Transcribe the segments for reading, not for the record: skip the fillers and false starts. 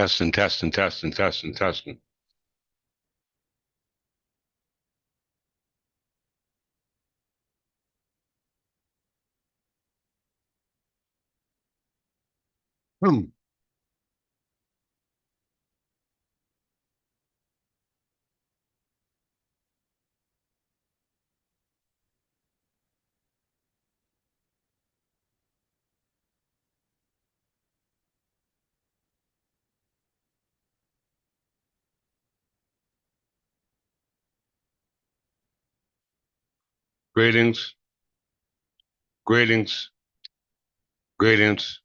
Testing, testing, testing, testing, testing. Hmm. Greetings, greetings, greetings,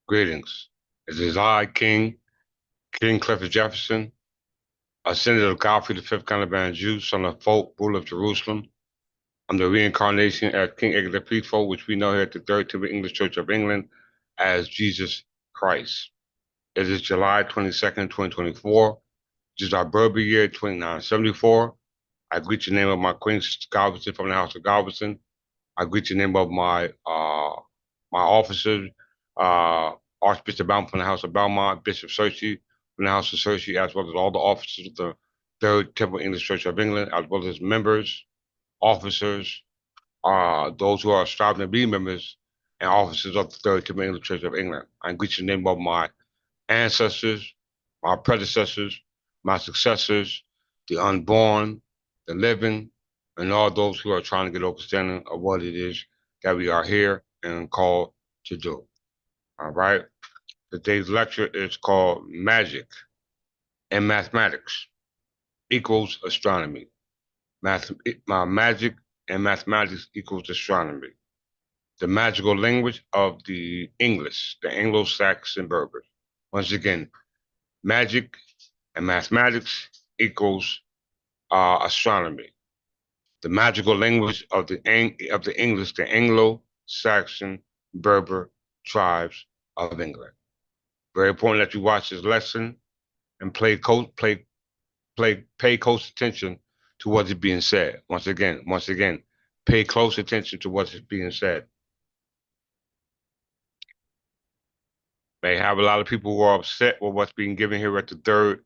greetings. It is I, King Clifford Jefferson, ascendant of Godfrey the Fifth Caliban Jew, son of Folk, ruler of Jerusalem. I'm the reincarnation as King Edgar the Peaceful, which we know here at the Third Temple English Church of England as Jesus Christ. It is July 22nd, 2024, which is our Berber year 2974. I greet you in the name of my Queen Sister Galveston from the House of Galveston. I greet you in the name of my officers, uh, Archbishop Belmont from the House of Belmont, Bishop Searcy from the House of Searcy, as well as all the officers of the Third Temple English Church of England, as well as members, officers, those who are striving to be members, and officers of the Third Temple English Church of England. I greet you in the name of my ancestors, my predecessors, my successors, the unborn, the living, and all those who are trying to get understanding of what it is that we are here and called to do. All right. Today's lecture is called Magic and Mathematics equals Astronomy. Magic and mathematics equals astronomy. The magical language of the English, the Anglo-Saxon Berbers. Once again, magic and mathematics equals astronomy. The magical language of the English, the Anglo-Saxon Berber tribes of England. Very important that you watch this lesson and pay close attention to what is being said. Once again, pay close attention to what is being said. May have a lot of people who are upset with what's being given here at the Third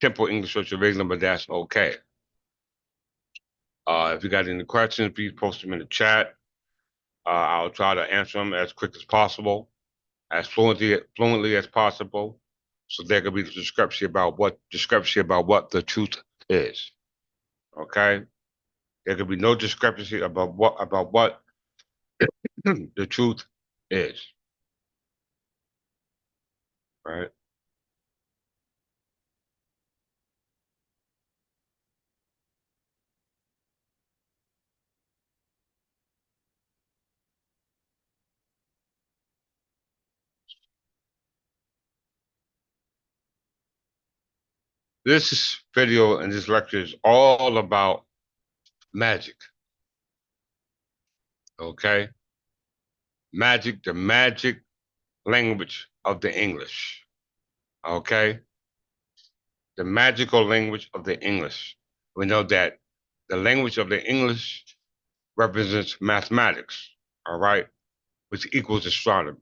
Temple English Church of England, but that's okay. If you got any questions, please post them in the chat. I'll try to answer them as quick as possible, as fluently as possible, so there could be discrepancy about what the truth is. Okay, there could be no discrepancy about what the truth is. Right. This video and this lecture is all about magic. Okay, magic, the magic language of the English. Okay, the magical language of the English. We know that the language of the English represents mathematics, all right, which equals astronomy.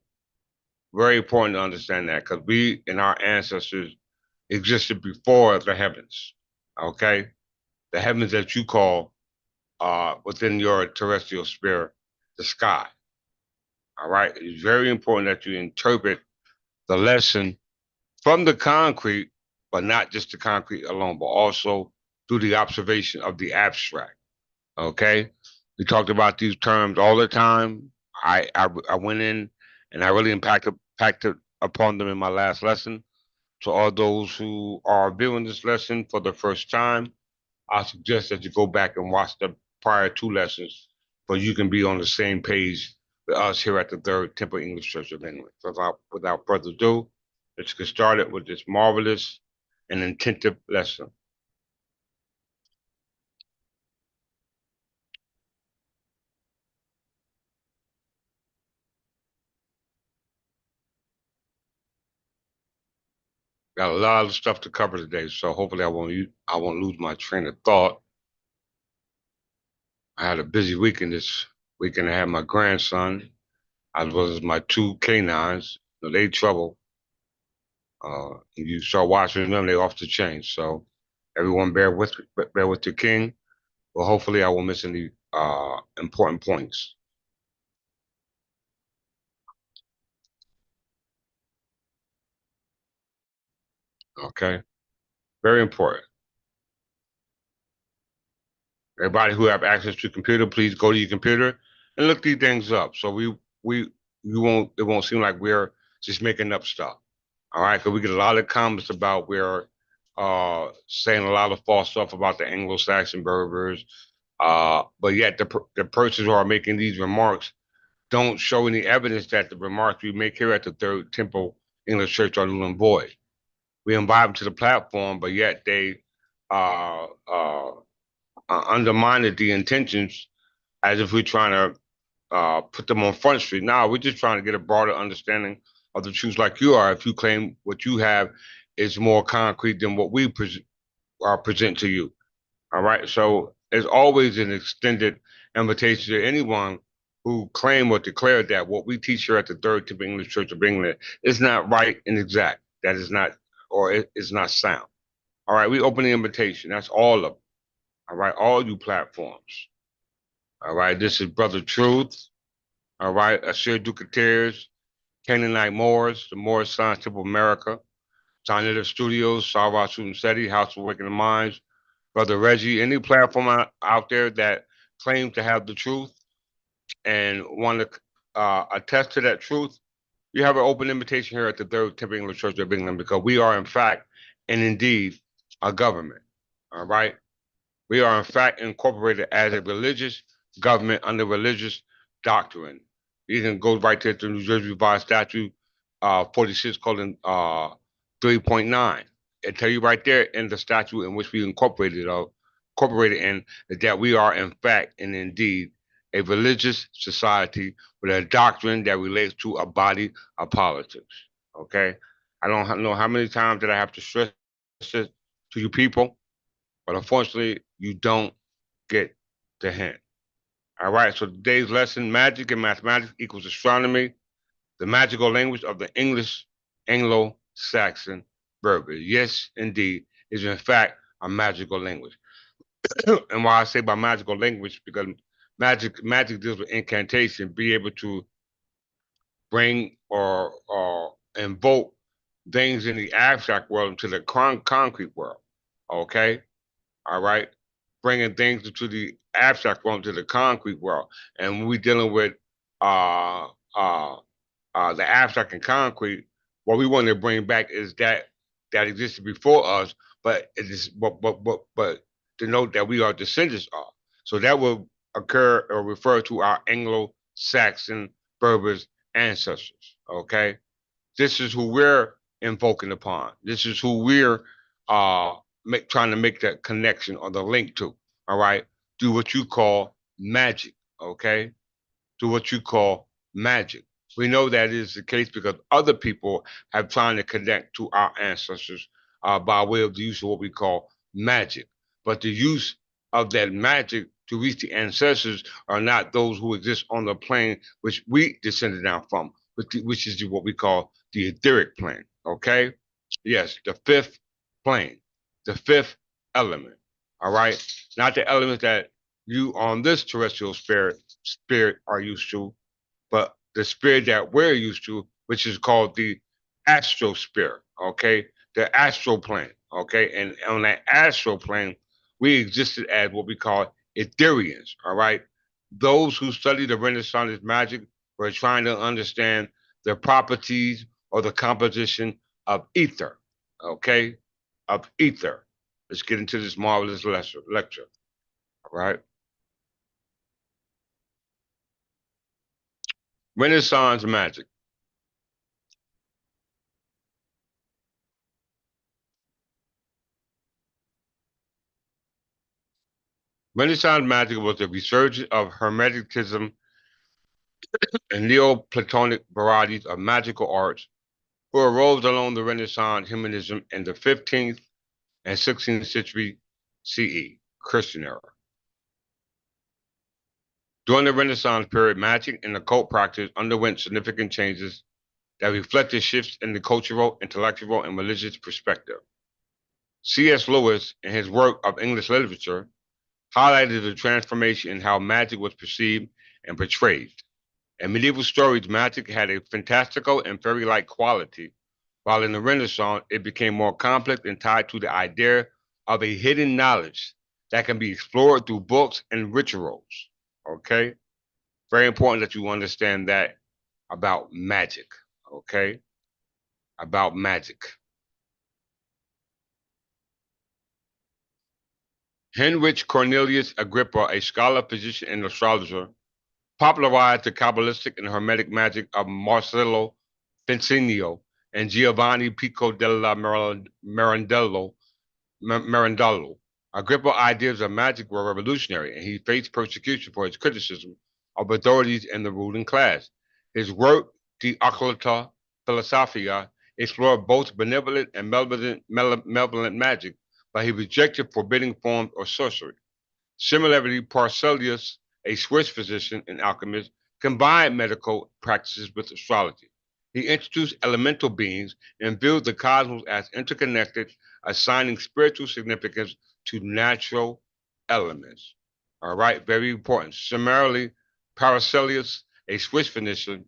Very important to understand that because we and our ancestors existed before the heavens, okay? The heavens that you call within your terrestrial sphere, the sky, all right? It's very important that you interpret the lesson from the concrete, but not just the concrete alone, but also through the observation of the abstract. Okay, we talked about these terms all the time. I went in and I really impacted upon them in my last lesson. So all those who are viewing this lesson for the first time, I suggest that you go back and watch the prior two lessons, so you can be on the same page with us here at the Third Temple English Church of England. So without further ado, let's get started with this marvelous and intensive lesson. Got a lot of stuff to cover today, so hopefully I won't lose my train of thought. I had a busy weekend this weekend. I had my grandson as well as my two canines. They trouble. You start watching them, they off the chain. So everyone bear with the king. Well, hopefully I won't miss any important points. Okay, very important. Everybody who have access to computer, please go to your computer and look these things up. So we you won't it won't seem like we're just making up stuff. All right, because we get a lot of comments about we're saying a lot of false stuff about the Anglo-Saxon Berbers, but yet the persons who are making these remarks don't show any evidence that the remarks we make here at the Third Temple English Church are null and void. We invite them to the platform, but yet they uh, uh, undermine the intentions as if we're trying to put them on Front Street. Now we're just trying to get a broader understanding of the truth, like you are. If you claim what you have is more concrete than what we present to you, all right. So there's always an extended invitation to anyone who claim or declare that what we teach here at the Third Temple English Church of England is not right and exact. That is not, or it is not sound. All right. We open the invitation. That's all of them. All right. All you platforms. All right. This is Brother Truth. All right. Asir Ducateers, Canaanite Moors, the Moors Science Temple of America, Scientific Studios, Sarva Shooting SETI, House of Awakening Minds, Brother Reggie, any platform out there that claims to have the truth and want to attest to that truth, you have an open invitation here at the Third Temple English Church of England because we are, in fact, and indeed, a government. All right. We are, in fact, incorporated as a religious government under religious doctrine. You can go right there to New Jersey Revised Statute 46 colon 3.9. It tell you right there in the statute in which we incorporated in that we are, in fact, and indeed, a religious society with a doctrine that relates to a body of politics. Okay? I don't know how many times that I have to stress it to you people, but unfortunately, you don't get the hint. All right, so today's lesson, magic and mathematics equals astronomy, the magical language of the English Anglo-Saxon Berbers. Yes, indeed, is in fact a magical language. And why I say by magical language, because magic deals with incantation, be able to bring or invoke things in the abstract world into the concrete world. Okay? All right, bringing things into the abstract world, to the concrete world. And when we're dealing with uh, uh, the abstract and concrete, what we want to bring back is that existed before us, but it is but to note that we are descendants of. So that will occur or refer to our Anglo-Saxon Berbers ancestors. Okay, this is who we're invoking upon. This is who we're uh trying to make that connection or the link to. All right. Do what you call magic. Okay. Do what you call magic. We know that is the case because other people have tried to connect to our ancestors by way of the use of what we call magic. But the use of that magic to reach the ancestors are not those who exist on the plane which we descended down from, which is what we call the etheric plane. Okay? Yes, the fifth plane, the fifth element. All right? Not the element that you on this terrestrial spirit are used to, but the spirit that we're used to, which is called the astral spirit, okay? The astral plane, okay? And on that astral plane, we existed as what we call Ethereans, all right? Those who study the Renaissance magic were trying to understand the properties or the composition of ether, okay? Of ether. Let's get into this marvelous lecture, all right? Renaissance magic. Renaissance magic was the resurgence of Hermeticism and Neoplatonic varieties of magical arts who arose along the Renaissance humanism in the 15th and 16th century CE, Christian era. During the Renaissance period, magic and occult practice underwent significant changes that reflected shifts in the cultural, intellectual, and religious perspective. C.S. Lewis, in his work of English literature, highlighted the transformation in how magic was perceived and portrayed. In medieval stories, magic had a fantastical and fairy-like quality, while in the Renaissance, it became more complex and tied to the idea of a hidden knowledge that can be explored through books and rituals. Okay? Very important that you understand that about magic. Okay? About magic. Heinrich Cornelius Agrippa, a scholar, physician, and astrologer, popularized the Kabbalistic and Hermetic magic of Marcello Fincinio and Giovanni Pico della Mirandello. Agrippa's ideas of magic were revolutionary, and he faced persecution for his criticism of authorities and the ruling class. His work, De Occulta Philosophia, explored both benevolent and malevolent magic, but he rejected forbidding forms of sorcery. Similarly, Paracelsus, a Swiss physician and alchemist, combined medical practices with astrology. He introduced elemental beings and viewed the cosmos as interconnected, assigning spiritual significance to natural elements. All right, very important. Similarly, Paracelsus, a Swiss physician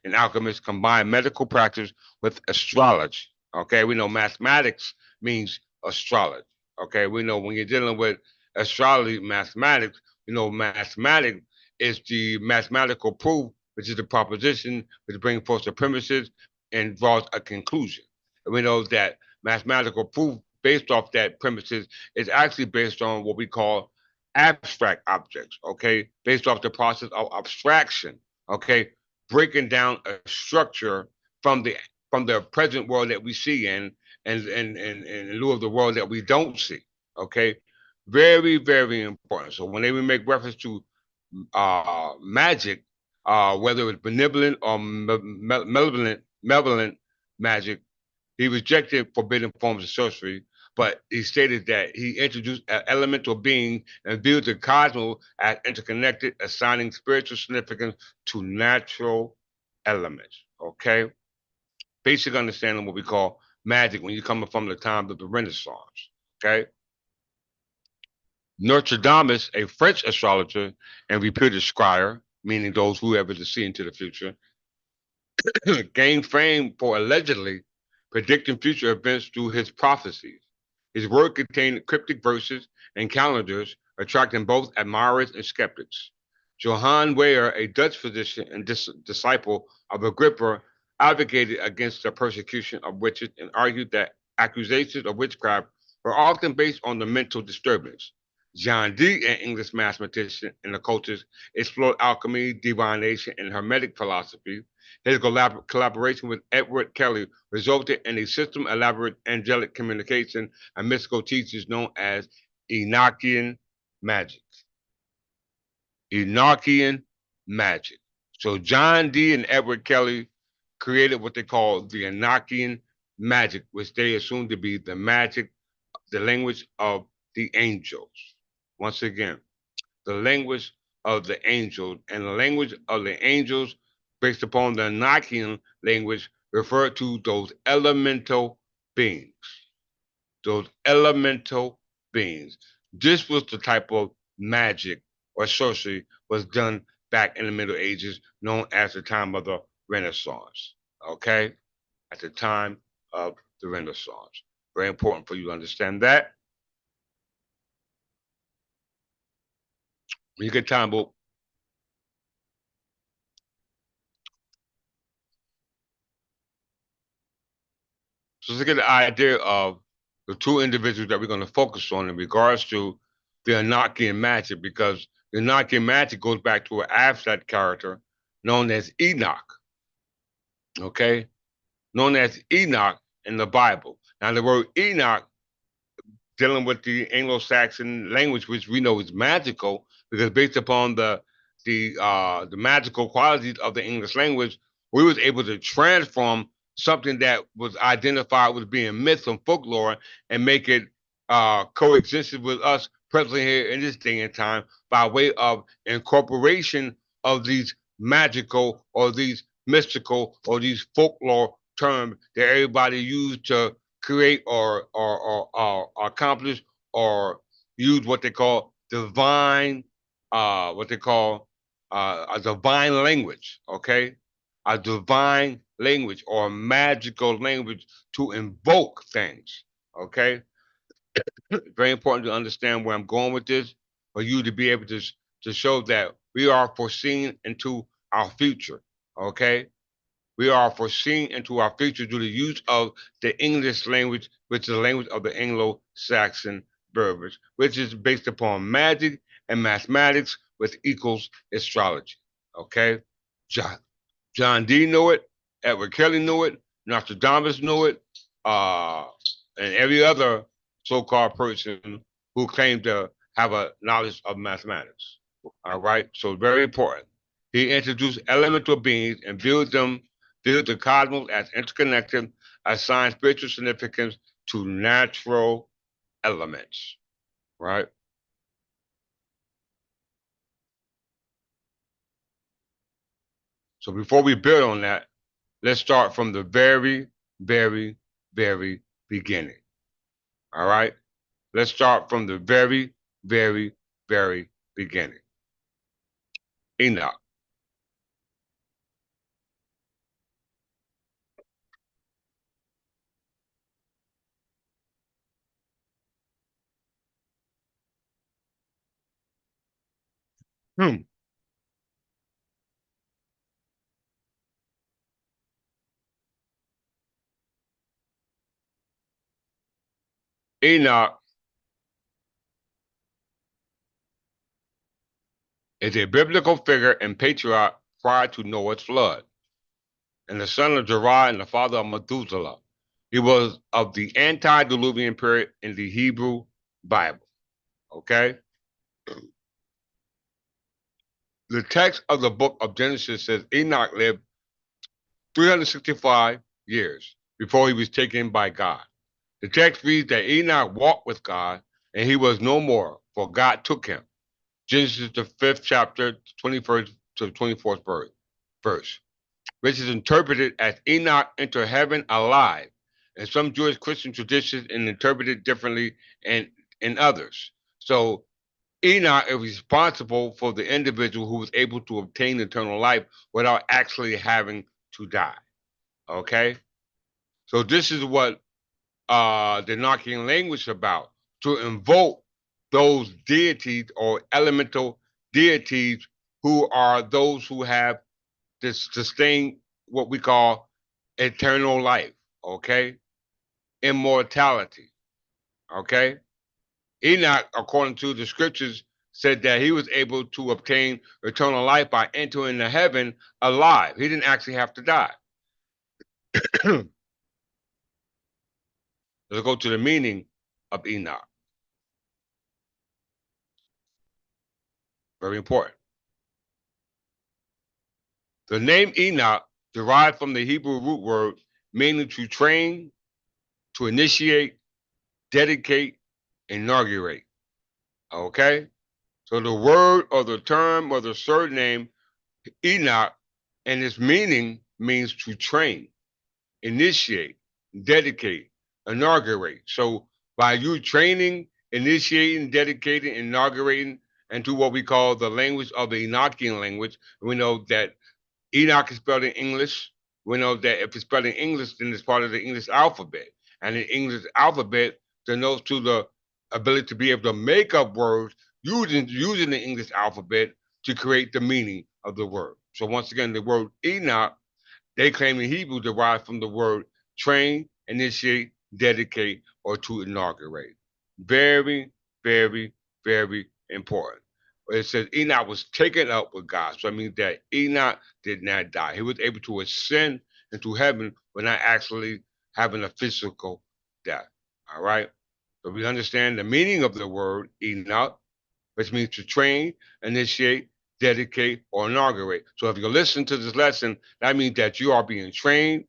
and alchemist, combined medical practice with astrology. Okay, we know mathematics means astrology. Okay, we know when you're dealing with astrology, mathematics, mathematics is the mathematical proof, which is the proposition which brings forth the premises and draws a conclusion. And we know that mathematical proof based off that premises is actually based on what we call abstract objects, okay, based off the process of abstraction, okay, breaking down a structure from the present world that we see and in lieu of the world that we don't see, okay. Very, very important. So when they make reference to magic, whether it's benevolent or malevolent magic, he rejected forbidden forms of sorcery, but he stated that he introduced an elemental being and viewed the cosmos as interconnected, assigning spiritual significance to natural elements. Okay? Basic understanding of what we call magic when you're coming from the time of the Renaissance. Okay? Nostradamus, a French astrologer and reputed scryer, meaning those who ever to see into the future, gained fame for allegedly predicting future events through his prophecies. His work contained cryptic verses and calendars, attracting both admirers and skeptics. Johann Weyer, a Dutch physician and disciple of Agrippa, advocated against the persecution of witches and argued that accusations of witchcraft were often based on the mental disturbance. John Dee, an English mathematician and occultist, explored alchemy, divination, and Hermetic philosophy. His collaboration with Edward Kelly resulted in a system of elaborate angelic communication and mystical teachings known as Enochian magic. Enochian magic. So John Dee and Edward Kelly created what they call the Enochian magic, which they assumed to be the magic, the language of the angels. Once again, the language of the angels, and the language of the angels, based upon the Enochian language, refer to those elemental beings. Those elemental beings. This was the type of magic or sorcery was done back in the Middle Ages, known as the time of the Renaissance. Okay? At the time of the Renaissance. Very important for you to understand that. When you get time, but so let's get the idea of the two individuals that we're going to focus on in regards to the Enochian magic, because the Enochian magic goes back to an abstract character known as Enoch. Okay? Known as Enoch in the Bible. Now, the word Enoch, dealing with the Anglo-Saxon language, which we know is magical, because based upon the magical qualities of the English language, we was able to transform something that was identified with being myth and folklore and make it coexist with us presently here in this day and time by way of incorporation of these magical or these mystical or these folklore terms that everybody used to create or accomplish or use what they call divine, what they call a divine language, okay? A divine language or a magical language to invoke things, okay? Very important to understand where I'm going with this, for you to be able to show that we are foreseen into our future. Okay, we are foreseen into our future through the use of the English language, which is the language of the Anglo-Saxon Berbers, which is based upon magic and mathematics, which equals astrology. Okay, John, John Dee knew it, Edward Kelly knew it, Nostradamus knew it, uh, and every other so-called person who claimed to have a knowledge of mathematics. All right, so very important. He introduced elemental beings and viewed the cosmos as interconnected, assigned spiritual significance to natural elements. Right. So before we build on that, let's start from the very, very, very beginning. All right. Let's start from the very, very, very beginning. Enoch. Hmm. Enoch is a biblical figure and patriarch prior to Noah's flood, and the son of Jerah and the father of Methuselah. He was of the antediluvian period in the Hebrew Bible. Okay? The text of the book of Genesis says Enoch lived 365 years before he was taken by God. The text reads that Enoch walked with God and he was no more, for God took him. Genesis, the 5th chapter, 21st to 24th verse, which is interpreted as Enoch entered heaven alive. And some Jewish Christian traditions and interpreted differently and in others. So Enoch is responsible for the individual who was able to obtain eternal life without actually having to die. Okay? So this is what the Enochian language is about, to invoke those deities or elemental deities who are those who have this sustained what we call eternal life, okay? Immortality, okay? Enoch, according to the scriptures, said that he was able to obtain eternal life by entering the heaven alive. He didn't actually have to die. Let's go to the meaning of Enoch. Very important. The name Enoch derived from the Hebrew root word meaning to train, to initiate, dedicate, inaugurate. Okay? So the word or the term or the surname Enoch and its meaning means to train, initiate, dedicate, inaugurate. So by you training, initiating, dedicating, inaugurating into what we call the language of the Enochian language, we know that Enoch is spelled in English. We know that if it's spelled in English, then it's part of the English alphabet. And the English alphabet denotes to the ability to be able to make up words using the English alphabet to create the meaning of the word. So once again, the word Enoch, they claim in Hebrew derived from the word train, initiate, dedicate, or to inaugurate. Very, very, very important. It says Enoch was taken up with God. So I mean that Enoch did not die. He was able to ascend into heaven without actually having a physical death. All right. So we understand the meaning of the word Enoch, which means to train, initiate, dedicate, or inaugurate. So if you listen to this lesson, that means that you are being trained,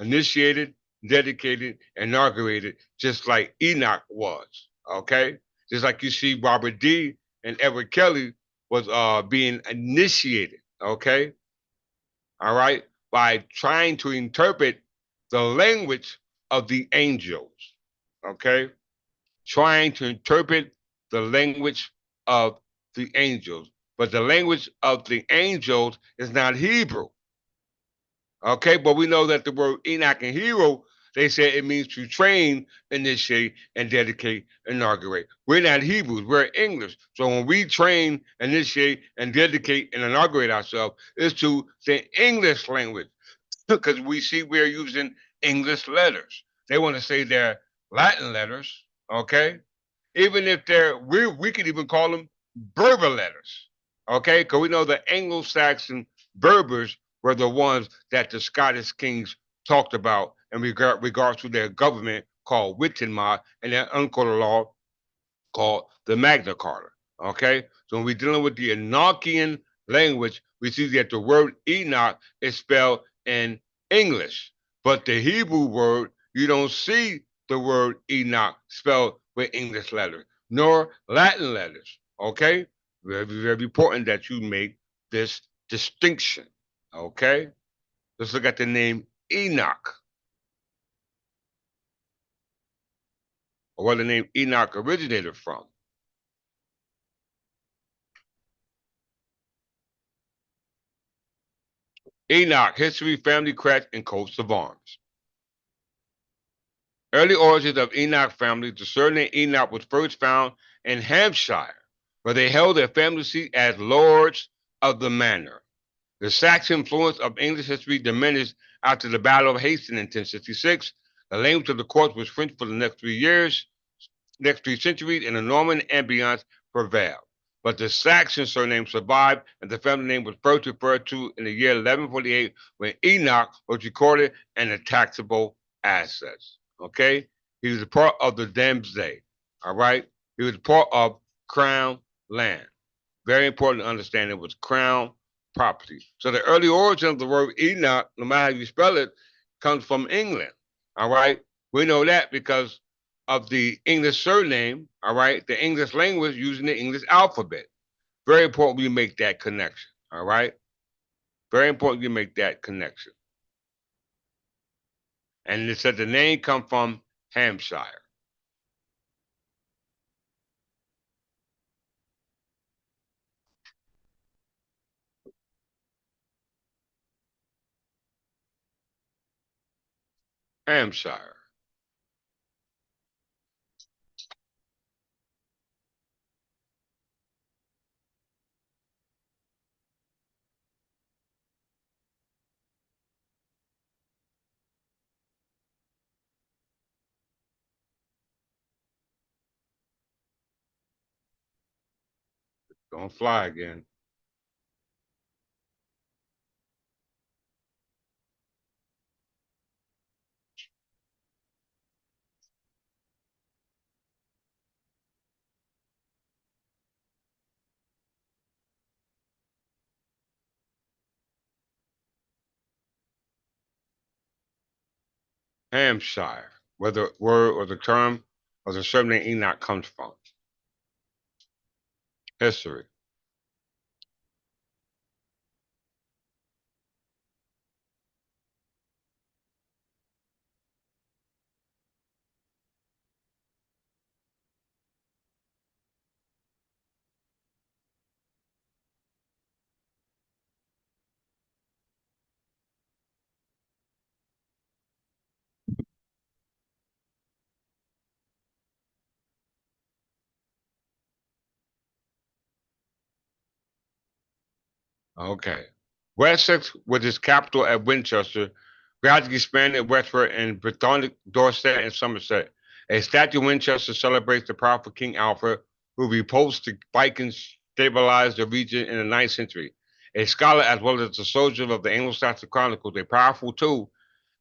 initiated, dedicated, inaugurated, just like Enoch was. Okay? Just like you see Robert D. and Edward Kelly was being initiated. Okay? All right? by trying to interpret the language of the angels. Okay? Trying to interpret the language of the angels. But the language of the angels is not Hebrew. Okay, but we know that the word Enoch and hero, they say it means to train, initiate, and dedicate, inaugurate. We're not Hebrews, we're English. So when we train, initiate, and dedicate and inaugurate ourselves, it's to the English language. Because we see we're using English letters. They want to say they're Latin letters, okay? Even if we could even call them Berber letters, okay? Because we know the Anglo-Saxon Berbers were the ones that the Scottish kings talked about in regards to their government called Wittenmar and their uncle law called the Magna Carta. Okay, so when we're dealing with the Enochian language, we see that the word Enoch is spelled in English, but the Hebrew word you don't see the word Enoch spelled with English letters nor Latin letters. Okay, very important that you make this distinction. Okay, let's look at the name Enoch, or where the name Enoch originated from. Enoch, history, family crest, and coats of arms. Early origins of Enoch family. The surname Enoch was first found in Hampshire, where they held their family seat as lords of the manor. The Saxon influence of English history diminished after the Battle of Hastings in 1066. The language of the court was French for the next 3 centuries, and a Norman ambience prevailed. But the Saxon surname survived, and the family name was first referred to in the year 1148 when Enoch was recorded in the taxable assets. Okay? He was a part of the Domesday. All right? He was part of Crown land. Very important to understand it was Crown property. So the early origin of the word Enoch, no matter how you spell it, comes from England. All right? We know that because of the English surname, all right, the English language using the English alphabet. Very important you make that connection, all right? Very important you make that connection. And it said the name come from Hampshire. Hampshire. Don't fly again. Hampshire, where the word or the term or the surname Enoch comes from. History. Okay. Wessex, with its capital at Winchester, gradually expanded westward in Brythonic, Dorset, and Somerset. A statue of Winchester celebrates the powerful King Alfred, who repulsed the Vikings, stabilized the region in the 9th century. A scholar as well as a soldier of the Anglo-Saxon Chronicles, a powerful tool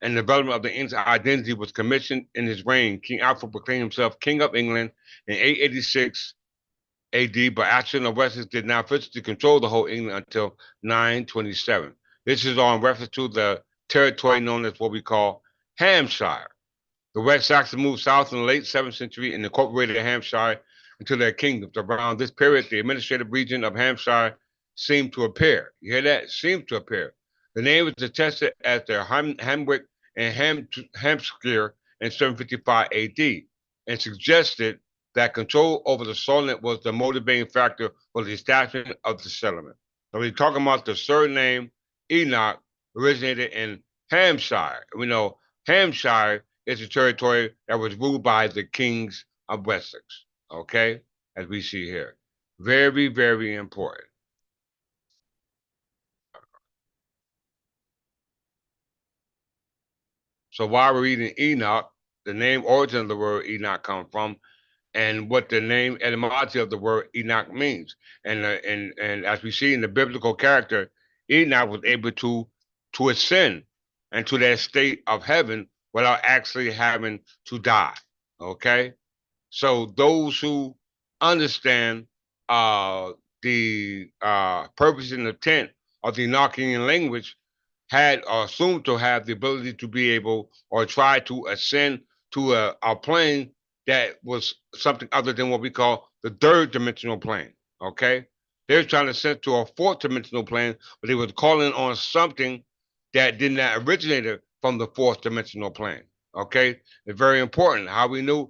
in the development of the English identity was commissioned in his reign. King Alfred proclaimed himself King of England in 886 AD, but Aston of Wessex did not physically control the whole England until 927. This is on reference to the territory known as what we call Hampshire. The West Saxons moved south in the late 7th century and incorporated Hampshire into their kingdoms. Around this period, the administrative region of Hampshire seemed to appear. You hear that? It seemed to appear. The name was attested as the Hamwick and Hampshire in 755 AD and suggested that control over the settlement was the motivating factor for the establishment of the settlement. So we're talking about the surname Enoch originated in Hampshire. We know Hampshire is a territory that was ruled by the kings of Wessex. Okay, as we see here, very, very important. So while we're reading Enoch, the name origin of the word Enoch comes from, and what the name etymology of the word Enoch means. And as we see in the biblical character, Enoch was able to ascend into that state of heaven without actually having to die. Okay, so those who understand uh, the purpose and intent of the Enochian language had or assumed to have the ability to be able or try to ascend to a plane that was something other than what we call the third dimensional plane. Okay, they were trying to ascend to a fourth dimensional plane, but they were calling on something that did not originate from the fourth dimensional plane. Okay, it's very important how we know.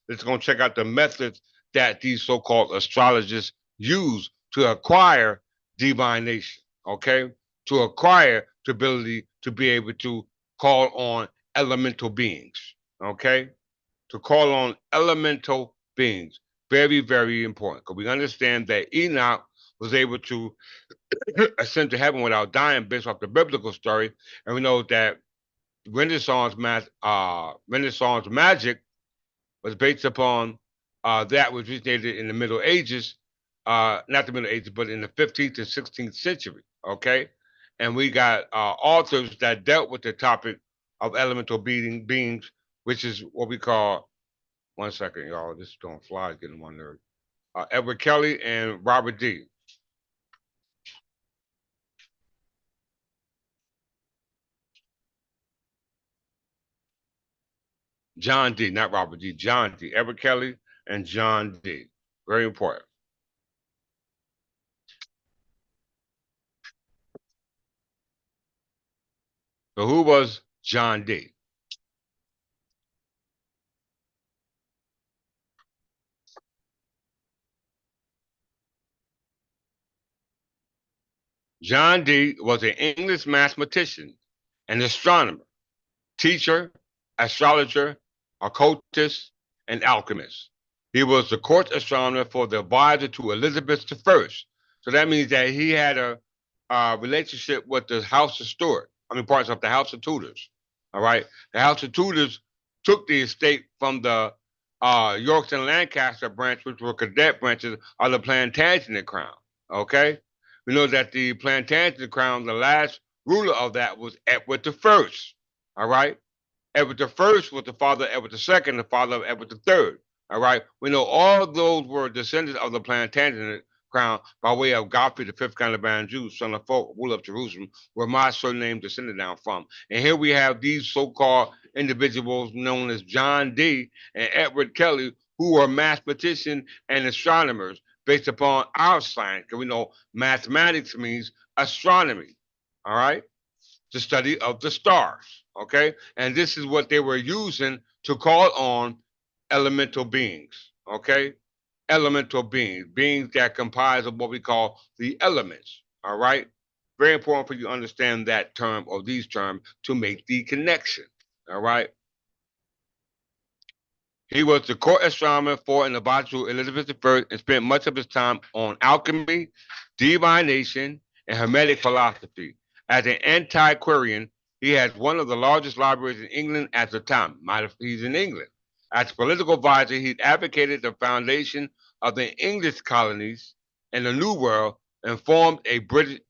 Let's go check out the methods that these so-called astrologers use to acquire divination. Okay, to acquire the ability to be able to call on elemental beings. Okay, to call on elemental beings. Very, very important because we understand that Enoch was able to ascend to heaven without dying based off the biblical story, and we know that Renaissance magic was based upon that which originated in the Middle Ages, not the Middle Ages, but in the 15th and 16th century. Okay, and we got authors that dealt with the topic of elemental beings, which is what we call. One second, y'all. This is don't fly getting on my nerves. Edward Kelly and Robert D. John D. Not Robert D. John D. Edward Kelly and John D. Very important. So who was John D? John Dee was an English mathematician and astronomer, teacher, astrologer, occultist, and alchemist. He was the court astronomer for the advisor to Elizabeth I. So that means that he had a relationship with the House of Stuart. I mean, parts of the House of Tudors. All right. The House of Tudors took the estate from the York and Lancaster branch, which were cadet branches of the Plantagenet crown. Okay. We know that the Plantagenet crown, the last ruler of that was Edward the First. All right. Edward the First was the father of Edward the Second, the father of Edward the Third. All right. We know all those were descendants of the Plantagenet crown by way of Godfrey the Fifth Caliban Jew, son of Folk, ruler of Jerusalem, where my surname descended down from. And here we have these so-called individuals known as John D. and Edward Kelly, who are mathematicians and astronomers based upon our science. Because we know mathematics means astronomy. All right, the study of the stars. Okay, and this is what they were using to call on elemental beings. Okay, elemental beings, beings that comprise of what we call the elements. All right, very important for you to understand that term or these terms to make the connection. All right. He was the court astronomer for and advisor to Elizabeth I and spent much of his time on alchemy, divination, and Hermetic philosophy. As an antiquarian, he has one of the largest libraries in England at the time. He's in England. As a political advisor, he advocated the foundation of the English colonies in the New World and formed a British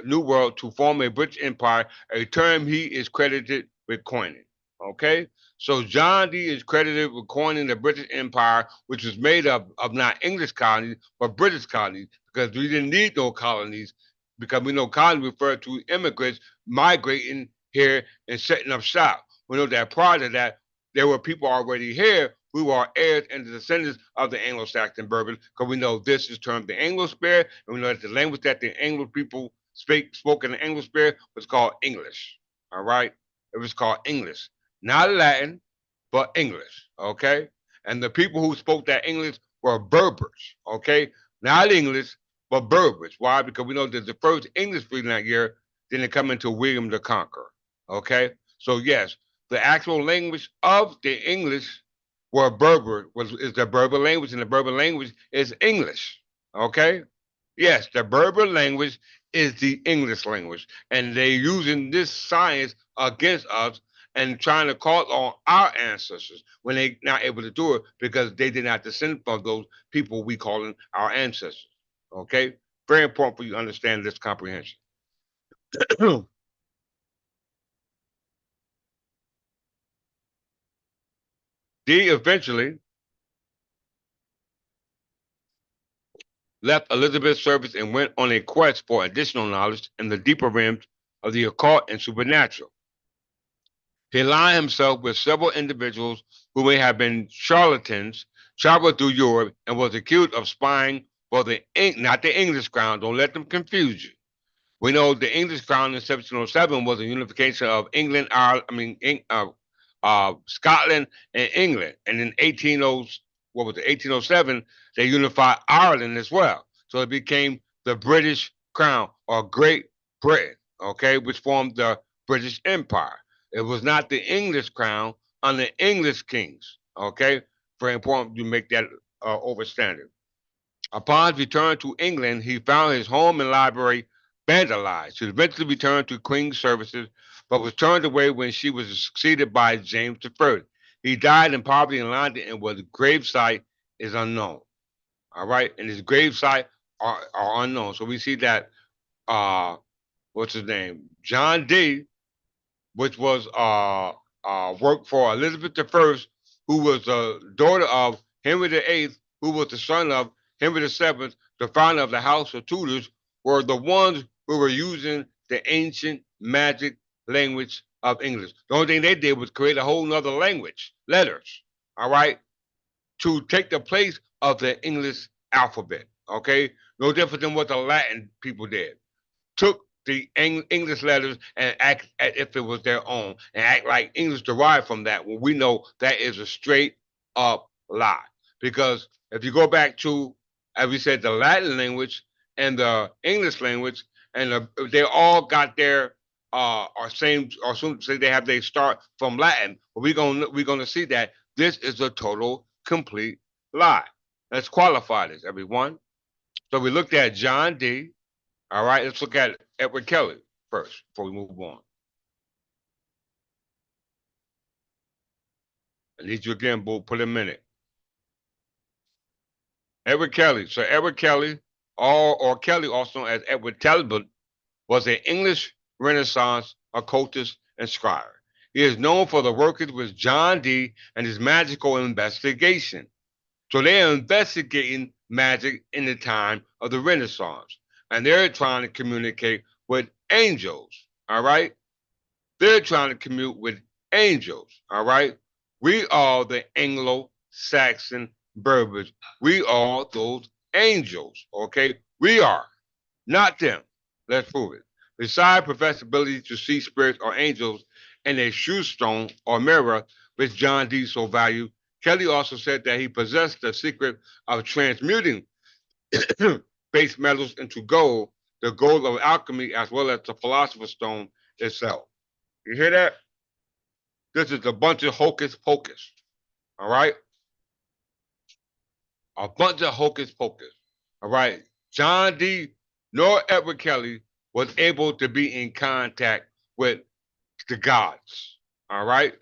New World to form a British Empire, a term he is credited with coining. Okay, so John Dee is credited with coining the British Empire, which was made up of not English colonies, but British colonies, because we didn't need no colonies, because we know colonies refer to immigrants migrating here and setting up shop. We know that prior to that, there were people already here who are heirs and the descendants of the Anglo-Saxon Berbers, because we know this is termed the Anglo spirit, and we know that the language that the Anglo people spoken in English period was called English. All right, it was called English, not Latin, but English. Okay, and the people who spoke that English were Berbers. Okay, not English, but Berbers. Why? Because we know that the first English freedom that year didn't come into William the Conqueror. Okay, so yes, the actual language of the English were Berber was is the Berber language, and the Berber language is English. Okay, yes, the Berber language is the English language, and they're using this science against us and trying to call on our ancestors when they're not able to do it because they did not descend from those people we calling our ancestors. Okay, very important for you to understand this comprehension. Dee eventually left Elizabeth's service and went on a quest for additional knowledge in the deeper realms of the occult and supernatural. He aligned himself with several individuals who may have been charlatans, traveled through Europe, and was accused of spying for not the English crown. Don't let them confuse you. We know the English crown in 1707 was a unification of England, Ireland, Scotland and England. And in 1807, they unified Ireland as well. So it became the British crown or Great Britain, okay, which formed the British Empire. It was not the English crown under English kings, okay? Very important you make that overstanding. Upon his return to England, he found his home and library vandalized. He eventually returned to Queen's services, but was turned away when she was succeeded by James I. He died in poverty in London, and his gravesite is unknown. All right, and his gravesite are unknown. So we see that what's his name, John Dee, which was worked for Elizabeth I, who was the daughter of Henry VIII, who was the son of Henry VII, the founder of the House of Tudors, were the ones who were using the ancient magic language of English. The only thing they did was create a whole nother language, letters, all right, to take the place of the English alphabet, okay? No different than what the Latin people did. Took the English letters and act as if it was their own and act like English derived from that when we know that is a straight up lie. Because if you go back to, as we said, the Latin language and the English language, and they all got their or same or soon say they have they start from Latin, but we're gonna see that this is a total complete lie. Let's qualify this, everyone. So we looked at John Dee. All right, let's look at Edward Kelly first before we move on. I need you again, Boo. Put a minute. Edward Kelly. So Edward Kelly, or Kelly, also known as Edward Talbot, was an English Renaissance occultist and scribe. He is known for the workings with John Dee and his magical investigation. So they are investigating magic in the time of the Renaissance, and they're trying to communicate with angels. All right, they're trying to commute with angels. All right, we are the Anglo Saxon Berbers. We are those angels. Okay, we are not them. Let's prove it. Besides Professor's ability to see spirits or angels in a shoe stone or mirror, which John Dee so valued, Kelly also said that he possessed the secret of transmuting base metals into gold, the gold of alchemy, as well as the philosopher's stone itself. You hear that? This is a bunch of hocus pocus. All right? A bunch of hocus pocus. All right? John Dee nor Edward Kelly was able to be in contact with the gods. All right?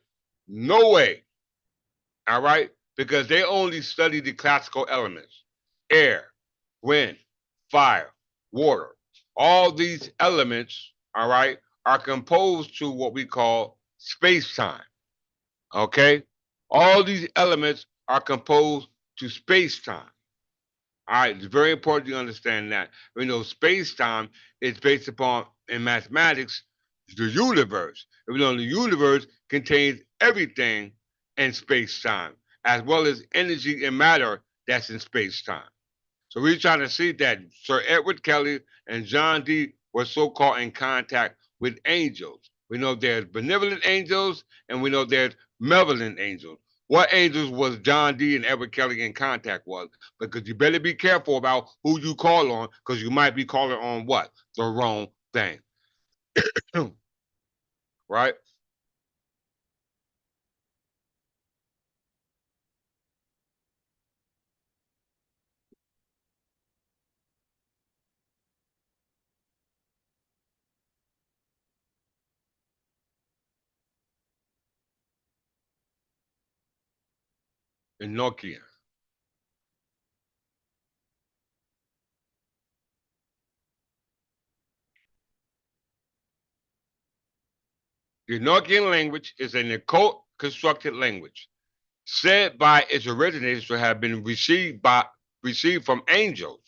No way. All right? Because they only study the classical elements: air, wind, fire, water. All these elements, all right, are composed to what we call space time. Okay? All these elements are composed to space time. All right, it's very important you understand that. We know space time is based upon, in mathematics, the universe. We know the universe contains everything in space time, as well as energy and matter that's in space time. So we're trying to see that Sir Edward Kelly and John Dee were so-called in contact with angels. We know there's benevolent angels and we know there's malevolent angels. What angels was John D. and Edward Kelly in contact with? Because you better be careful about who you call on, because you might be calling on what? The wrong thing. Right? Enochian. The Enochian language is an occult constructed language said by its originators to have been received from angels,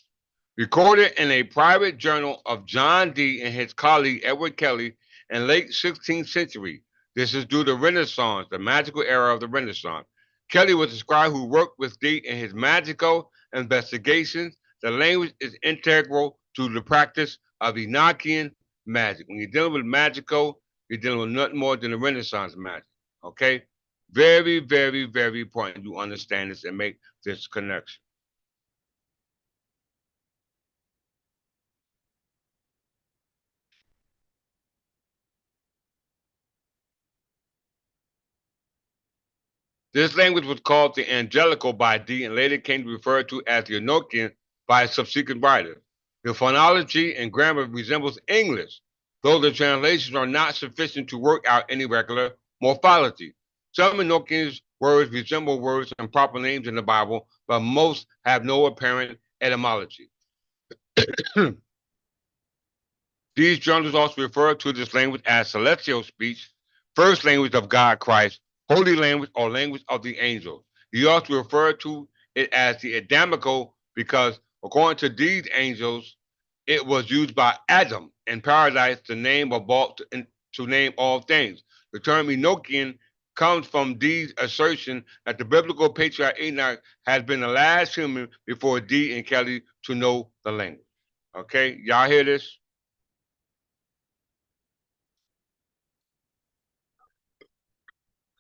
recorded in a private journal of John D. and his colleague Edward Kelly in late 16th century. This is due to Renaissance, the magical era of the Renaissance. Kelly was a scribe who worked with D in his magical investigations. The language is integral to the practice of Enochian magic. When you're dealing with magical, you're dealing with nothing more than the Renaissance magic. Okay? Very, very, very important you understand this and make this connection. This language was called the Angelical by Dee and later came to be referred to as the Enochian by subsequent writers. The phonology and grammar resembles English, though the translations are not sufficient to work out any regular morphology. Some Enochian words resemble words and proper names in the Bible, but most have no apparent etymology. These journals also refer to this language as celestial speech, first language of God Christ, holy language, or language of the angels. He also referred to it as the Adamical because, according to these angels, it was used by Adam in paradise to name to name all things. The term Enochian comes from Dee's assertion that the biblical patriarch Enoch has been the last human before Dee and Kelly to know the language. Okay, y'all hear this?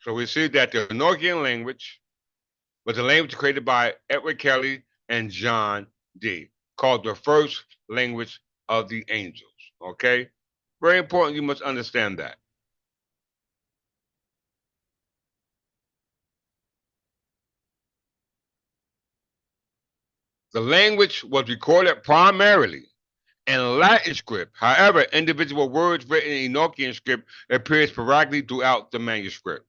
So we see that the Enochian language was a language created by Edward Kelly and John D, called the first language of the angels. Okay? Very important, you must understand that. The language was recorded primarily in Latin script. However, individual words written in Enochian script appear sporadically throughout the manuscript.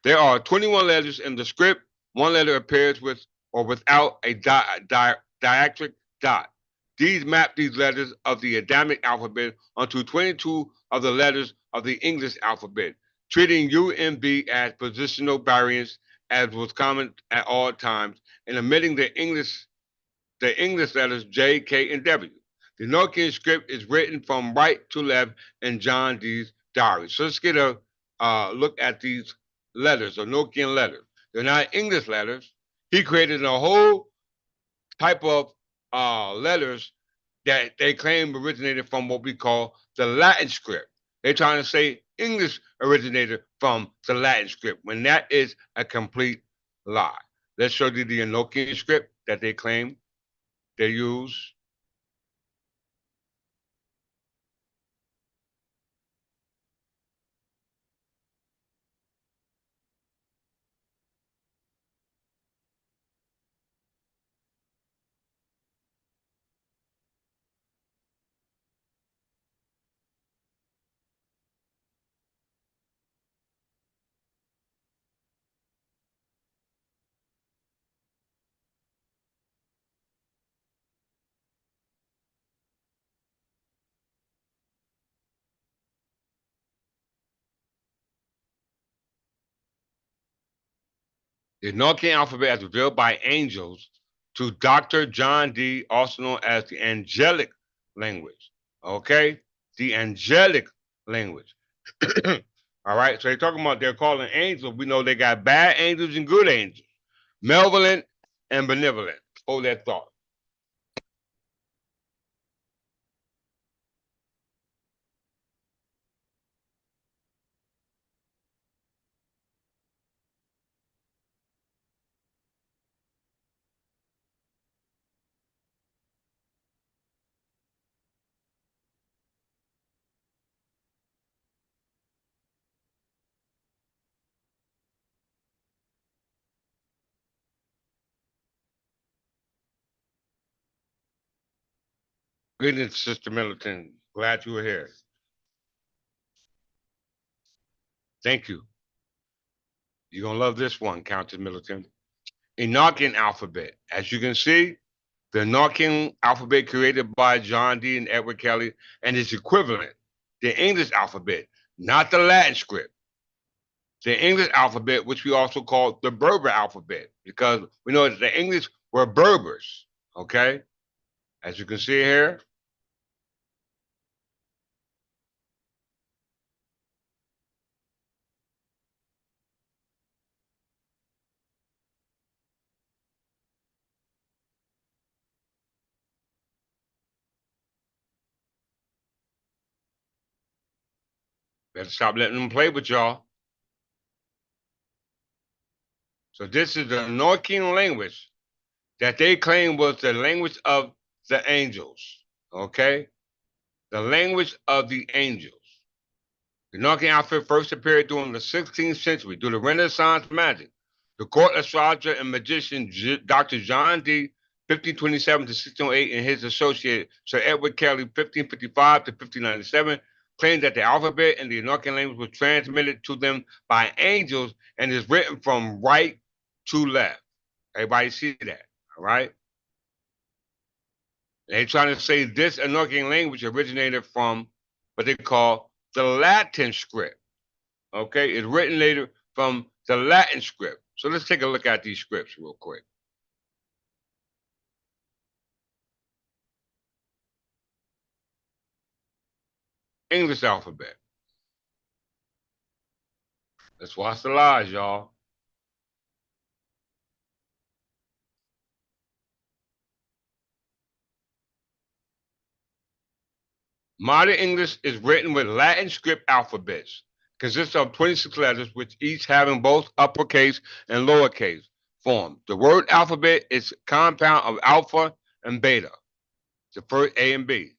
There are 21 letters in the script. One letter appears with or without a diacritic dot. These map these letters of the Adamic alphabet onto 22 of the letters of the English alphabet, treating U and B as positional variants as was common at all times, and omitting the English letters J, K, and W. The Enochian script is written from right to left in John D's diary. So let's get a look at these letters, Enochian letters. They're not English letters. He created a whole type of letters that they claim originated from what we call the Latin script. They're trying to say English originated from the Latin script when that is a complete lie. Let's show you the Enochian script that they claim they use. The Enochian alphabet as revealed by angels to Dr. John D., also known as the angelic language. Okay? The angelic language. All right, so they're talking about they're calling angels. We know they got bad angels and good angels, malevolent and benevolent. Hold that thought. Greetings, Sister Middleton. Glad you were here. Thank you. You're going to love this one, Countess Middleton. Enochian alphabet. As you can see, the Enochian alphabet created by John D. and Edward Kelly and its equivalent, the English alphabet, not the Latin script. The English alphabet, which we also call the Berber alphabet, because we know that the English were Berbers. Okay? As you can see here, better stop letting them play with y'all. So this is the Enochian language that they claim was the language of the angels. Okay? The language of the angels. The Enochian alphabet first appeared during the 16th century due to Renaissance magic. The court astrologer and magician Dr. John D. 1527 to 1608 and his associate Sir Edward Kelly 1555 to 1597 claimed that the alphabet and the Enochian language was transmitted to them by angels and is written from right to left. Everybody see that, all right? They're trying to say this Enochian language originated from what they call the Latin script. Okay, it's written later from the Latin script. So let's take a look at these scripts real quick. English alphabet. Let's watch the lies, y'all. Modern English is written with Latin script alphabets, consists of 26 letters, with each having both uppercase and lowercase form. The word alphabet is a compound of alpha and beta, the first A and B,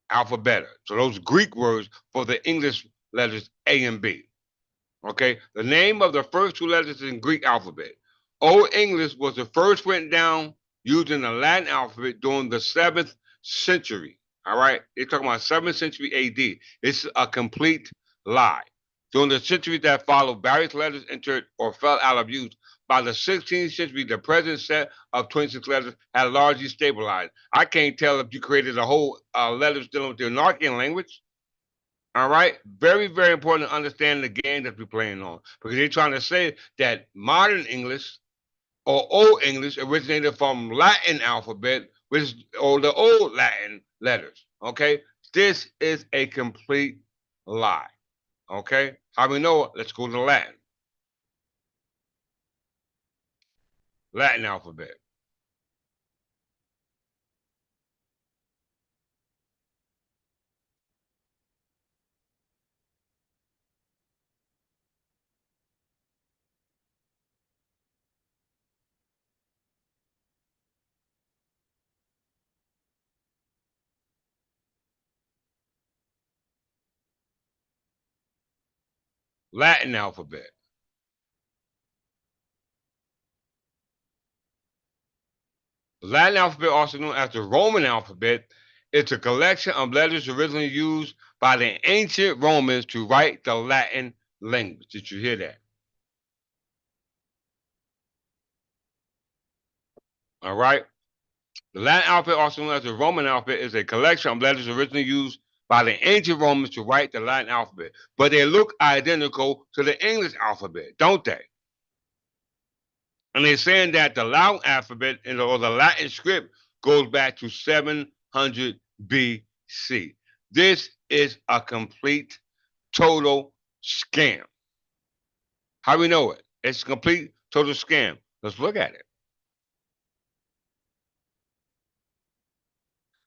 alpha, beta. So those Greek words for the English letters A and B. Okay, the name of the first two letters in Greek alphabet. Old English was the first written down using the Latin alphabet during the 7th century. All right, they're talking about 7th century AD. It's a complete lie. During the centuries that followed, various letters entered or fell out of use. By the 16th century, the present set of 26 letters had largely stabilized. I can't tell if you created a whole letters dealing with the Enochian language. All right, very, very important to understand the game that we're playing on, because they're trying to say that modern English or Old English originated from Latin alphabet, which or the old Latin letters. Okay, this is a complete lie. Okay, how we know it? Let's go to Latin. Latin alphabet. Latin alphabet. The Latin alphabet, also known as the Roman alphabet, is a collection of letters originally used by the ancient Romans to write the Latin language. Did you hear that? All right. The Latin alphabet, also known as the Roman alphabet, is a collection of letters originally used by the ancient Romans to write the Latin alphabet, but they look identical to the English alphabet, don't they? And they're saying that the Latin alphabet or the Latin script goes back to 700 BC. This is a complete, total scam. How do we know it? It's a complete, total scam. Let's look at it.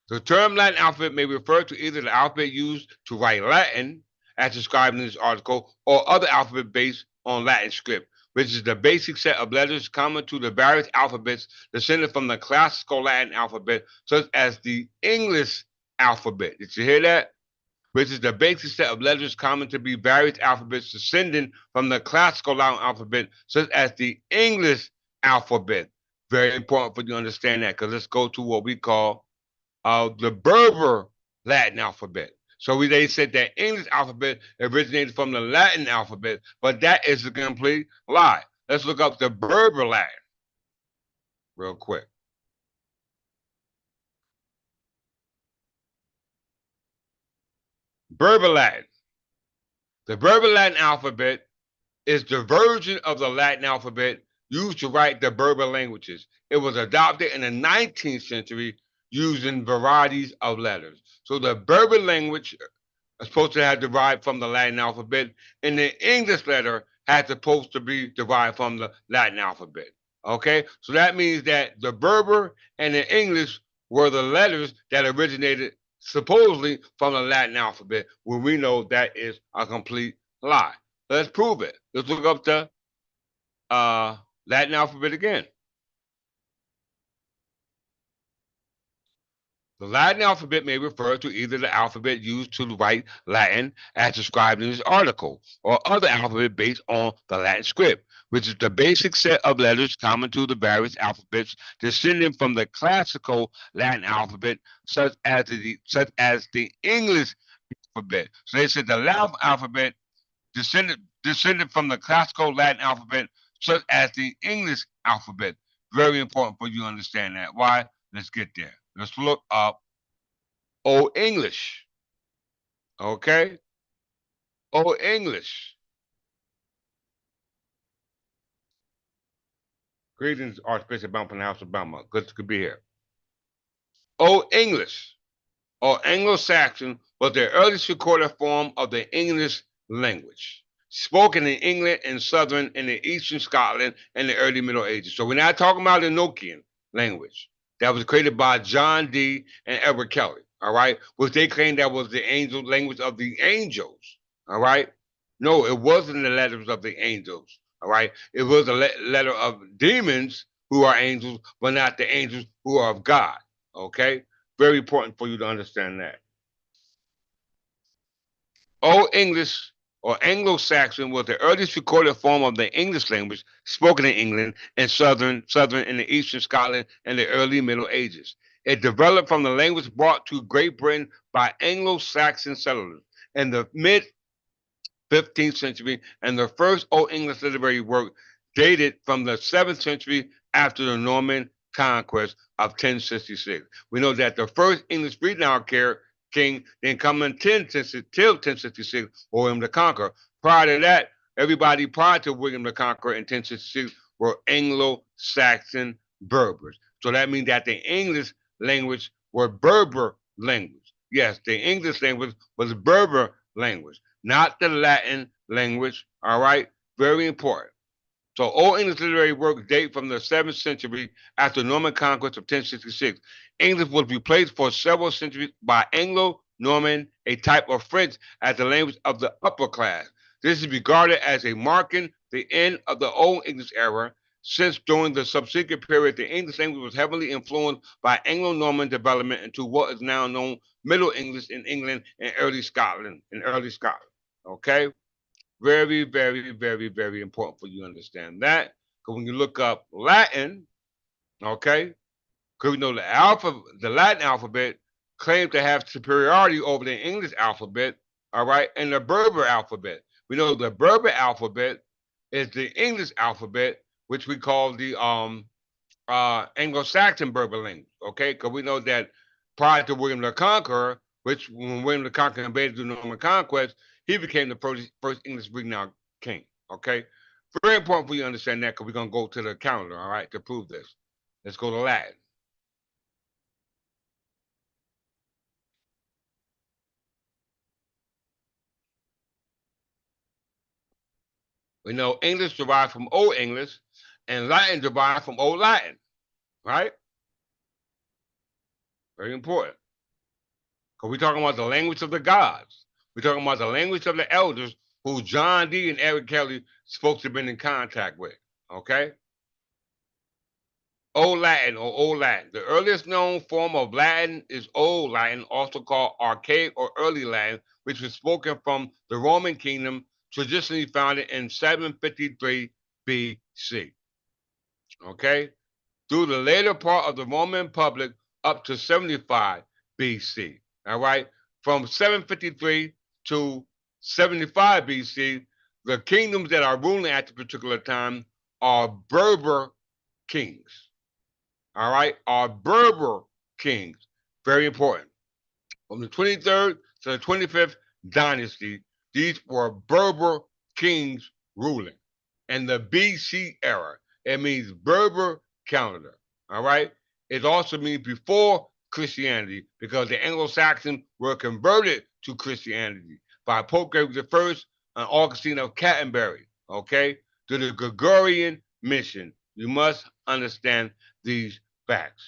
The term Latin alphabet may refer to either the alphabet used to write Latin, as described in this article, or other alphabet based on Latin script, which is the basic set of letters common to the various alphabets descended from the classical Latin alphabet, such as the English alphabet. Did you hear that? Which is the basic set of letters common to be various alphabets descending from the classical Latin alphabet, such as the English alphabet. Very important for you to understand that, because let's go to what we call the Berber Latin alphabet. So they said that English alphabet originated from the Latin alphabet, but that is a complete lie. Let's look up the Berber Latin real quick. Berber Latin. The Berber Latin alphabet is the version of the Latin alphabet used to write the Berber languages. It was adopted in the 19th century using varieties of letters. So the Berber language is supposed to have derived from the Latin alphabet, and the English letter has supposed to be derived from the Latin alphabet. Okay, so that means that the Berber and the English were the letters that originated supposedly from the Latin alphabet, when we know that is a complete lie. Let's prove it. Let's look up the Latin alphabet again. The Latin alphabet may refer to either the alphabet used to write Latin as described in this article, or other alphabet based on the Latin script, which is the basic set of letters common to the various alphabets descending from the classical Latin alphabet, such as the English alphabet. So they said the Latin alphabet descended from the classical Latin alphabet, such as the English alphabet. Very important for you to understand that. Why? Let's get there. Let's look up Old English. Okay? Old English. Greetings, Archbishop Bound from the House of Bama. Good to be here. Old English, or Anglo-Saxon, was the earliest recorded form of the English language, spoken in England and southern and in eastern Scotland in the early Middle Ages. So we're not talking about the Enochian language that was created by John Dee and Edward Kelly, all right, which they claimed that was the angel language of the angels, all right. No, it wasn't the letters of the angels, all right. It was a letter of demons who are angels, but not the angels who are of God, okay. Very important for you to understand that. Old English, or Anglo-Saxon, was the earliest recorded form of the English language spoken in England and southern and the eastern Scotland in the early Middle Ages. It developed from the language brought to Great Britain by Anglo-Saxon settlers in the mid 15th century, and the first Old English literary work dated from the 7th century after the Norman conquest of 1066. We know that the first English freedom king didn't come in till 1066, William the Conqueror. Prior to that, everybody prior to William the Conqueror in 1066 were Anglo-Saxon Berbers. So that means that the English language were Berber language. Yes, the English language was Berber language, not the Latin language. All right, very important. So Old English literary works date from the 7th century after Norman conquest of 1066. English was replaced for several centuries by Anglo-Norman, a type of French, as the language of the upper class. This is regarded as a marking the end of the Old English era, since during the subsequent period the English language was heavily influenced by Anglo-Norman development into what is now known Middle English in England and early Scotland. Okay? Very, very, very, very important for you to understand that. Because when you look up Latin, okay, because we know the Latin alphabet claims to have superiority over the English alphabet, all right, and the Berber alphabet. We know the Berber alphabet is the English alphabet, which we call the Anglo-Saxon Berber language, okay? Because we know that prior to William the Conqueror, which when William the Conqueror invaded the Norman conquest, he became the first English renowned king, okay? Very important for you to understand that because we're going to go to the calendar, all right, to prove this. Let's go to Latin. We know English derived from Old English and Latin derived from Old Latin, right? Very important. Because we're talking about the language of the gods. We're talking about the language of the elders who John Dee and Eric Kelly supposed to have been in contact with. Okay? Old Latin or Old Latin. The earliest known form of Latin is Old Latin, also called Archaic or Early Latin, which was spoken from the Roman kingdom, traditionally founded in 753 BC. Okay? Through the later part of the Roman Republic up to 75, BC. All right, from 753 to 75 BC, the kingdoms that are ruling at the particular time are Berber kings. All right, are Berber kings. Very important. From the 23rd to the 25th dynasty, these were Berber kings ruling. And the BC era, it means Berber calendar. All right? It also means before Christianity because the Anglo-Saxons were converted to Christianity by Pope Gregory I and Augustine of Canterbury, okay, to the Gregorian mission. You must understand these facts.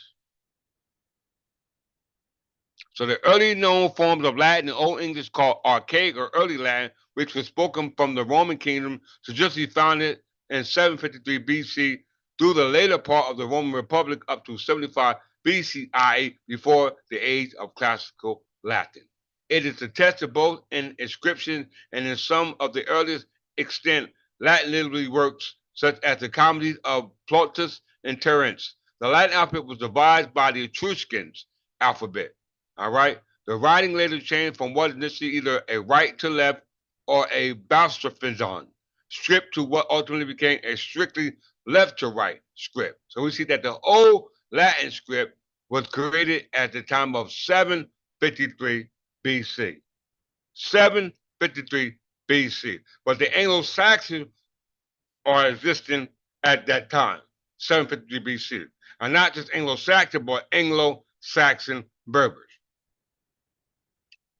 So the early known forms of Latin in Old English called Archaic or Early Latin, which was spoken from the Roman kingdom, suggestively founded in 753 BC through the later part of the Roman Republic up to 75 BC, i.e. before the age of classical Latin. It is attested both in inscriptions and in some of the earliest extant Latin literary works, such as the comedies of Plautus and Terence. The Latin alphabet was devised by the Etruscans alphabet. All right. The writing later changed from what initially either a right to left or a bastrafizon script to what ultimately became a strictly left to right script. So we see that the old Latin script was created at the time of 753 BC. 753 BC. But the Anglo-Saxons are existing at that time, 753 BC. And not just Anglo-Saxon, but Anglo-Saxon Berbers.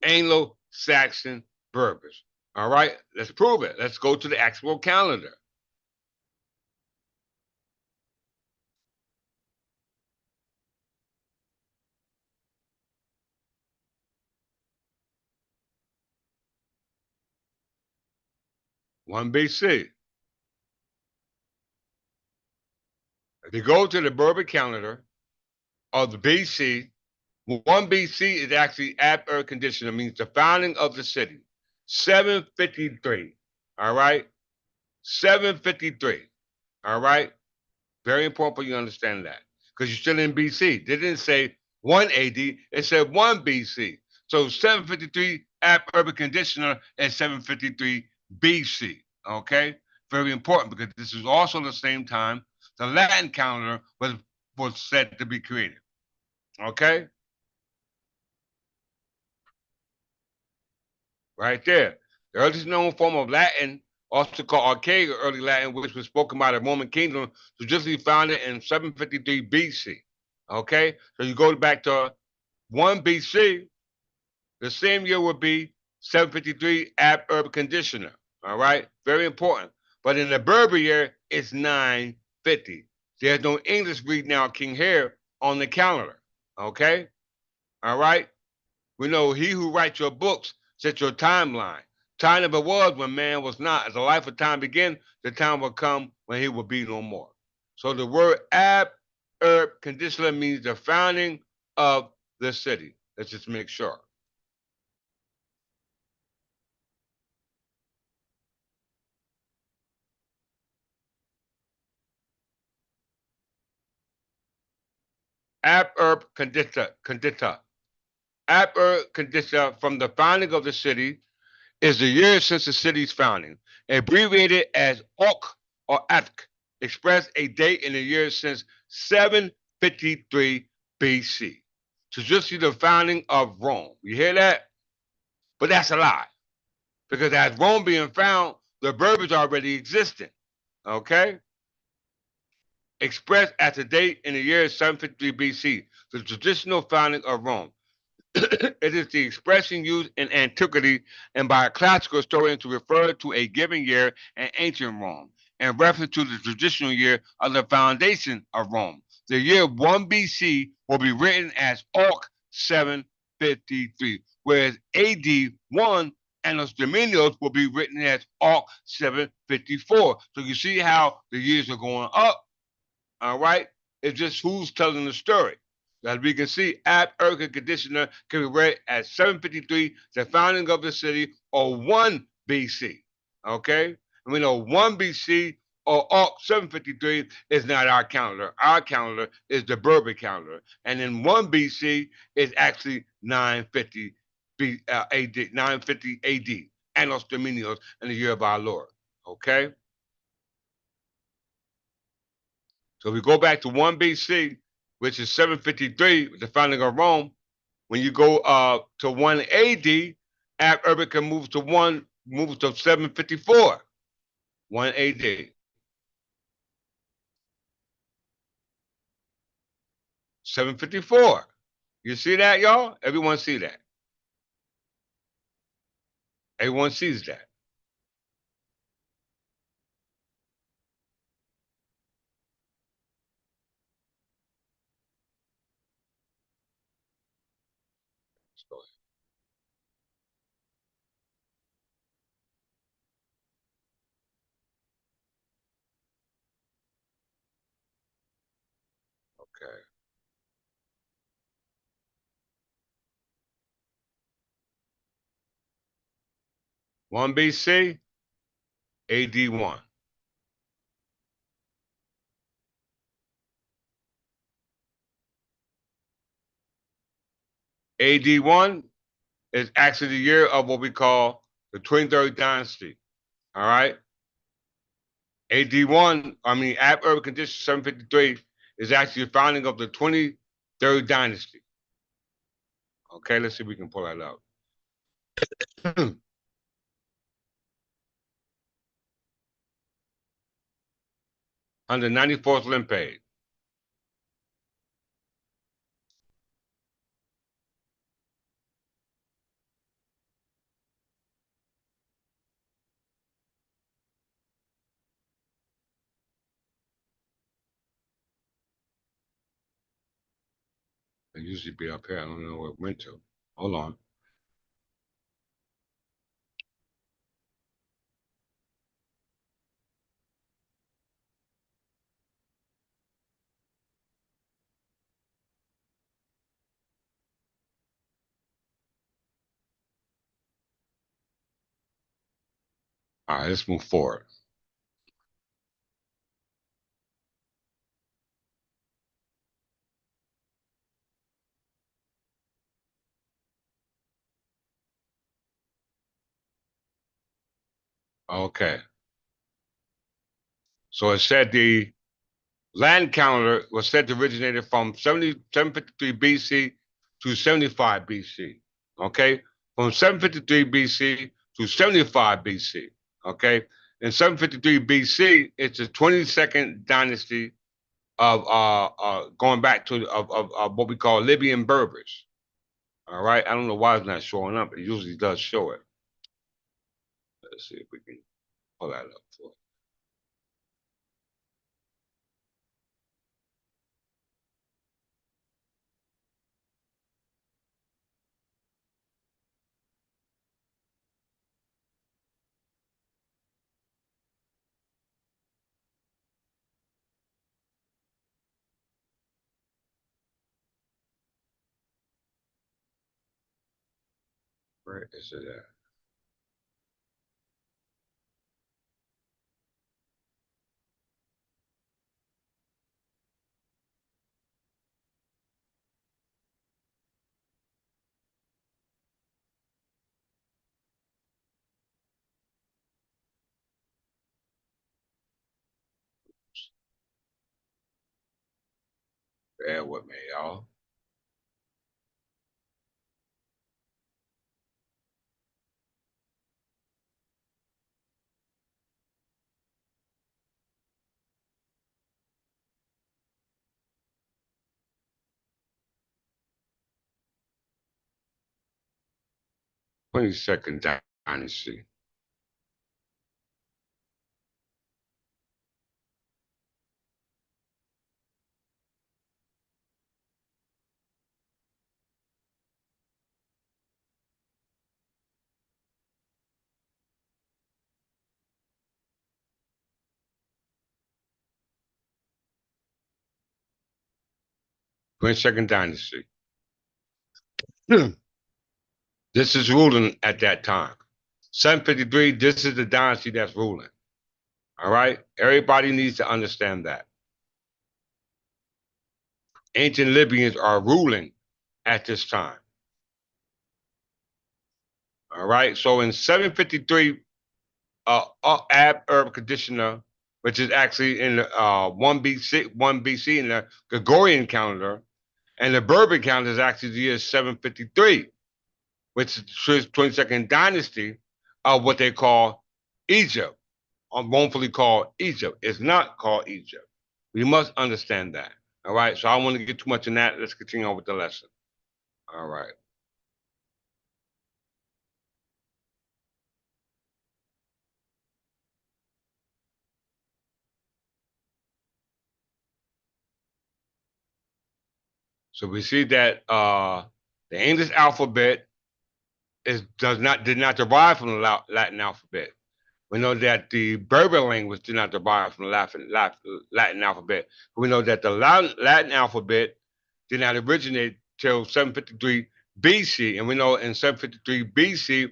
Anglo-Saxon Berbers. All right, let's prove it. Let's go to the actual calendar. One BC. If you go to the Berber calendar of the BC, one BC is actually ab ur condition. It means the founding of the city. 753. All right, 753. All right. Very important for you to understand that because you're still in BC. They didn't say 1 AD, it said 1 BC. So 753 app urban conditioner and 753 BC. Okay? Very important because this is also the same time the Latin calendar was said to be created. Okay? Right there. The earliest known form of Latin, also called Archaic or Early Latin, which was spoken by the Roman kingdom, was just founded in 753 BC. Okay? So you go back to 1 BC, the same year would be 753 ab urb conditioner. All right? Very important. But in the Berber year, it's 950. There's no English read now King here on the calendar. Okay? All right? We know he who writes your books sets your timeline. Time never was when man was not. As the life of time begin, the time will come when he will be no more. So the word ab urb conditioner means the founding of the city. Let's just make sure. Ab urb condita. Ab urb condita from the founding of the city is the year since the city's founding, abbreviated as Ok or Atk, express a date in the year since 753 BC. So just see the founding of Rome. You hear that? But that's a lie. Because as Rome being found, the Berbers already existed. Okay? Expressed at the date in the year 753 BC, the traditional founding of Rome. It is the expression used in antiquity and by classical historians to refer to a given year in ancient Rome, in reference to the traditional year of the foundation of Rome. The year 1 BC will be written as Arc 753, whereas AD 1 Annos Dominios will be written as Arc 754. So you see how the years are going up, all right? It's just who's telling the story. As we can see, Ab Urca Conditioner can be read as 753, the founding of the city, or 1 BC. Okay? And we know 1 BC or 753 is not our calendar. Our calendar is the Berber calendar. And then 1 BC is actually 950 AD, 950 AD, Annos Dominios, in the year of our Lord. Okay? So we go back to 1 BC, which is 753, the founding of Rome. When you go to 1 AD, Ab Urbica moves to 754, 1 AD. 754. You see that, y'all? Everyone see that. Everyone sees that. So, okay. 1 BC, AD 1. AD 1 is actually the year of what we call the 23rd dynasty. All right? AD 1, I mean, Ab Urban Condition 753 is actually the founding of the 23rd dynasty. Okay, let's see if we can pull that up. 194th limpage. It usually be up here. I don't know where it went to. Hold on. All right, let's move forward. Okay. So it said the land calendar was said to originate from 753 BC to 75 BC. Okay. From 753 BC to 75 BC. Okay. In 753 BC, it's the 22nd dynasty of going back to of what we call Libyan Berbers. All right. I don't know why it's not showing up. It usually does show it. Let's see if we can pull that up for it. Where is it at? Bear with me, y'all. 22nd dynasty. 22nd dynasty. This is ruling at that time. 753, this is the dynasty that's ruling. All right? Everybody needs to understand that. Ancient Libyans are ruling at this time. All right? So in 753, Ab Herb Conditioner, which is actually in 1 BC in the Gregorian calendar, and the Berber calendar is actually the year 753, which is 22nd dynasty of what they call Egypt, or wrongfully called Egypt. It's not called Egypt. We must understand that. All right. So I don't want to get too much in that. Let's continue on with the lesson. All right. So we see that the English alphabet did not derive from the Latin alphabet. We know that the Berber language did not derive from the Latin alphabet. We know that the Latin alphabet did not originate till 753 BC. And we know in 753 BC,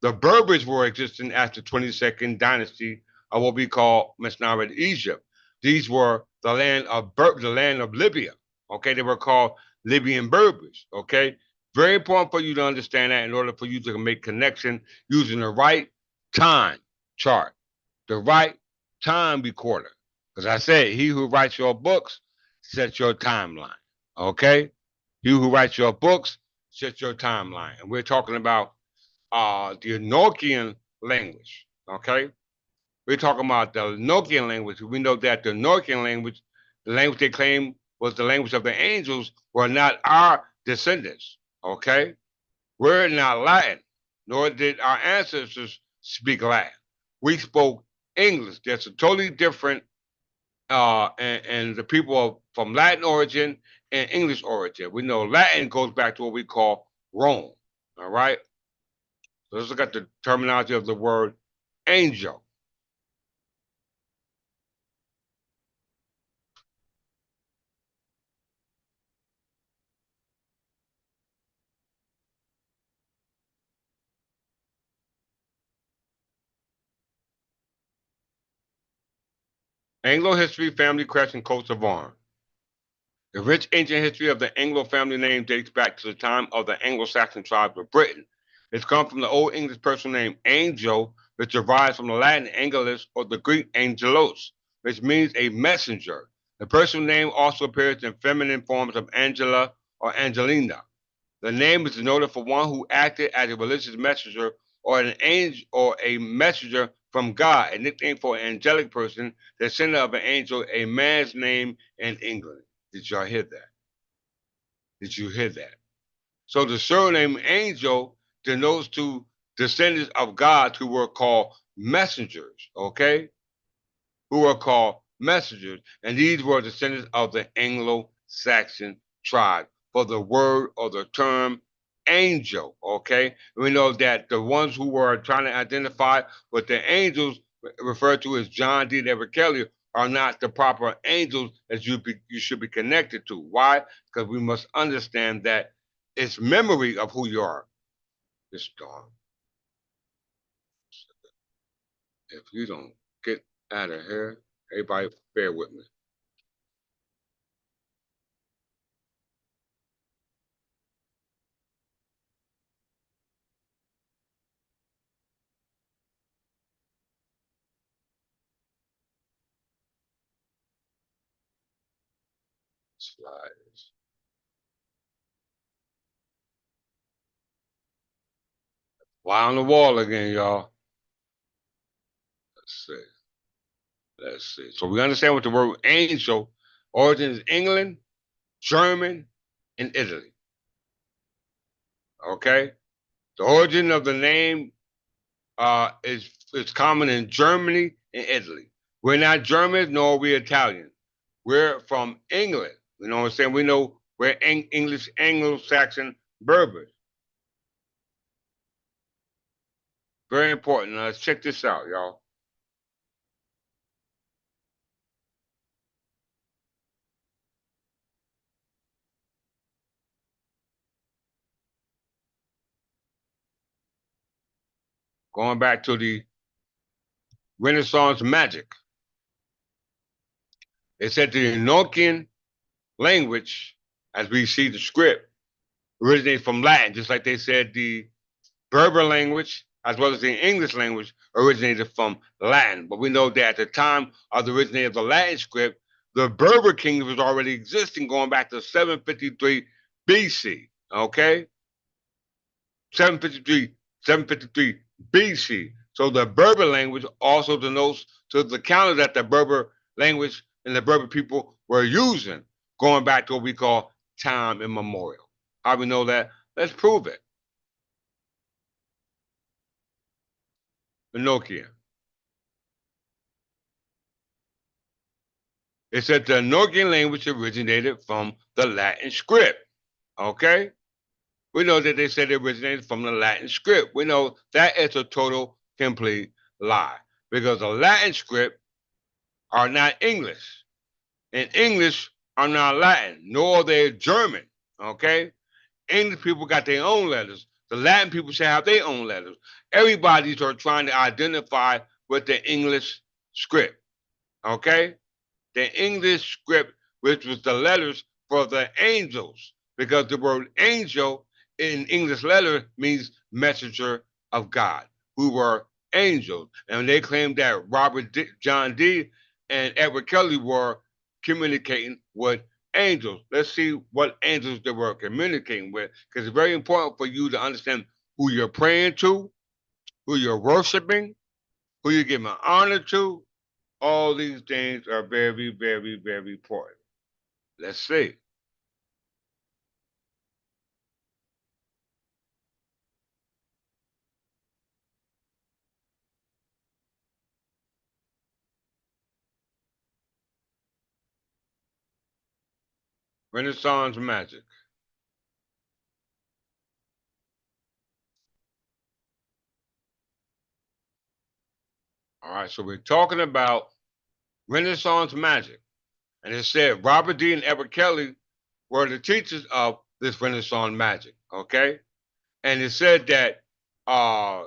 the Berbers were existing as the 22nd dynasty of what we call Mesnarid Egypt. These were the land of Libya. Okay, they were called Libyan Berbers. Okay, very important for you to understand that in order for you to make connection using the right time chart, the right time recorder. Because I said, he who writes your books sets your timeline. Okay? He who writes your books sets your timeline. And we're talking about the Enochian language. Okay? We're talking about the Enochian language. We know that the Enochian language, the language they claim was the language of the angels, were not our descendants. Okay? We're not Latin, nor did our ancestors speak Latin. We spoke English. That's a totally different, and the people are from Latin origin and English origin. We know Latin goes back to what we call Rome. All right. So let's look at the terminology of the word angel. Anglo history, family crest, and coats of arms. The rich ancient history of the Anglo family name dates back to the time of the Anglo-Saxon tribes of Britain. It's come from the Old English personal name angel, which derives from the Latin angelus or the Greek angelos, which means a messenger. The personal name also appears in feminine forms of Angela or Angelina. The name is denoted for one who acted as a religious messenger or an angel or a messenger from God, a nickname for an angelic person, the descendant of an angel, a man's name in England. Did y'all hear that? Did you hear that? So the surname angel denotes to descendants of God who were called messengers, okay? Who were called messengers. And these were descendants of the Anglo-Saxon tribe for the word or the term angel, okay? We know that the ones who were trying to identify with the angels referred to as John D. Kelly are not the proper angels that you should be connected to. Why? Because we must understand that it's memory of who you are. This dog. If you don't get out of here, everybody bear with me. Slides. Fly on the wall again, y'all. Let's see. Let's see. So we understand what the word angel origin is England, German, and Italy. Okay? The origin of the name is common in Germany and Italy. We're not Germans nor are we Italian. We're from England. You know what I'm saying? We know we're English, Anglo-Saxon Berbers. Very important. Now let's check this out, y'all. Going back to the Renaissance magic. It said the Enochian language, as we see the script, originated from Latin, just like they said the Berber language, as well as the English language, originated from Latin. But we know that at the time of the originating of the Latin script, the Berber kingdom was already existing going back to 753 BC. Okay? 753, 753 BC. So the Berber language also denotes to the counter that the Berber language and the Berber people were using, going back to what we call time immemorial. How do we know that? Let's prove it. Enochian. It said the Enochian language originated from the Latin script. Okay? We know that they said it originated from the Latin script. We know that is a total, complete lie because the Latin script are not English, and English are not Latin, nor are they German. Okay? English people got their own letters. The Latin people should have their own letters. Everybody's are trying to identify with the English script. Okay? The English script, which was the letters for the angels, because the word angel in English letter means messenger of God, who were angels. And they claimed that John D. and Edward Kelly were communicating with angels. Let's see what angels they were communicating with, because it's very important for you to understand who you're praying to, who you're worshiping, who you're giving honor to. All these things are very, very, very important. Let's see. Renaissance magic. All right, so we're talking about Renaissance magic. And it said Robert D. and Edward Kelly were the teachers of this Renaissance magic. Okay. And it said that uh,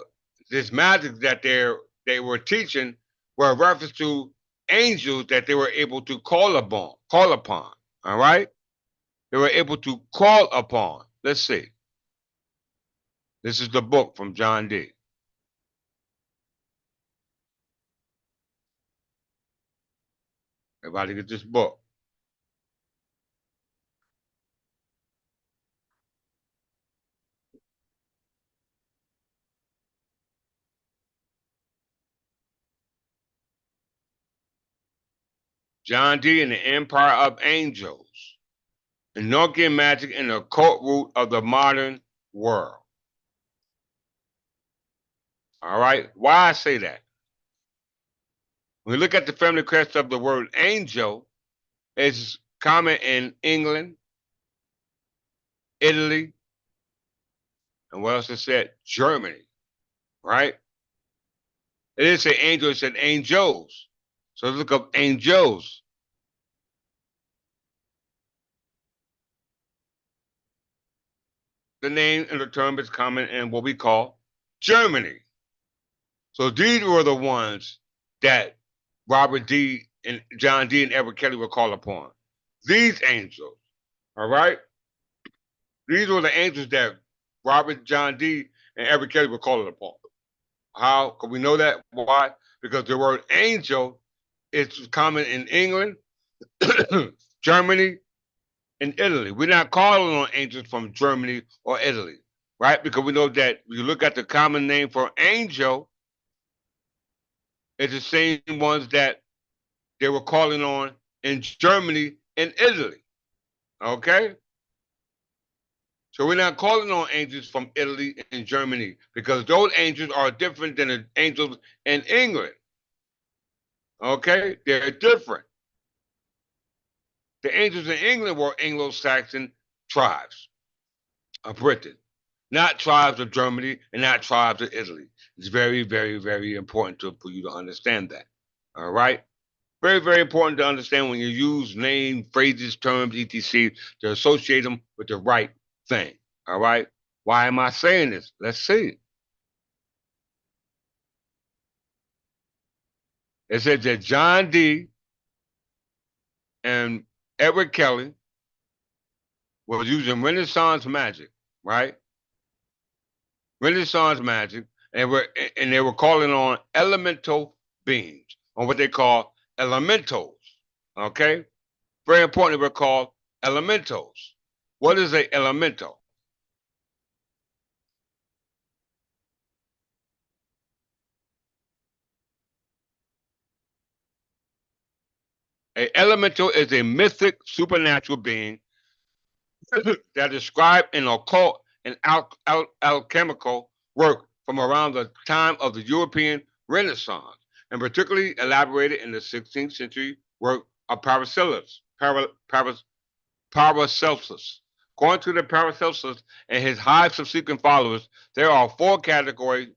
this magic that they were teaching were a reference to angels that they were able to call upon. All right. They were able to call upon. Let's see. This is the book from John D. Everybody get this book. John D. and the Empire of Angels. Enochian magic and the occult root of the modern world. All right. Why I say that? When we look at the family crest of the word angel, it's common in England, Italy, and what else it said? Germany, right? It didn't say angel, it said angels. So look up angels. The name and the term is common in what we call Germany. So these were the ones that Robert D. and John D. and Edward Kelly were called upon. These angels, all right? These were the angels that Robert, John D., and Edward Kelly were called upon. How can we know that? Why? Because the word angel is common in England, Germany, and Italy. We're not calling on angels from Germany or Italy, right? Because we know that when you look at the common name for angel, it's the same ones that they were calling on in Germany and Italy. Okay? So we're not calling on angels from Italy and Germany because those angels are different than the angels in England. Okay? They're different. The angels in England were Anglo Saxon tribes of Britain, not tribes of Germany and not tribes of Italy. It's very, very, very important for you to understand that. All right? Very, very important to understand when you use name, phrases, terms, etc., to associate them with the right thing. All right? Why am I saying this? Let's see. It says that John D. And Edward Kelly was using Renaissance magic, right? Renaissance magic, and they were calling on elemental beings, on what they call elementals. Okay, very important. We're called elementals. What is a elemental? A elemental is a mythic supernatural being that described in occult and alchemical work from around the time of the European Renaissance, and particularly elaborated in the 16th century work of Paracelsus. According to the Paracelsus and his hive subsequent followers, there are four categories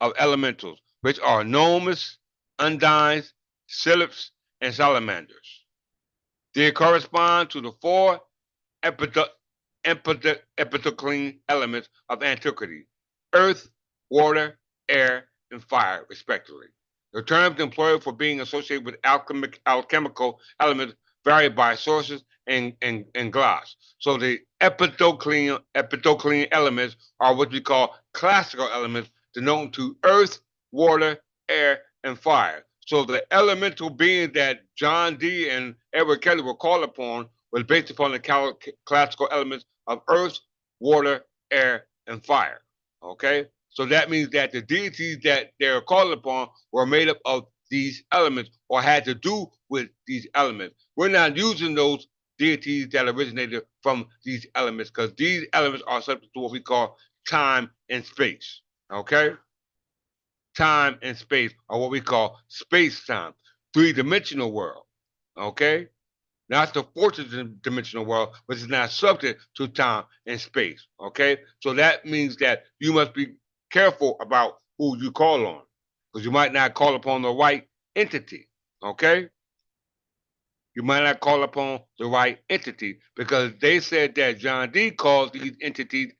of elementals, which are gnomes, undines, sylphs, and salamanders. They correspond to the four epitoclean elements of antiquity: earth, water, air, and fire, respectively. The terms employed for being associated with alchemical elements vary by sources and glass. So the epitoclean elements are what we call classical elements, denoting to earth, water, air, and fire. So the elemental being that John Dee and Edward Kelly were called upon was based upon the classical elements of earth, water, air, and fire. Okay? So that means that the deities that they're called upon were made up of these elements or had to do with these elements. We're not using those deities that originated from these elements because these elements are subject to what we call time and space. Okay? Time and space are what we call space time, three-dimensional world. Okay? Not the fourth dimensional world, which is not subject to time and space. Okay, so that means that you must be careful about who you call on, because you might not call upon the right entity. Okay, you might not call upon the right entity because they said that John Dee calls these entities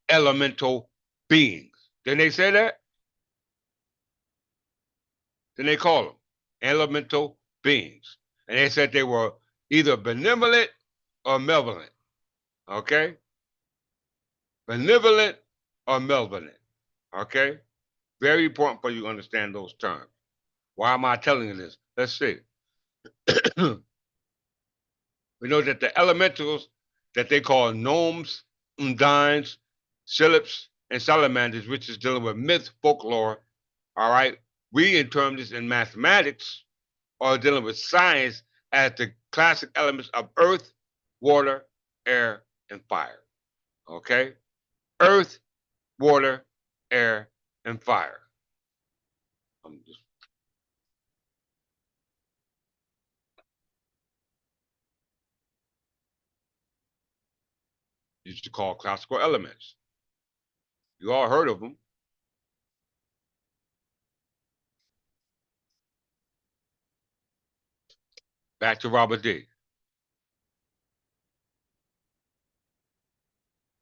elemental beings. Didn't they say that? Then they call them elemental beings, and they said they were either benevolent or malevolent. Okay? Benevolent or malevolent. Okay? Very important for you to understand those terms. Why am I telling you this? Let's see. We know that the elementals that they call gnomes, undines, sylphs, and salamanders, which is dealing with myth, folklore, all right? We interpret this in mathematics or dealing with science as the classic elements of earth, water, air, and fire. Okay? Earth, water, air, and fire. I'm just, used to call classical elements. You all heard of them. Back to Robert D.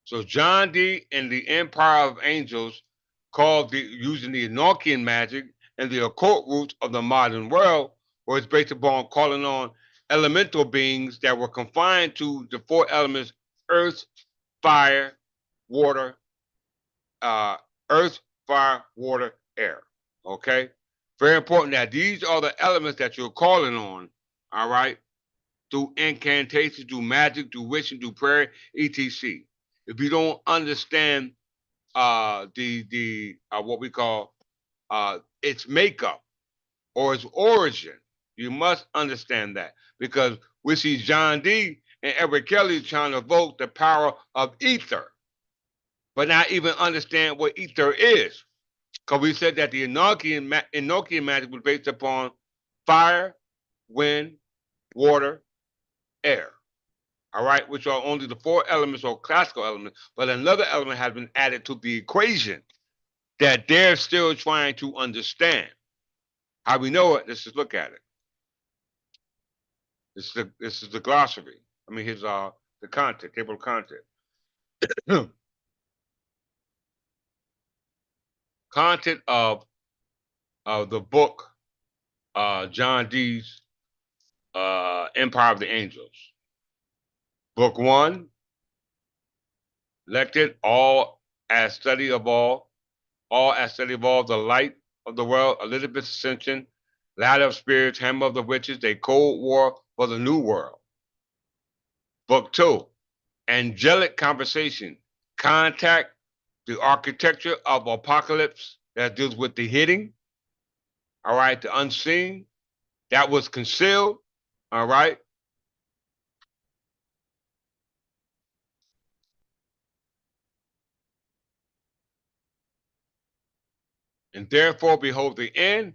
So John Dee and the Empire of Angels called using the Enochian magic and the occult roots of the modern world was based upon calling on elemental beings that were confined to the four elements: earth, fire, water, uh, earth, fire, water, air. Okay? Very important that these are the elements that you're calling on, all right, through incantations, through magic, through wishing, through prayer, etc. If you don't understand the what we call its makeup or its origin, you must understand that because we see John Dee and Edward Kelly trying to evoke the power of ether, but not even understand what ether is. Because we said that the Enochian magic was based upon fire, wind, water, air. All right, which are only the four elements or classical elements, but another element has been added to the equation that they're still trying to understand. How we know it? Let's just look at it. This is the glossary. I mean, his the content table of content. Content of the book John Dee's Empire of the Angels. Book 1, Lected, all as study of all, the light of the world, Elizabeth's ascension, ladder of spirits, hammer of the witches, a cold war for the new world. Book 2, angelic conversation, contact, the architecture of apocalypse that deals with the hidden, all right, the unseen, that was concealed, all right. And therefore, behold the end,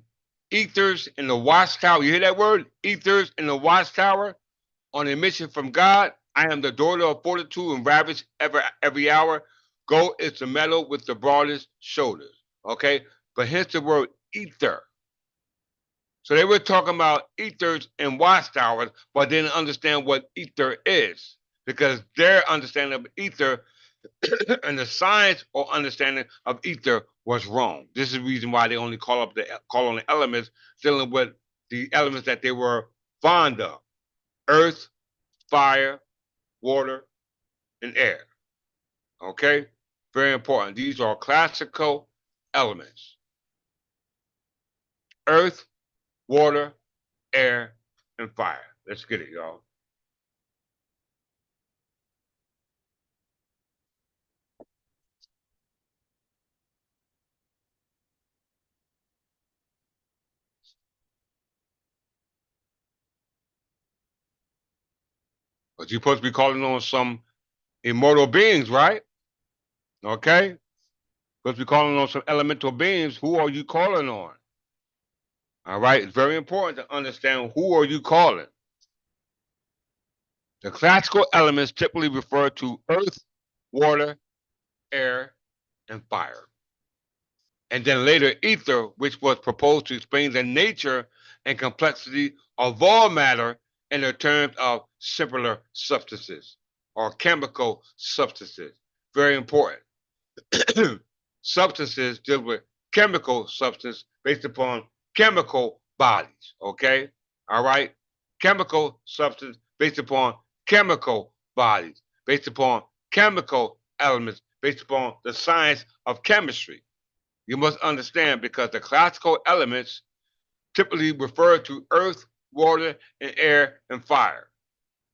ethers in the watchtower. You hear that word? Ethers in the watchtower on a mission from God. I am the daughter of fortitude and ravish every hour. Gold is the metal with the broadest shoulders. Okay, but hence the word ether. So they were talking about ethers and watchtowers, but didn't understand what ether is because their understanding of ether and the science or understanding of ether was wrong. This is the reason why they only call on the elements dealing with the elements that they were fond of: earth, fire, water, and air. Okay, very important. These are classical elements: earth, water, air, and fire. Let's get it, y'all. But you're supposed to be calling on some immortal beings, right? Okay, supposed to be calling on some elemental beings. Who are you calling on? All right, it's very important to understand who are you calling. The classical elements typically refer to earth, water, air, and fire. And then later ether, which was proposed to explain the nature and complexity of all matter in the terms of simpler substances or chemical substances. Very important. Substances deal with chemical substance based upon chemical bodies. Okay, all right. Chemical substance based upon chemical bodies, based upon chemical elements, based upon the science of chemistry. You must understand because the classical elements typically refer to earth, water, and air and fire.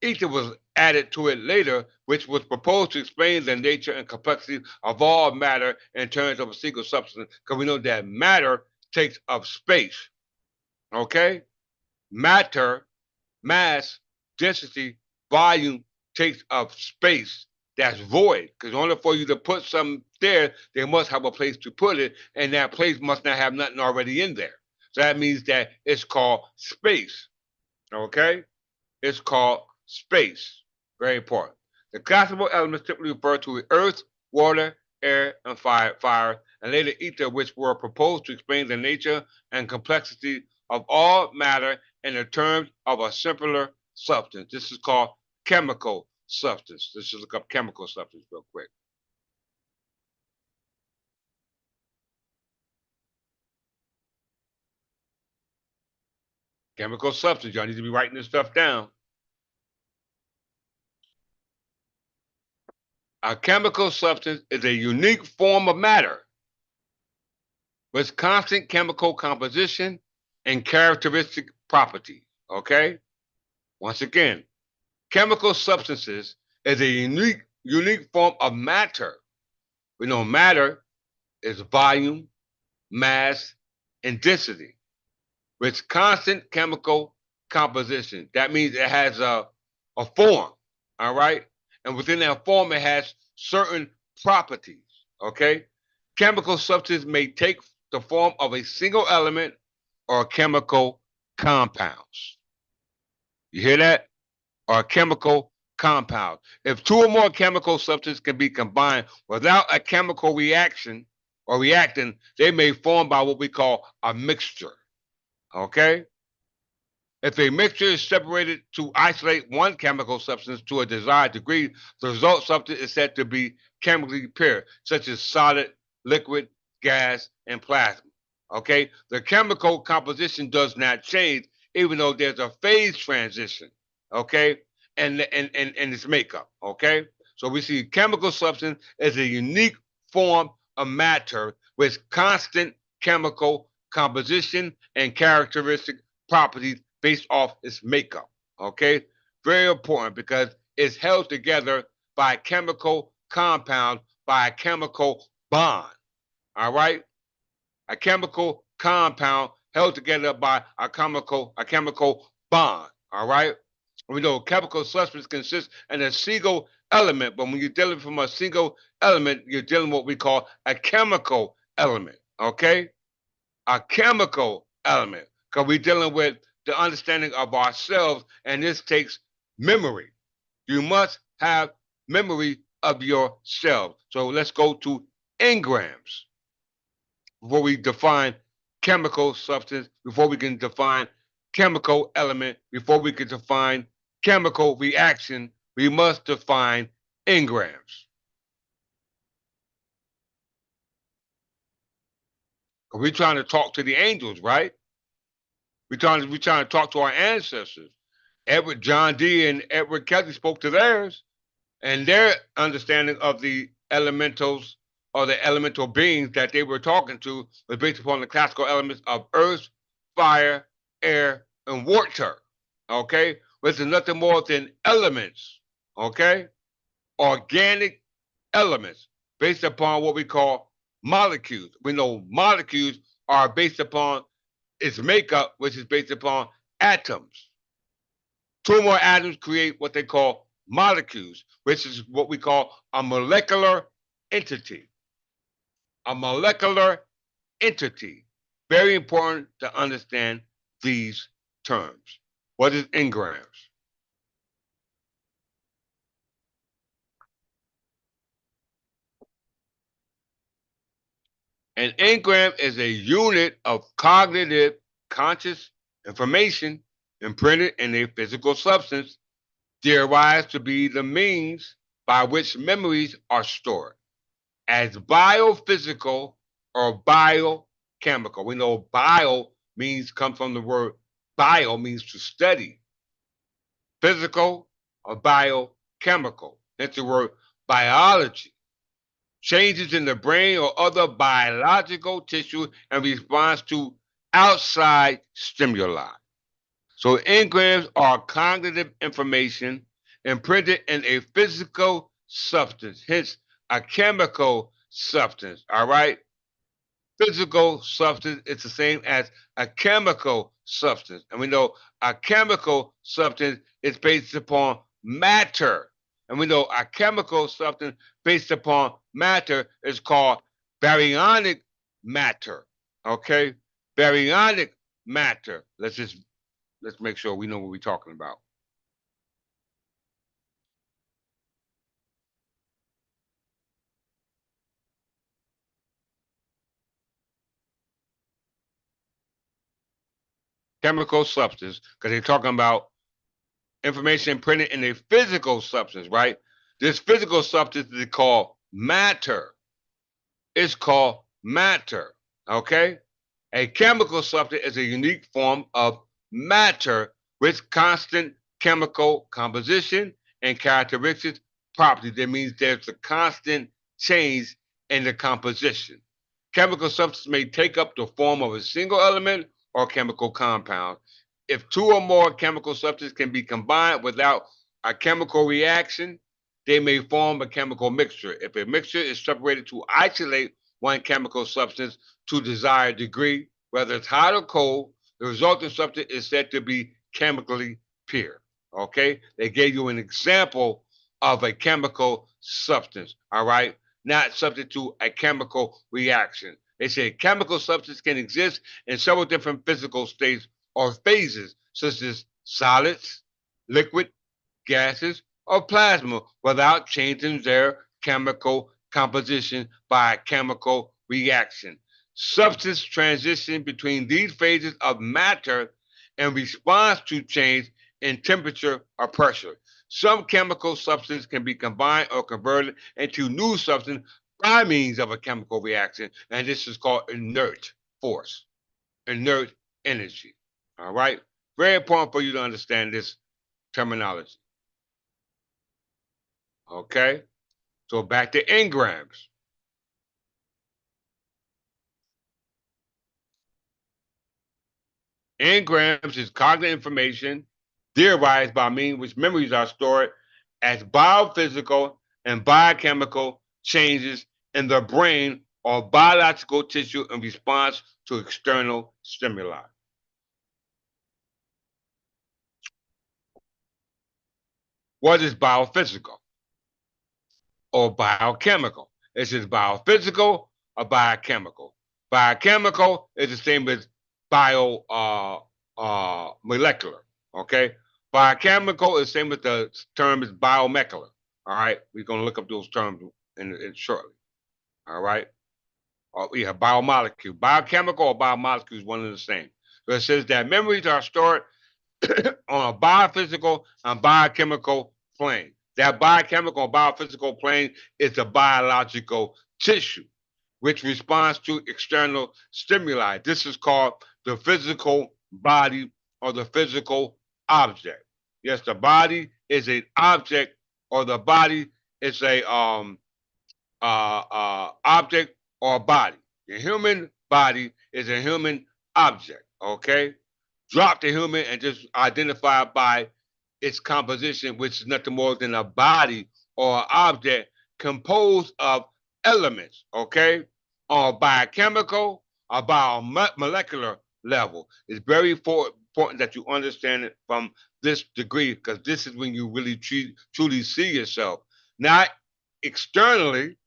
Ether was added to it later, which was proposed to explain the nature and complexity of all matter in terms of a single substance, because we know that matter takes up space. Okay? Matter, mass, density, volume takes up space. That's void. Because in order for you to put something there, they must have a place to put it, and that place must not have nothing already in there. So that means that it's called space. Okay? It's called space. Very important. The classical elements typically refer to earth, water, air, and fire, and later ether, which were proposed to explain the nature and complexity of all matter in the terms of a simpler substance. This is called chemical substance. Let's just look up chemical substance real quick. Chemical substance. Y'all need to be writing this stuff down. A chemical substance is a unique form of matter with constant chemical composition and characteristic properties. Okay? Once again, chemical substances is a unique form of matter. We know matter is volume, mass, and density with constant chemical composition. That means it has a form, all right? And within that form, it has certain properties, okay? Chemical substances may take the form of a single element or chemical compounds. You hear that? Or chemical compound. If two or more chemical substances can be combined without a chemical reaction or reactant, they may form by what we call a mixture. Okay? If a mixture is separated to isolate one chemical substance to a desired degree, the result substance is said to be chemically pure, such as solid, liquid, gas, and plasma. Okay? The chemical composition does not change even though there's a phase transition, okay, and its makeup, okay. So we see chemical substance as a unique form of matter with constant chemical composition and characteristic properties based off its makeup, okay. Very important because it's held together by a chemical compound, by a chemical bond, all right. A chemical compound held together by a chemical bond. All right. We know chemical substance consists in a single element, but when you're dealing from a single element, you're dealing with what we call a chemical element. Okay, a chemical element, because we're dealing with the understanding of ourselves, and this takes memory. You must have memory of yourself. So let's go to engrams before we define chemical substance, before we can define chemical element, before we can define chemical reaction, we must define engrams. We're trying to talk to the angels, right? We're trying to talk to our ancestors. Edward John D. and Edward Kelly spoke to theirs, and their understanding of the elementals or the elemental beings that they were talking to was based upon the classical elements of earth, fire, air, and water. Okay, which is nothing more than elements. Okay, organic elements based upon what we call molecules. We know molecules are based upon its makeup, which is based upon atoms. Two more atoms create what they call molecules, which is what we call a molecular entity. A molecular entity. Very important to understand these terms. What is engrams? An engram is a unit of cognitive conscious information imprinted in a physical substance derived to be the means by which memories are stored as biophysical or biochemical. We know bio means come from the word bio means to study, physical or biochemical. That's the word biology. Changes in the brain or other biological tissue in response to outside stimuli. So engrams are cognitive information imprinted in a physical substance, hence a chemical substance. All right. Physical substance is the same as a chemical substance. And we know a chemical substance is based upon matter. And we know a chemical substance based upon matter is called baryonic matter. Okay? Baryonic matter. Let's make sure we know what we're talking about. Chemical substance, because they're talking about information printed in a physical substance, right? This physical substance is called matter. It's called matter. Okay? A chemical substance is a unique form of matter with constant chemical composition and characteristics properties. That means there's a constant change in the composition. Chemical substances may take up the form of a single element or chemical compound. If two or more chemical substances can be combined without a chemical reaction, they may form a chemical mixture. If a mixture is separated to isolate one chemical substance to desired degree, whether it's hot or cold, the resulting substance is said to be chemically pure. Okay? They gave you an example of a chemical substance, all right? Not subject to a chemical reaction. They say chemical substance can exist in several different physical states or phases, such as solids, liquid, gases, or plasma without changing their chemical composition by a chemical reaction. Substance transition between these phases of matter in response to change in temperature or pressure. Some chemical substance can be combined or converted into new substance by means of a chemical reaction, and this is called inert force, inert energy. All right. Very important for you to understand this terminology. Okay? So back to engrams. Engrams is cognitive information derived by means which memories are stored as biophysical and biochemical changes in the brain or biological tissue in response to external stimuli. What is biophysical or biochemical? Is it biophysical or biochemical? Biochemical is the same as bio molecular. Okay, biochemical is the same as the term is biomolecular. All right, we're gonna look up those terms in shortly. All right, yeah, biomolecule, biochemical or biomolecule is one and the same. So it says that memories are stored on a biophysical and biochemical plane. That biochemical and biophysical plane is the biological tissue, which responds to external stimuli. This is called the physical body or the physical object. Yes, the body is an object, or the body is a object or body. The human body is a human object. Okay, drop the human and just identify by its composition, which is nothing more than a body or an object composed of elements. Okay, on a biochemical or biomolecular level. It's very important that you understand it from this degree, because this is when you really truly see yourself, not externally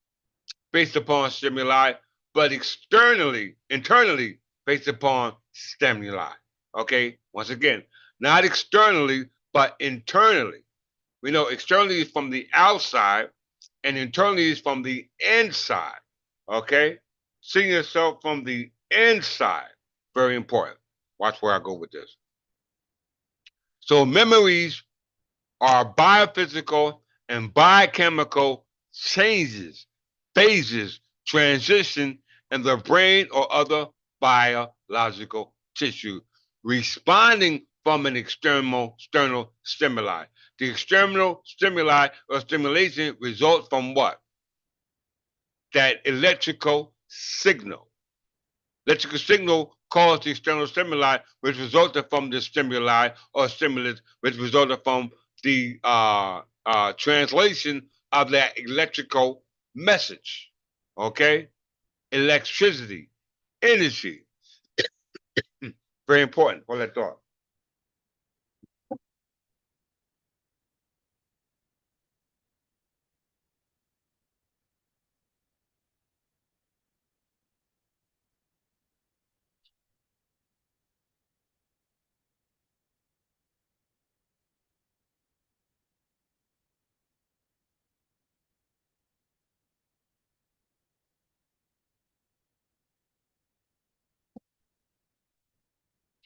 based upon stimuli, but internally based upon stimuli. Okay, once again, not externally, but internally. We know externally is from the outside, and internally is from the inside. Okay, seeing yourself from the inside, very important. Watch where I go with this. So memories are biophysical and biochemical changes, phases, transition in the brain or other biological tissue, responding from an external stimuli. The external stimuli or stimulation results from what? That electrical signal. Electrical signal caused the external stimuli, which resulted from the stimuli or stimulus, which resulted from the translation of that electrical message. Okay? Electricity, energy. Very important. Hold that thought.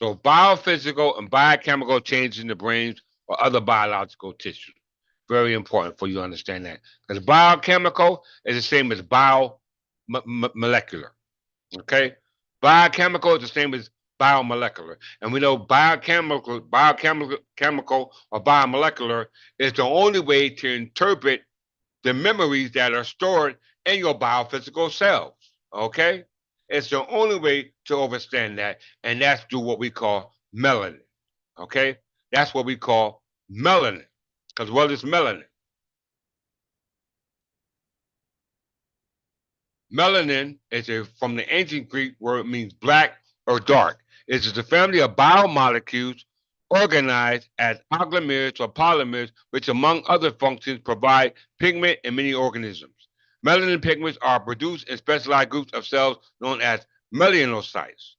So, biophysical and biochemical changes in the brains or other biological tissues. Very important for you to understand that. Because biochemical is the same as biomolecular. Okay? Biochemical is the same as biomolecular. And we know biochemical or biomolecular is the only way to interpret the memories that are stored in your biophysical cells. Okay? It's the only way to understand that, and that's through what we call melanin. Okay? That's what we call melanin. Because what is melanin? Melanin is from the ancient Greek where it means black or dark. It is a family of biomolecules organized as agglomerats or polymers, which, among other functions, provide pigment in many organisms. Melanin pigments are produced in specialized groups of cells known as melanocytes.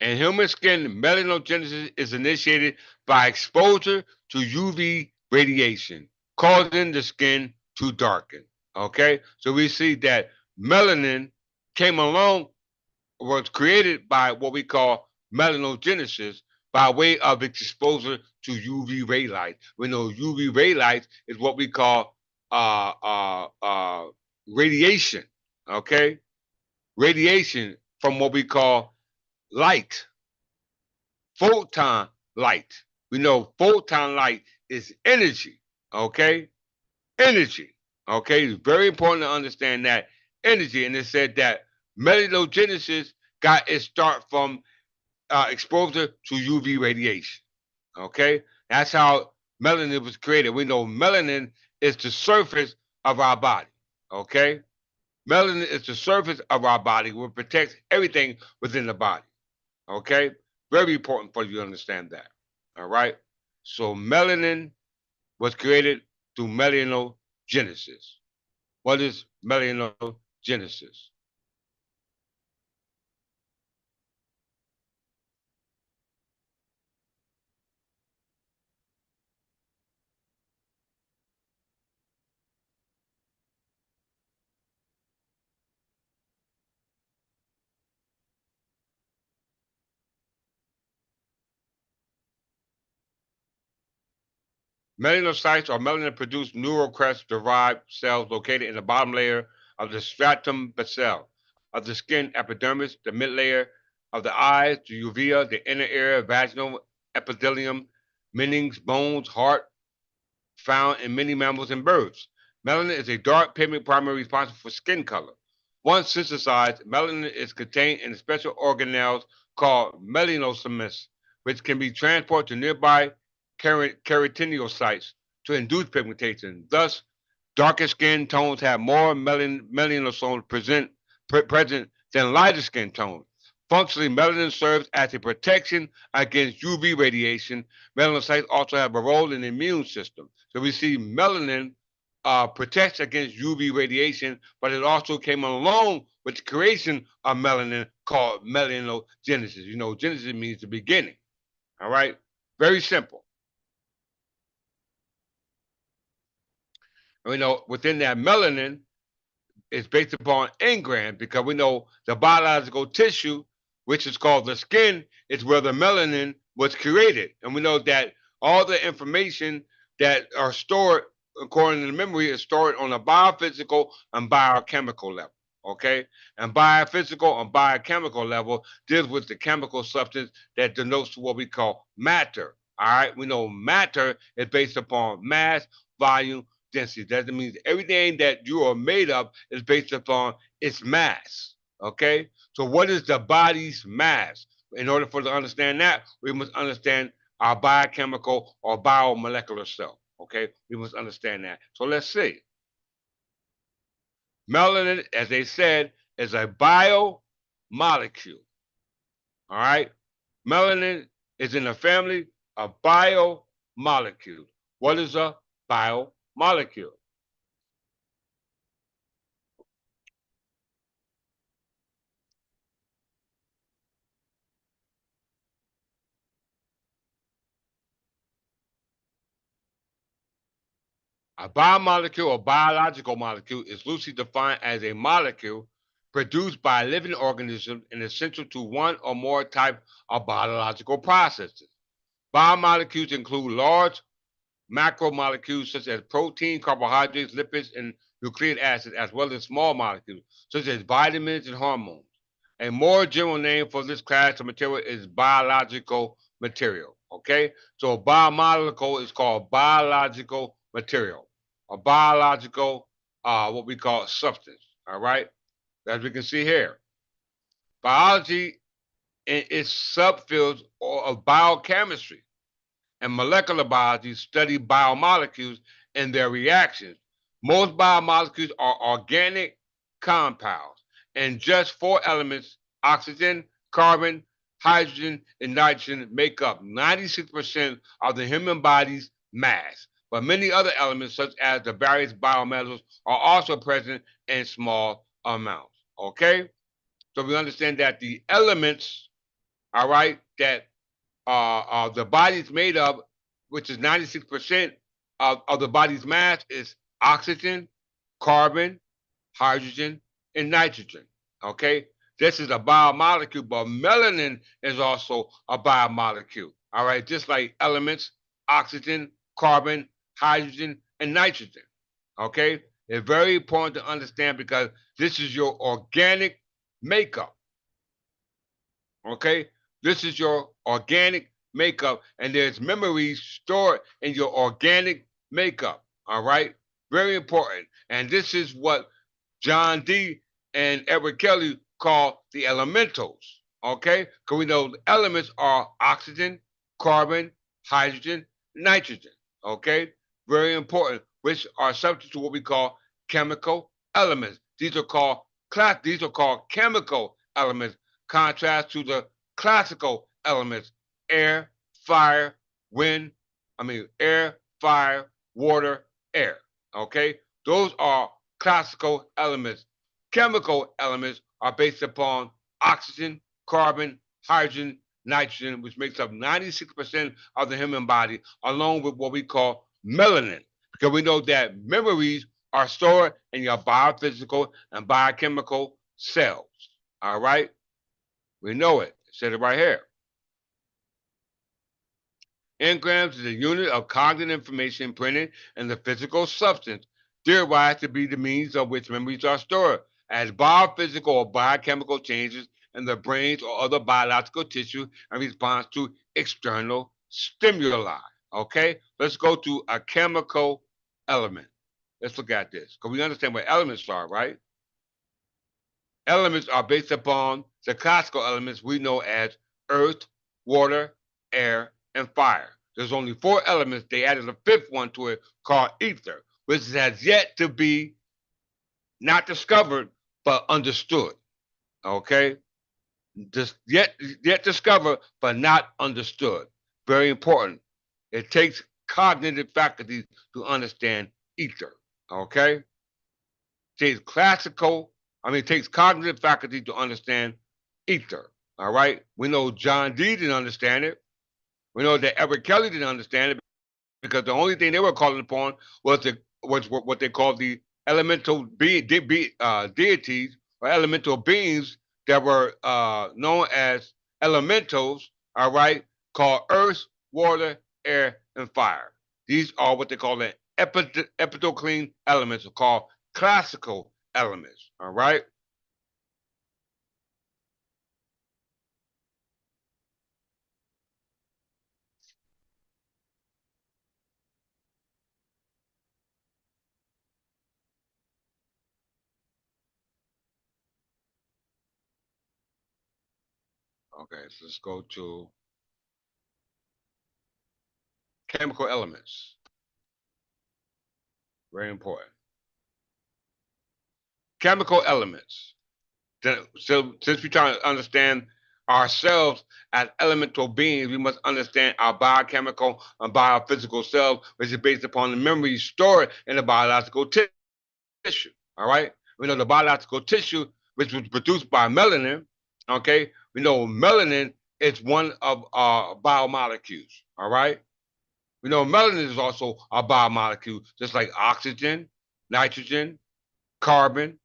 In human skin, melanogenesis is initiated by exposure to UV radiation, causing the skin to darken. Okay, so we see that melanin came along, was created by what we call melanogenesis by way of its exposure to UV ray light. We know UV ray light is what we call uh, uh, uh, radiation, okay? Radiation from what we call light, photon light. We know photon light is energy, okay? Energy, okay? It's very important to understand that energy. And it said that melanogenesis got its start from exposure to UV radiation, okay? That's how melanin was created. We know melanin is the surface of our body, okay? Melanin is the surface of our body, which protects everything within the body. Okay? Very important for you to understand that. All right? So melanin was created through melanogenesis. What is melanogenesis? Melanocytes are melanin-produced neural crest-derived cells located in the bottom layer of the stratum basale of the skin epidermis, the mid-layer of the eyes, the uvea, the inner ear, vaginal epithelium, Menning's bones, heart, found in many mammals and birds. Melanin is a dark pigment primarily responsible for skin color. Once synthesized, melanin is contained in special organelles called melanosomes, which can be transported to nearby keratinocytes to induce pigmentation. Thus, darker skin tones have more melanosomes present than lighter skin tones. Functionally, melanin serves as a protection against UV radiation. Melanocytes also have a role in the immune system. So we see melanin protects against UV radiation, but it also came along with the creation of melanin called melanogenesis. You know, genesis means the beginning. All right? Very simple. And we know within that melanin, is based upon engrams because we know the biological tissue, which is called the skin, is where the melanin was created. And we know that all the information that are stored according to the memory is stored on a biophysical and biochemical level. Okay, and biophysical and biochemical level deals with the chemical substance that denotes what we call matter. All right, we know matter is based upon mass, volume, density. That means everything that you are made of is based upon its mass. Okay? So what is the body's mass? In order for us to understand that, we must understand our biochemical or biomolecular cell. Okay? We must understand that. So let's see. Melanin, as they said, is a biomolecule. All right? Melanin is in the family of biomolecules. What is a biomolecule? A biomolecule or biological molecule is loosely defined as a molecule produced by a living organism and essential to one or more types of biological processes. Biomolecules include large macromolecules such as protein, carbohydrates, lipids, and nucleic acids, as well as small molecules such as vitamins and hormones. A more general name for this class of material is biological material. Okay, so a biomolecule is called biological material, a biological, what we call substance. All right, as we can see here, biology and its subfields of biochemistry and molecular biology study biomolecules and their reactions. Most biomolecules are organic compounds, and just four elements oxygen, carbon, hydrogen, and nitrogen make up 96% of the human body's mass. But many other elements, such as the various biometals, are also present in small amounts. Okay? So we understand that the elements, all right, that the body's made of, which is 96% of the body's mass, is oxygen, carbon, hydrogen, and nitrogen. Okay? This is a biomolecule, but melanin is also a biomolecule. All right? Just like elements, oxygen, carbon, hydrogen, and nitrogen. Okay? It's very important to understand because this is your organic makeup. Okay? This is your organic makeup, and there's memories stored in your organic makeup. All right? Very important. And this is what John D. and Edward Kelly call the elementals. Okay? Because we know the elements are oxygen, carbon, hydrogen, nitrogen. Okay? Very important, which are subject to what we call chemical elements. These are called chemical elements, contrast to the classical elements: air, fire, wind, air, fire, water, air. Okay? Those are classical elements. Chemical elements are based upon oxygen, carbon, hydrogen, nitrogen, which makes up 96% of the human body, along with what we call melanin. Because we know that memories are stored in your biophysical and biochemical cells. All right? We know it. It said it right here. Engrams is a unit of cognitive information printed in the physical substance, derived to be the means of which memories are stored, as biophysical or biochemical changes in the brains or other biological tissue in response to external stimuli. Okay, let's go to a chemical element. Let's look at this because we understand what elements are, right? Elements are based upon the classical elements we know as earth, water, air, and fire. There's only four elements. They added a fifth one to it called ether, which has yet to be not discovered but understood. Okay, just yet discovered but not understood. Very important. It takes cognitive faculties to understand ether. Okay, takes it takes cognitive faculty to understand ether. All right. We know John D didn't understand it. We know that Edward Kelly didn't understand it because the only thing they were calling upon was what they called the elemental deities or elemental beings that were known as elementals. All right, called earth, water, air, and fire. These are what they call the epitoclean elements, or called classical elements. All right. Okay, so let's go to chemical elements. Very important. Chemical elements. So since we're trying to understand ourselves as elemental beings, we must understand our biochemical and biophysical selves, which is based upon the memories stored in the biological tissue. All right. We know the biological tissue, which was produced by melanin. Okay. We know melanin is one of our biomolecules. All right. We know melanin is also a biomolecule, just like oxygen, nitrogen, carbon,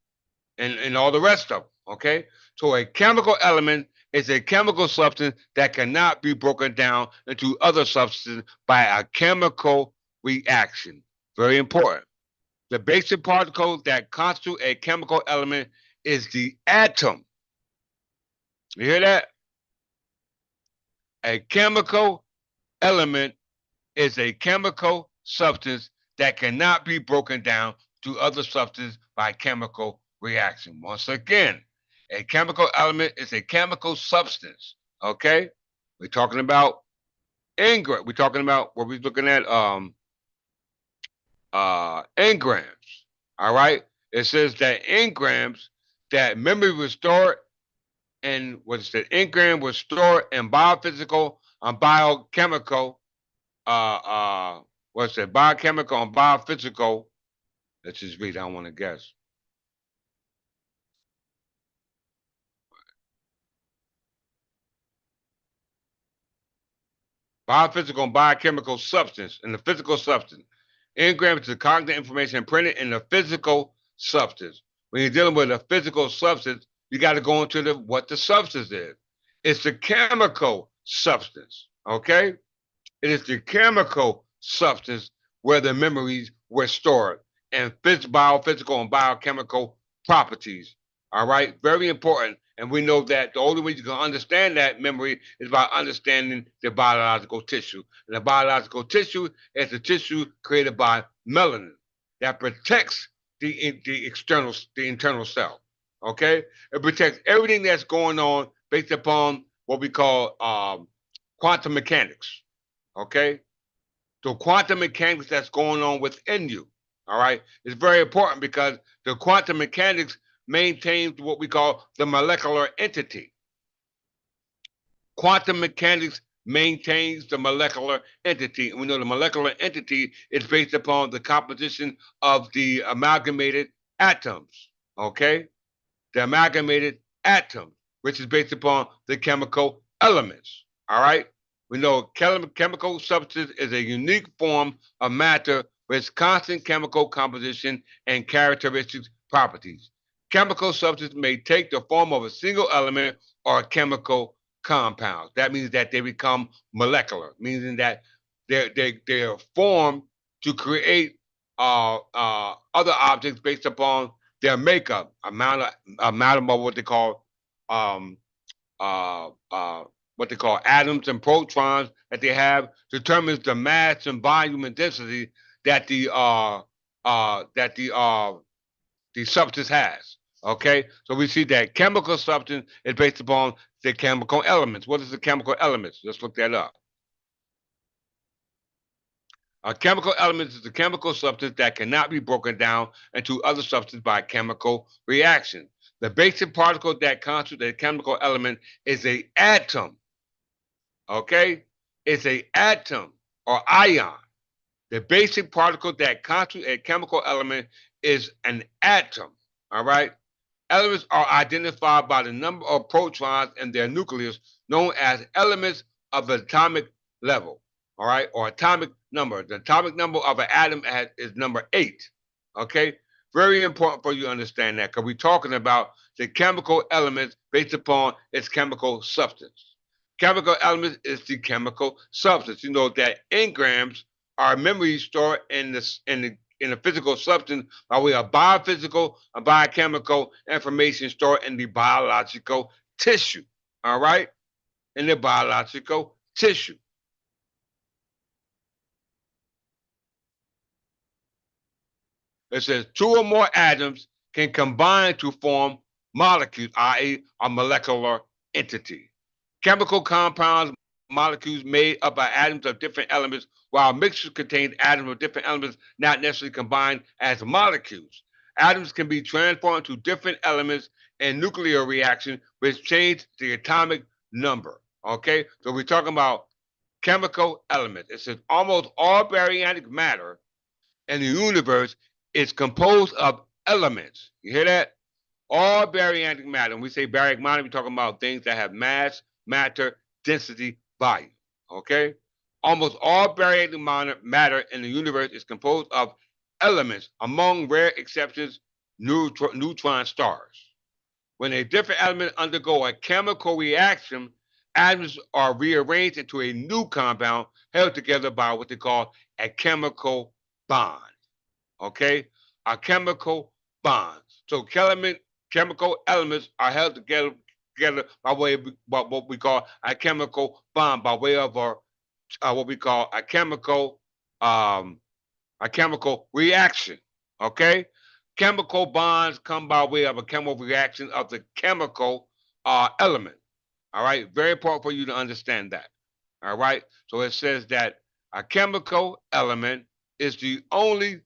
and all the rest of them. Okay. So a chemical element is a chemical substance that cannot be broken down into other substances by a chemical reaction. Very important. The basic particle that constitute a chemical element is the atom. You hear that? A chemical element is a chemical substance that cannot be broken down to other substances by chemical reaction. Once again, a chemical element is a chemical substance. Okay? We're talking about We're talking about what we're looking at engrams. All right. It says that engrams, that memory was stored and what it said, engram was stored in biophysical and biochemical what's that, biochemical and biophysical. Let's just read. I don't want to guess. Biophysical and biochemical substance in the physical substance. Engram is the cognitive information printed in the physical substance. When you're dealing with a physical substance, you got to go into what the substance is. It's the chemical substance. Okay? It is the chemical substance where the memories were stored. and biophysical and biochemical properties. All right, very important. And we know that the only way you can understand that memory is by understanding the biological tissue. And the biological tissue is the tissue created by melanin that protects the internal cell. Okay, it protects everything that's going on based upon what we call quantum mechanics. Okay, so quantum mechanics that's going on within you. All right, it's very important because the quantum mechanics maintains what we call the molecular entity. Quantum mechanics maintains the molecular entity. And we know the molecular entity is based upon the composition of the amalgamated atoms. Okay, the amalgamated atoms, which is based upon the chemical elements. All right. We know chemical substance is a unique form of matter with constant chemical composition and characteristics properties. Chemical substance may take the form of a single element or a chemical compound. That means that they become molecular, meaning that they are formed to create other objects based upon their makeup, amount of um, uh, uh, what they call atoms and protons that they have determines the mass and volume and density that the substance has. Okay, so we see that chemical substance is based upon the chemical elements. What is the chemical elements? Let's look that up. A chemical element is a chemical substance that cannot be broken down into other substances by chemical reaction. The basic particle that constitutes a chemical element is a atom. Okay? It's a atom or ion. The basic particle that constitutes a chemical element is an atom. All right? Elements are identified by the number of protons in their nucleus, known as elements of the atomic level, all right, or atomic number. The atomic number of an atom is number 8, okay? Very important for you to understand that because we're talking about the chemical elements based upon its chemical substance. Chemical elements is the chemical substance. You know that engrams are memories stored in the physical substance by way of biophysical and biochemical information stored in the biological tissue. All right? In the biological tissue. It says two or more atoms can combine to form molecules, i.e., a molecular entity. Chemical compounds, molecules made up by atoms of different elements, while mixtures contain atoms of different elements not necessarily combined as molecules. Atoms can be transformed to different elements in nuclear reaction, which change the atomic number. Okay, so we're talking about chemical elements. It says almost all baryonic matter in the universe is composed of elements. You hear that? All baryonic matter. When we say baryonic matter, we're talking about things that have mass, matter, density, volume. Okay? Almost all baryonic matter in the universe is composed of elements, among rare exceptions, neutron stars. When a different element undergo a chemical reaction, atoms are rearranged into a new compound held together by what they call a chemical bond. Okay? A chemical bond. So chemical elements are held together by way of what we call a chemical bond, by way of what we call um, a chemical reaction. Okay, chemical bonds come by way of a chemical reaction of the chemical element. All right, very important for you to understand that. All right, so it says that a chemical element is the only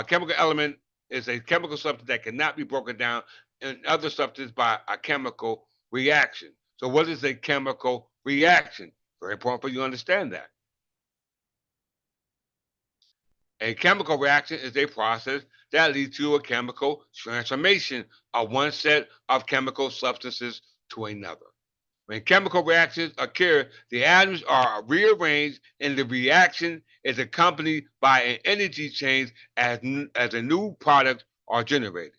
chemical element is a chemical substance that cannot be broken down in other substances by a chemical reaction. So, what is a chemical reaction? Very important for you to understand that. A chemical reaction is a process that leads to a chemical transformation of one set of chemical substances to another. When chemical reactions occur, the atoms are rearranged and the reaction is accompanied by an energy change as a new product are generated.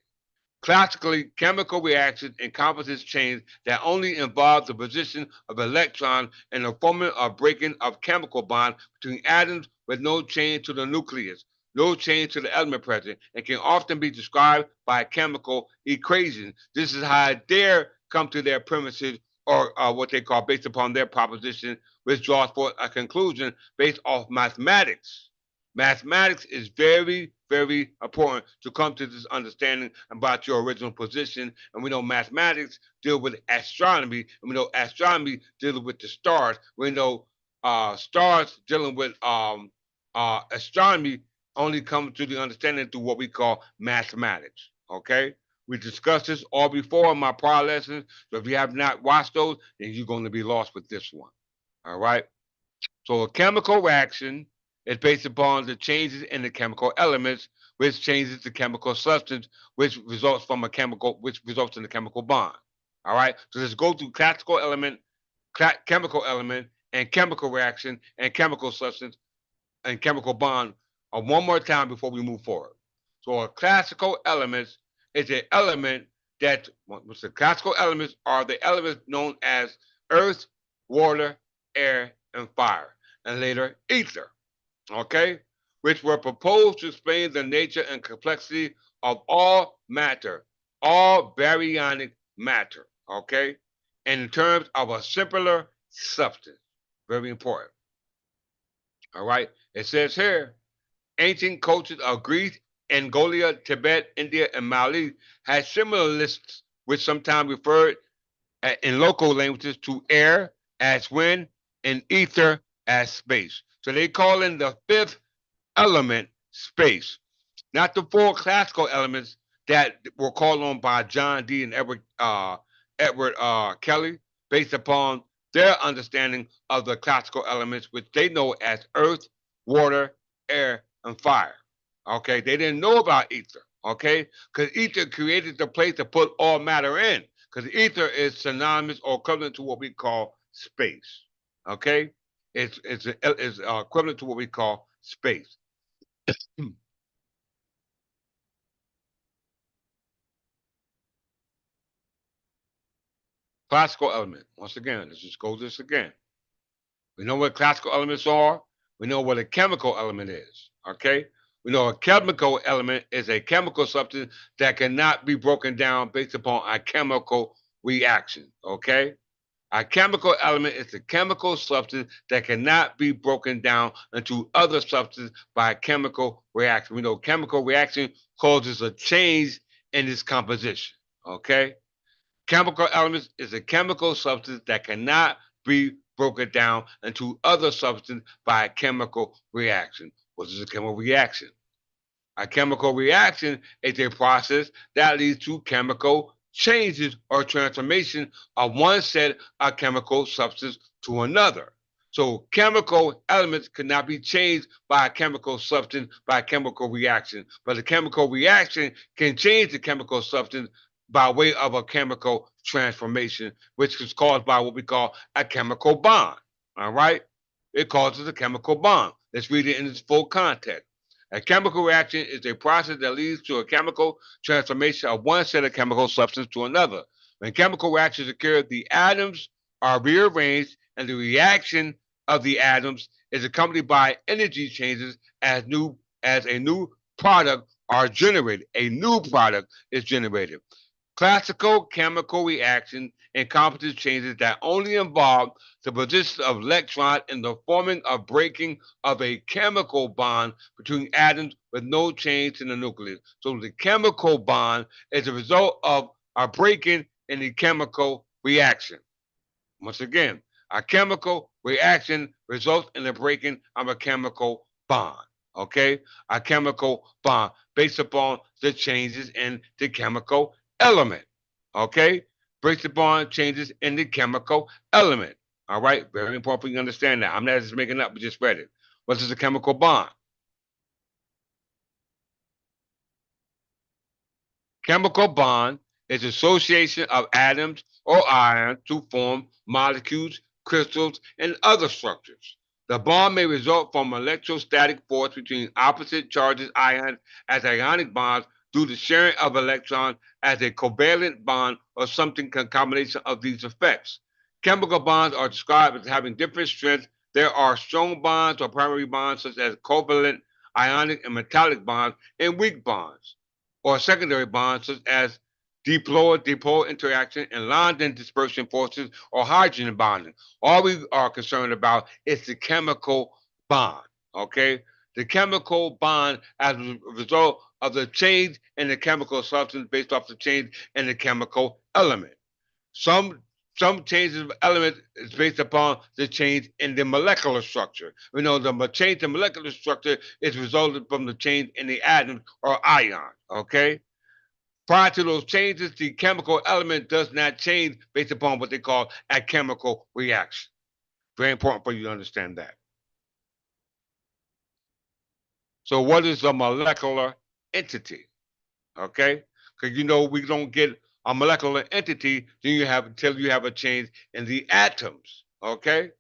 Classically, chemical reactions encompasses change that only involve the position of electrons and the forming or breaking of chemical bonds between atoms with no change to the nucleus. no change to the element present, and can often be described by a chemical equation. This is how they come to their premises, or what they call based upon their proposition, which draws forth a conclusion based off mathematics. Mathematics is very, very important to come to this understanding about your original position. And we know mathematics deal with astronomy, and we know astronomy dealing with the stars. We know stars dealing with astronomy only come to the understanding through what we call mathematics. Okay? We discussed this all before in my prior lessons. So if you have not watched those, then you're going to be lost with this one. All right? So a chemical reaction is based upon the changes in the chemical elements, which changes the chemical substance, which results from a chemical, which results in a chemical bond. All right. So let's go through classical element, chemical element, and chemical reaction, and chemical substance, and chemical bond one more time before we move forward. So a classical elements is an element that, what's the classical elements are the elements known as earth, water, air, and fire, and later ether, okay, which were proposed to explain the nature and complexity of all matter, all baryonic matter, okay, in terms of a simpler substance. Very important. All right. It says here, ancient cultures of Greece, Mongolia, Tibet, India, and Mali had similar lists, which sometimes referred in local languages to air as wind and ether as space. So they call in the fifth element space, not the four classical elements that were called on by John D. and Edward Kelly, based upon their understanding of the classical elements, which they know as earth, water, air, and fire. Okay, they didn't know about ether. Okay, because ether created the place to put all matter in. Because ether is synonymous or equivalent to what we call space. Okay, it's equivalent to what we call space. Classical element. Once again, let's just go this again. We know what classical elements are. We know what a chemical element is. Okay. We know a chemical element is a chemical substance that cannot be broken down based upon a chemical reaction. Okay. A chemical element is a chemical substance that cannot be broken down into other substances by a chemical reaction. We know chemical reaction causes a change in its composition. Okay. Chemical elements is a chemical substance that cannot be broken down into other substances by a chemical reaction. What is a chemical reaction? A chemical reaction is a process that leads to chemical changes or transformation of one set of chemical substance to another. So chemical elements cannot be changed by a chemical substance by a chemical reaction, but a chemical reaction can change the chemical substance by way of a chemical transformation, which is caused by what we call a chemical bond. All right? It causes a chemical bond. Let's read it in its full context. A chemical reaction is a process that leads to a chemical transformation of one set of chemical substance to another. When chemical reactions occur, the atoms are rearranged, and the reaction of the atoms is accompanied by energy changes as a new product are generated. A new product is generated. Classical chemical reactions encompass changes that only involve the position of electrons in the forming or breaking of a chemical bond between atoms with no change in the nucleus. So the chemical bond is a result of a breaking in the chemical reaction. Once again, a chemical reaction results in the breaking of a chemical bond. Okay? A chemical bond based upon the changes in the chemical element. Okay? Based upon changes in the chemical element. All right? Very important for you to understand that. I'm not just making up, we just read it. What is a chemical bond? Chemical bond is association of atoms or ions to form molecules, crystals, and other structures. The bond may result from electrostatic force between opposite charges ions as ionic bonds due to sharing of electrons as a covalent bond or something combination of these effects. Chemical bonds are described as having different strengths. There are strong bonds or primary bonds such as covalent ionic and metallic bonds, and weak bonds, or secondary bonds such as dipole interaction and London dispersion forces or hydrogen bonding. All we are concerned about is the chemical bond, okay? The chemical bond as a result of the change in the chemical substance based off the change in the chemical element. Some some changes of elements is based upon the change in the molecular structure. We know the change in molecular structure is resulted from the change in the atom or ion. Okay. Prior to those changes, the chemical element does not change based upon what they call a chemical reaction. Very important for you to understand that. So, what is a molecular entity? Okay, because we don't get a molecular entity then you have until you have a change in the atoms. Okay,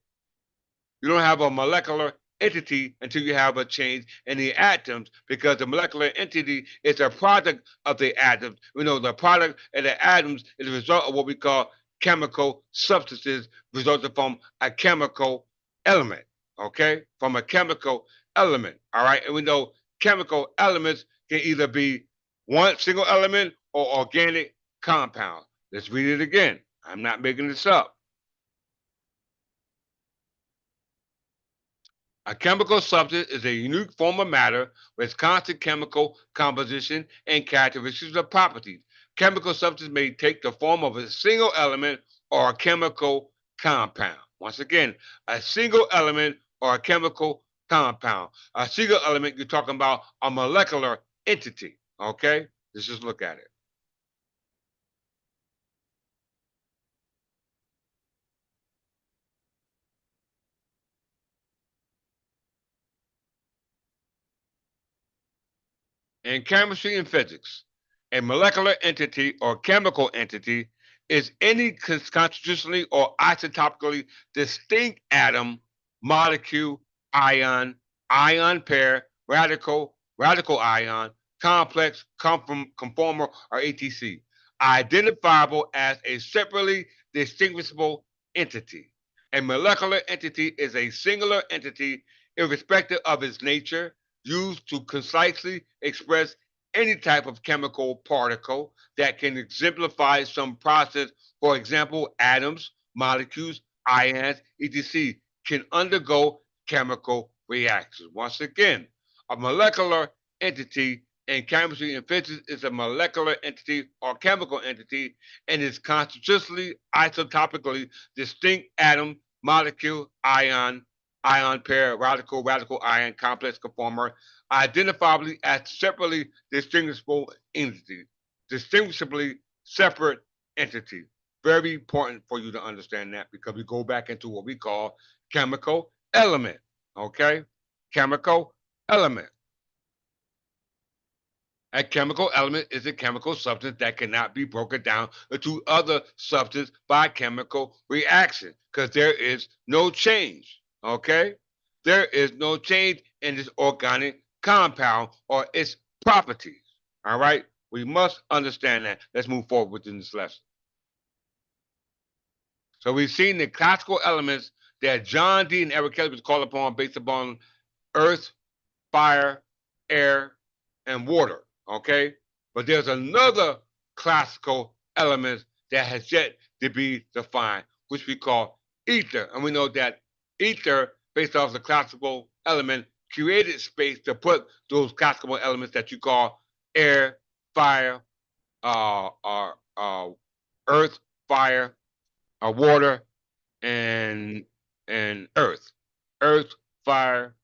you don't have a molecular entity until you have a change in the atoms because the molecular entity is a product of the atoms. We know the product of the atoms is a result of what we call chemical substances resulting from a chemical element. Okay, from a chemical element. All right, and we know chemical elements can either be one single element or organic compound. Let's read it again. I'm not making this up. A chemical substance is a unique form of matter with constant chemical composition and characteristics or properties. Chemical substance may take the form of a single element or a chemical compound. Once again, a single element or a chemical compound. A single element, you're talking about a molecular entity. Okay? Let's just look at it. In chemistry and physics, a molecular entity or chemical entity is any constitutionally or isotopically distinct atom, molecule, ion, ion pair, radical ion, complex, conformer, or ATC, identifiable as a separately distinguishable entity. A molecular entity is a singular entity irrespective of its nature, used to concisely express any type of chemical particle that can exemplify some process. For example, atoms, molecules, ions, etc., can undergo chemical reactions. Once again, a molecular entity in chemistry and physics is a molecular entity or chemical entity and is constitutionally isotopically distinct atom, molecule, ion pair, radical ion complex conformer, identifiably as separately distinguishable entity, distinguishably separate entity. Very important for you to understand that because we go back into what we call chemical element. Okay? Chemical element. A chemical element is a chemical substance that cannot be broken down into other substances by chemical reaction because there is no change. Okay? There is no change in this organic compound or its properties. All right? We must understand that. Let's move forward within this lesson. So we've seen the classical elements that John Dee and Eric Kelly was called upon based upon earth, fire, air, and water. Okay? But there's another classical element that has yet to be defined, which we call ether. And we know that ether, based off the classical element, created space to put those classical elements that you call air, fire, uh, uh, uh, earth, fire, water, and earth. Earth, fire,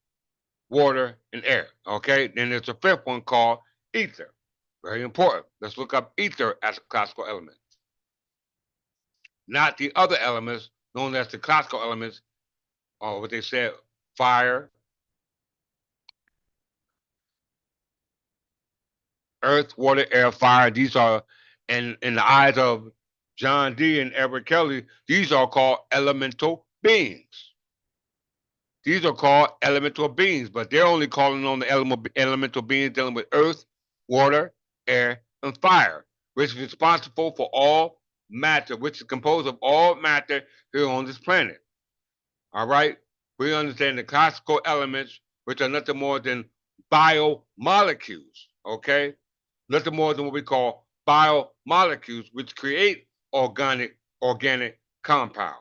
water, and air. Okay, then there's a fifth one called ether. Very important. Let's look up ether as a classical element. Not the other elements known as the classical elements, or what they said, fire, earth, water, air, fire. These are, in the eyes of John Dee and Edward Kelly, these are called elemental beings. These are called elemental beings, but they're only calling on the elemental beings dealing with earth, water, air, and fire, which is responsible for all matter, which is composed of all matter here on this planet. All right? We understand the classical elements, which are nothing more than biomolecules, okay? Nothing more than what we call biomolecules, which create organic compounds.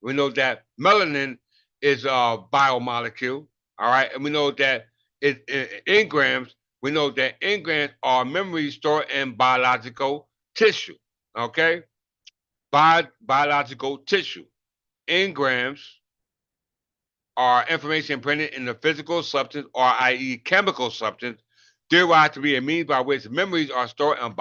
We know that melanin is a biomolecule, all right, and we know that engrams. We know that engrams are memories stored in biological tissue, okay, biological tissue. Engrams are information printed in the physical substance, or i.e., chemical substance, derived to be a means by which memories are stored in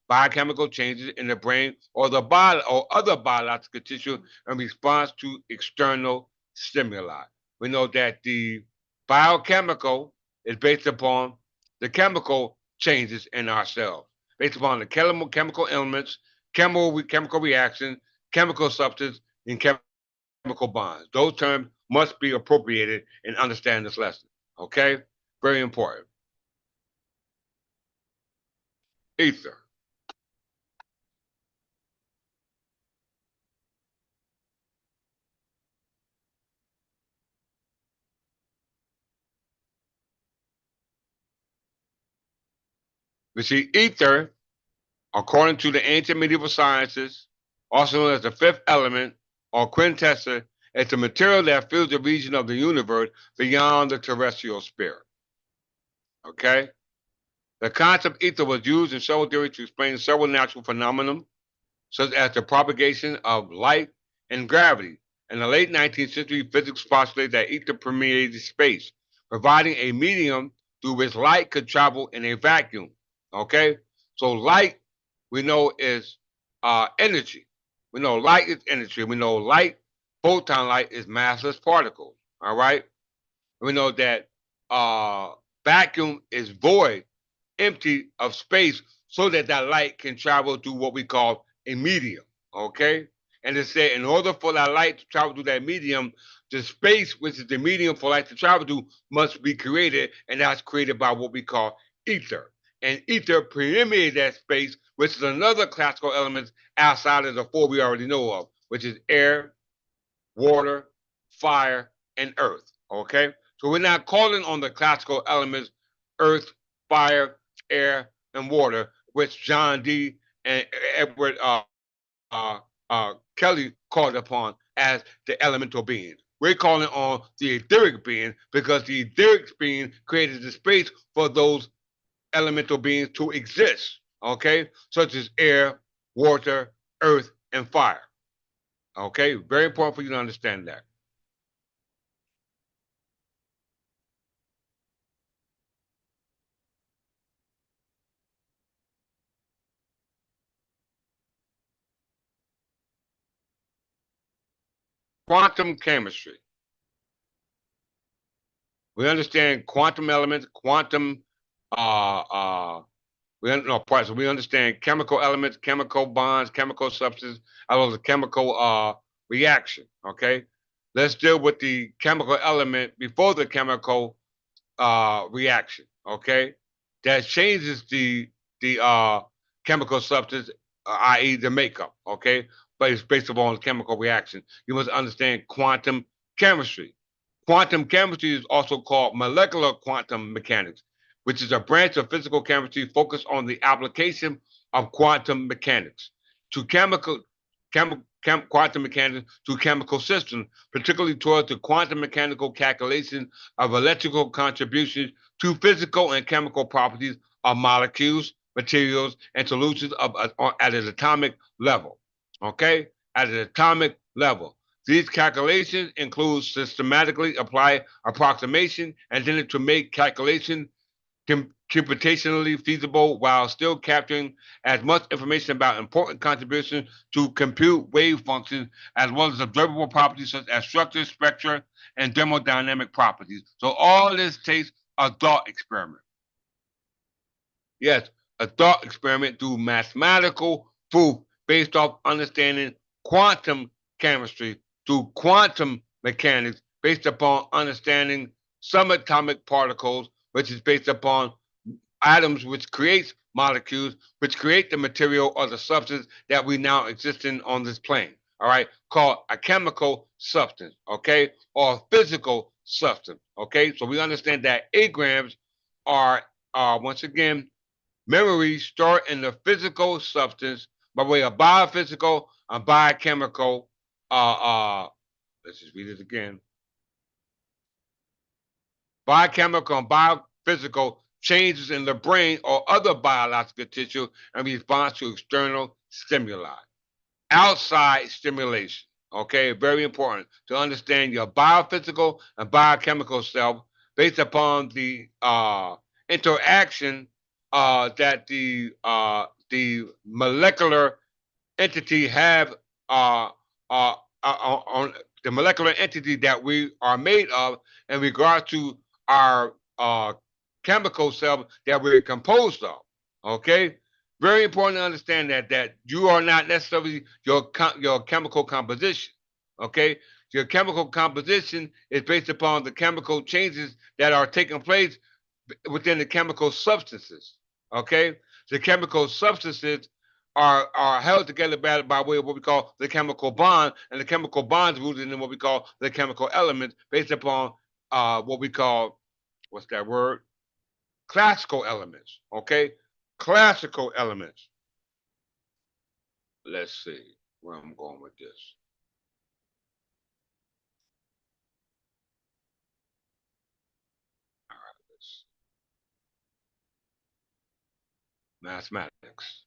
biochemical changes in the brain or the body or other biological tissue in response to external stimuli. We know that the biochemical is based upon the chemical changes in our cells, based upon the chemical elements, chemical reactions, chemical substance, and chemical bonds. Those terms must be appropriated in understanding this lesson. Okay? Very important. Ether. We see ether, according to the ancient medieval sciences, also known as the fifth element or quintessence, is the material that fills the region of the universe beyond the terrestrial sphere. Okay? The concept of ether was used in several theories to explain several natural phenomena, such as the propagation of light and gravity. In the late 19th century, physics postulated that ether permeated space, providing a medium through which light could travel in a vacuum. Okay? So light, we know, is energy. We know light is energy. We know light, photon light, is massless particles. All right? We know that vacuum is void, empty of space, so that that light can travel through what we call a medium. Okay? And it said in order for that light to travel through that medium, the space, which is the medium for light to travel through, must be created, and that's created by what we call ether. And ether permeates that space, which is another classical element outside of the four we already know of, which is air, water, fire, and earth. Okay? So we're not calling on the classical elements earth, fire, air, and water, which John D. and Edward Kelly called upon as the elemental beings. We're calling on the etheric being because the etheric being created the space for those elemental beings to exist, okay? Such as air, water, earth, and fire. Okay? Very important for you to understand that. Quantum chemistry. We understand quantum elements, quantum uh uh no parts. So we understand chemical elements, chemical bonds, chemical substances, as well as a chemical reaction. Okay. Let's deal with the chemical element before the chemical reaction. Okay. That changes the chemical substance, i.e. the makeup. Okay. But it's based upon chemical reaction. You must understand quantum chemistry. Quantum chemistry is also called molecular quantum mechanics, which is a branch of physical chemistry focused on the application of quantum mechanics to quantum mechanics to chemical systems, particularly towards the quantum mechanical calculation of electrical contributions to physical and chemical properties of molecules, materials, and solutions at an atomic level. Okay? At an atomic level. These calculations include systematically apply approximation and then to make calculation computationally feasible while still capturing as much information about important contributions to compute wave functions as well as observable properties such as structure, spectra, and thermodynamic properties. So all this takes a thought experiment. Yes, a thought experiment through mathematical proof based off understanding quantum chemistry through quantum mechanics based upon understanding subatomic particles, which is based upon atoms, which creates molecules, which create the material or the substance that we now exist in on this plane. All right, called a chemical substance, okay, or a physical substance. Okay, so we understand that engrams are once again memories stored in the physical substance by way of biophysical and biochemical. Let's just read it again. Biochemical and biophysical changes in the brain or other biological tissue in response to external stimuli. Outside stimulation. Okay, very important to understand your biophysical and biochemical self based upon the interaction that the molecular entity have uh, uh, on the molecular entity that we are made of in regard to our chemical self that we're composed of. Okay, very important to understand that you are not necessarily your chemical composition. Okay, your chemical composition is based upon the chemical changes that are taking place within the chemical substances. Okay, the chemical substances are held together by way of what we call the chemical bond, and the chemical bonds rooted in what we call the chemical elements, based upon what we call, what's that word? Classical elements. Okay, classical elements. Let's see where I'm going with this. All right, mathematics.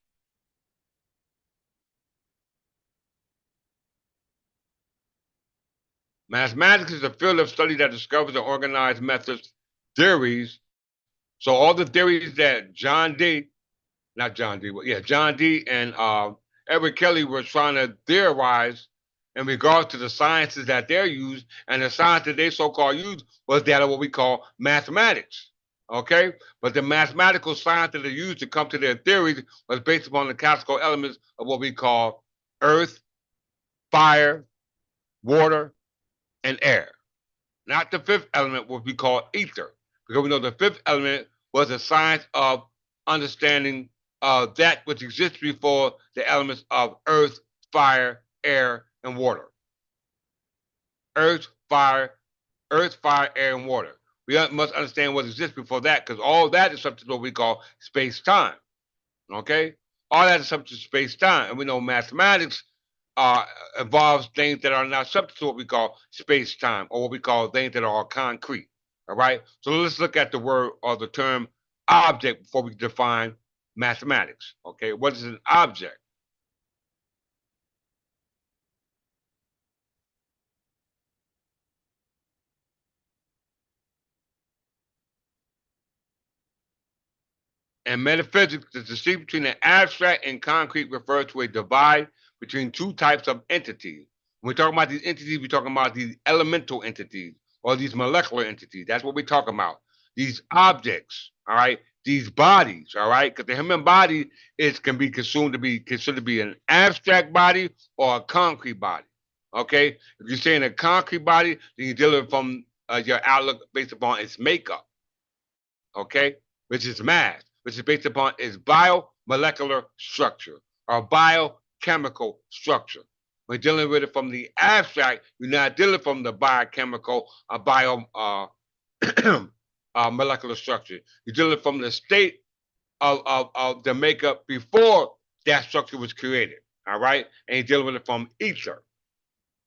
Mathematics is a field of study that discovers and organizes methods, theories. So all the theories that John D. and Edward Kelly were trying to theorize in regards to the sciences that they're used, and the science that they so-called used was that of what we call mathematics. Okay, but the mathematical science that they used to come to their theories was based upon the classical elements of what we call earth, fire, water, and air. Not the fifth element, what we call ether, because we know the fifth element was the science of understanding that which exists before the elements of earth, fire, air, and water. Earth, fire, air, and water. We must understand what exists before that, because all that is subject to what we call space-time. Okay, all that is subject to space-time, and we know mathematics uh, involves things that are not subject to what we call space-time, or what we call things that are concrete. All right, so let's look at the word or the term object before we define mathematics. Okay, what is an object? In metaphysics, the distinction between the abstract and concrete refers to a divide between two types of entities. When we're talking about these entities, we're talking about these elemental entities or these molecular entities. That's what we're talking about. These objects, all right, these bodies, all right, because the human body is can be consumed to be considered to be an abstract body or a concrete body. Okay, if you're saying a concrete body, then you're dealing from your outlook based upon its makeup. Okay, which is mass, which is based upon its biomolecular structure or biochemical structure. We're dealing with it from the abstract. You're not dealing from the biochemical or bio molecular structure. You're dealing from the state of the makeup before that structure was created. All right, and you're dealing with it from ether.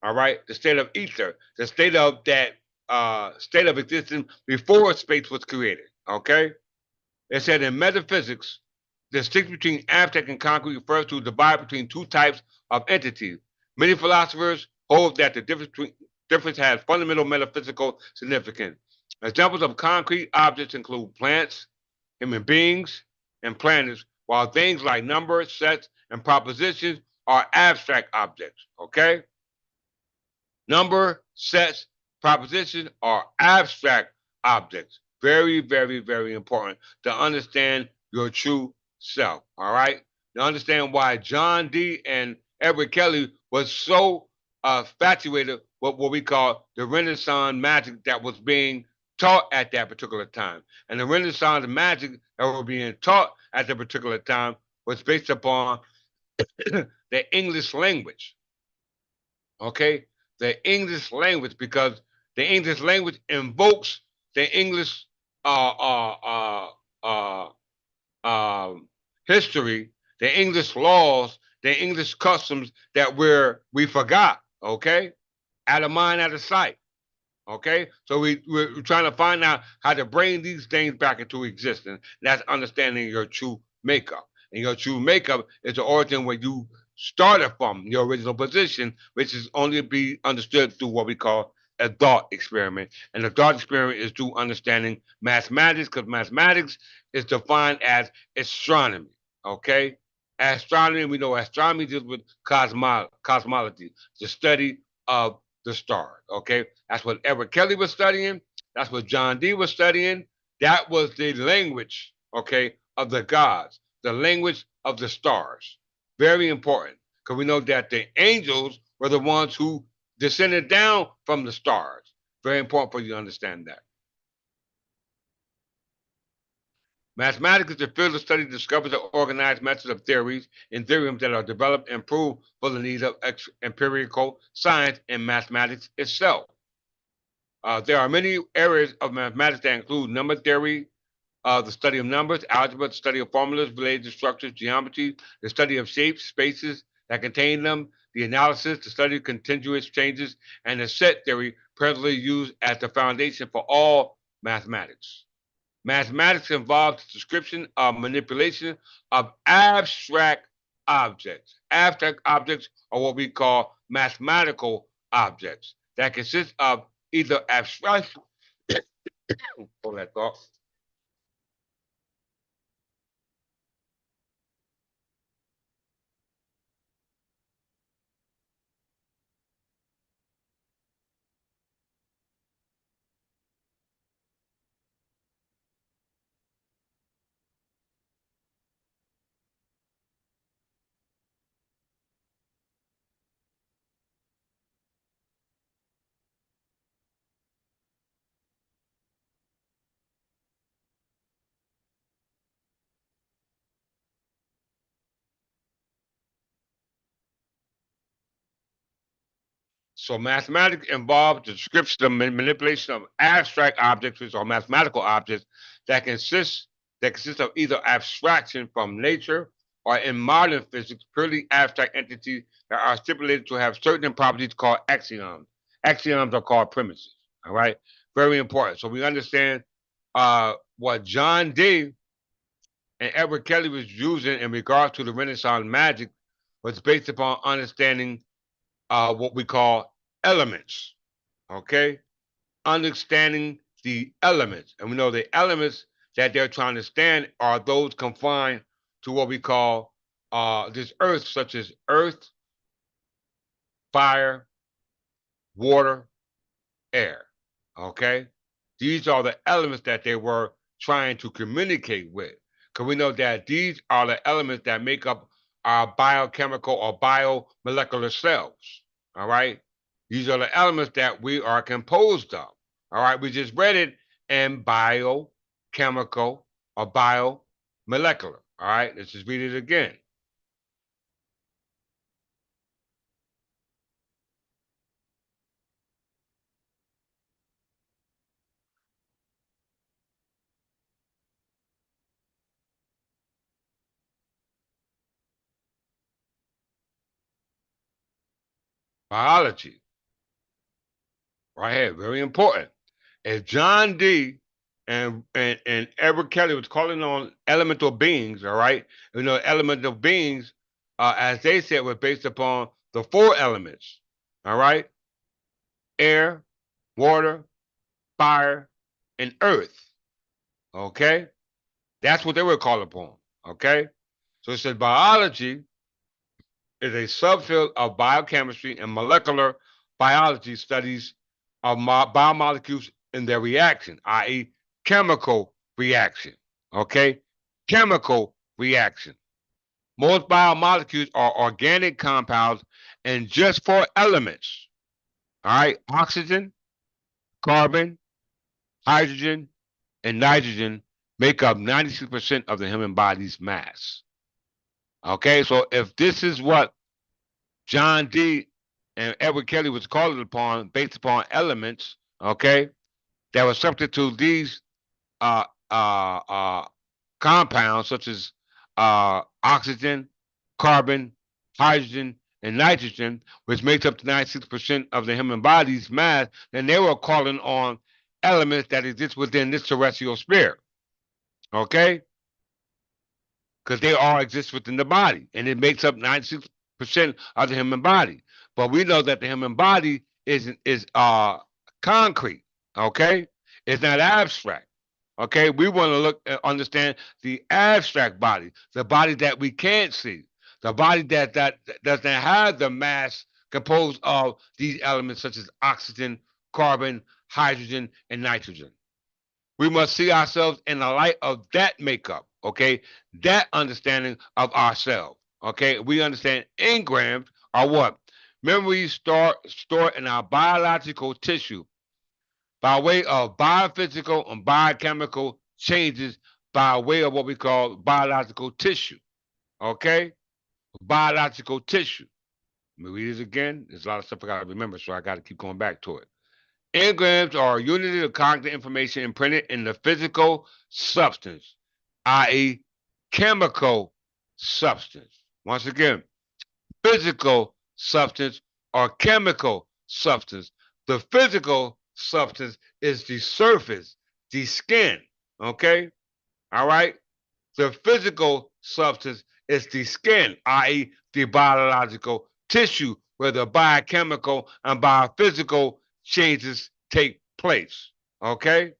All right, the state of ether, the state of that state of existence before space was created. Okay, it said in metaphysics, the distinction between abstract and concrete refers to the divide between two types of entities. Many philosophers hold that the difference has fundamental metaphysical significance. Examples of concrete objects include plants, human beings, and planets, while things like numbers, sets, and propositions are abstract objects. Okay? Number, sets, propositions are abstract objects. Very, very, very important to understand your true self. All right. To understand why John D. and Edward Kelly was so infatuated with what we call the Renaissance magic that was being taught at that particular time. And the Renaissance magic that was being taught at that particular time was based upon the English language. Okay, the English language, because The English language invokes the English uh, uh, uh, history, the English laws, the English customs that we forgot. Okay, out of mind, out of sight. Okay, so we're trying to find out how to bring these things back into existence. That's understanding your true makeup. And your true makeup is the origin where you started from your original position, which is only be understood through what we call a thought experiment. And the thought experiment is through understanding mathematics, because mathematics is defined as astronomy. Okay, astronomy, we know astronomy deals with cosmology, the study of the stars. Okay, that's what Edward Kelly was studying. That's what John Dee was studying. That was the language, okay, of the gods, the language of the stars. Very important, because we know that the angels were the ones who descended down from the stars. Very important for you to understand that. Mathematics is the field of study that discovers the organized methods of theories and theorems that are developed and proved for the needs of empirical science and mathematics itself. There are many areas of mathematics that include number theory, the study of numbers, algebra, the study of formulas related to structures, geometry, the study of shapes, spaces that contain them, the analysis, the study of continuous changes, and the set theory presently used as the foundation for all mathematics. Mathematics involves the description of manipulation of abstract objects. Abstract objects are what we call mathematical objects that consist of either abstraction, hold that thought. So mathematics involves the description of manipulation of abstract objects, which are mathematical objects that consist of either abstraction from nature or in modern physics, purely abstract entities that are stipulated to have certain properties called axioms. Axioms are called premises. All right, very important. So we understand what John Dee and Edward Kelly was using in regards to the Renaissance magic was based upon understanding what we call elements. Okay, understanding the elements, and we know the elements that they're trying to stand are those confined to what we call this earth, such as earth, fire, water, air. Okay, these are the elements that they were trying to communicate with, because we know that these are the elements that make up our biochemical or biomolecular cells. All right, these are the elements that we are composed of. All right, we just read it in biochemical or biomolecular. All right, let's just read it again. Biology, right here, very important. As John Dee and Edward Kelly was calling on elemental beings, all right, elemental beings, as they said, were based upon the four elements, all right, air, water, fire, and earth. Okay, that's what they were called upon. Okay, so it says biology is a subfield of biochemistry and molecular biology studies of biomolecules and their reaction, i.e., chemical reaction. Okay? Chemical reaction. Most biomolecules are organic compounds and just four elements. All right? Oxygen, carbon, hydrogen, and nitrogen make up 96% of the human body's mass. Okay? So if this is what John Dee and Edward Kelly was calling upon based upon elements, okay, that was subject to these uh, uh, uh, compounds such as oxygen, carbon, hydrogen, and nitrogen, which makes up to 96% of the human body's mass, then they were calling on elements that exist within this terrestrial sphere. Okay? Because they all exist within the body, and it makes up 96% of the human body. But we know that the human body is concrete. Okay? It's not abstract. Okay, we want to look understand the abstract body, the body that we can't see, the body that doesn't have the mass composed of these elements such as oxygen, carbon, hydrogen, and nitrogen. We must see ourselves in the light of that makeup. Okay, that understanding of ourselves. Okay, we understand engrams are what memories stored in our biological tissue by way of biophysical and biochemical changes by way of what we call biological tissue. Okay? Biological tissue. Let me read it again. There's a lot of stuff I got to remember, so I got to keep going back to it. Engrams are units of cognitive information imprinted in the physical substance, i.e., chemical substance. Once again, physical substance or chemical substance. The physical substance is the surface, the skin. Okay? All right? The physical substance is the skin, i.e., the biological tissue where the biochemical and biophysical changes take place. Okay?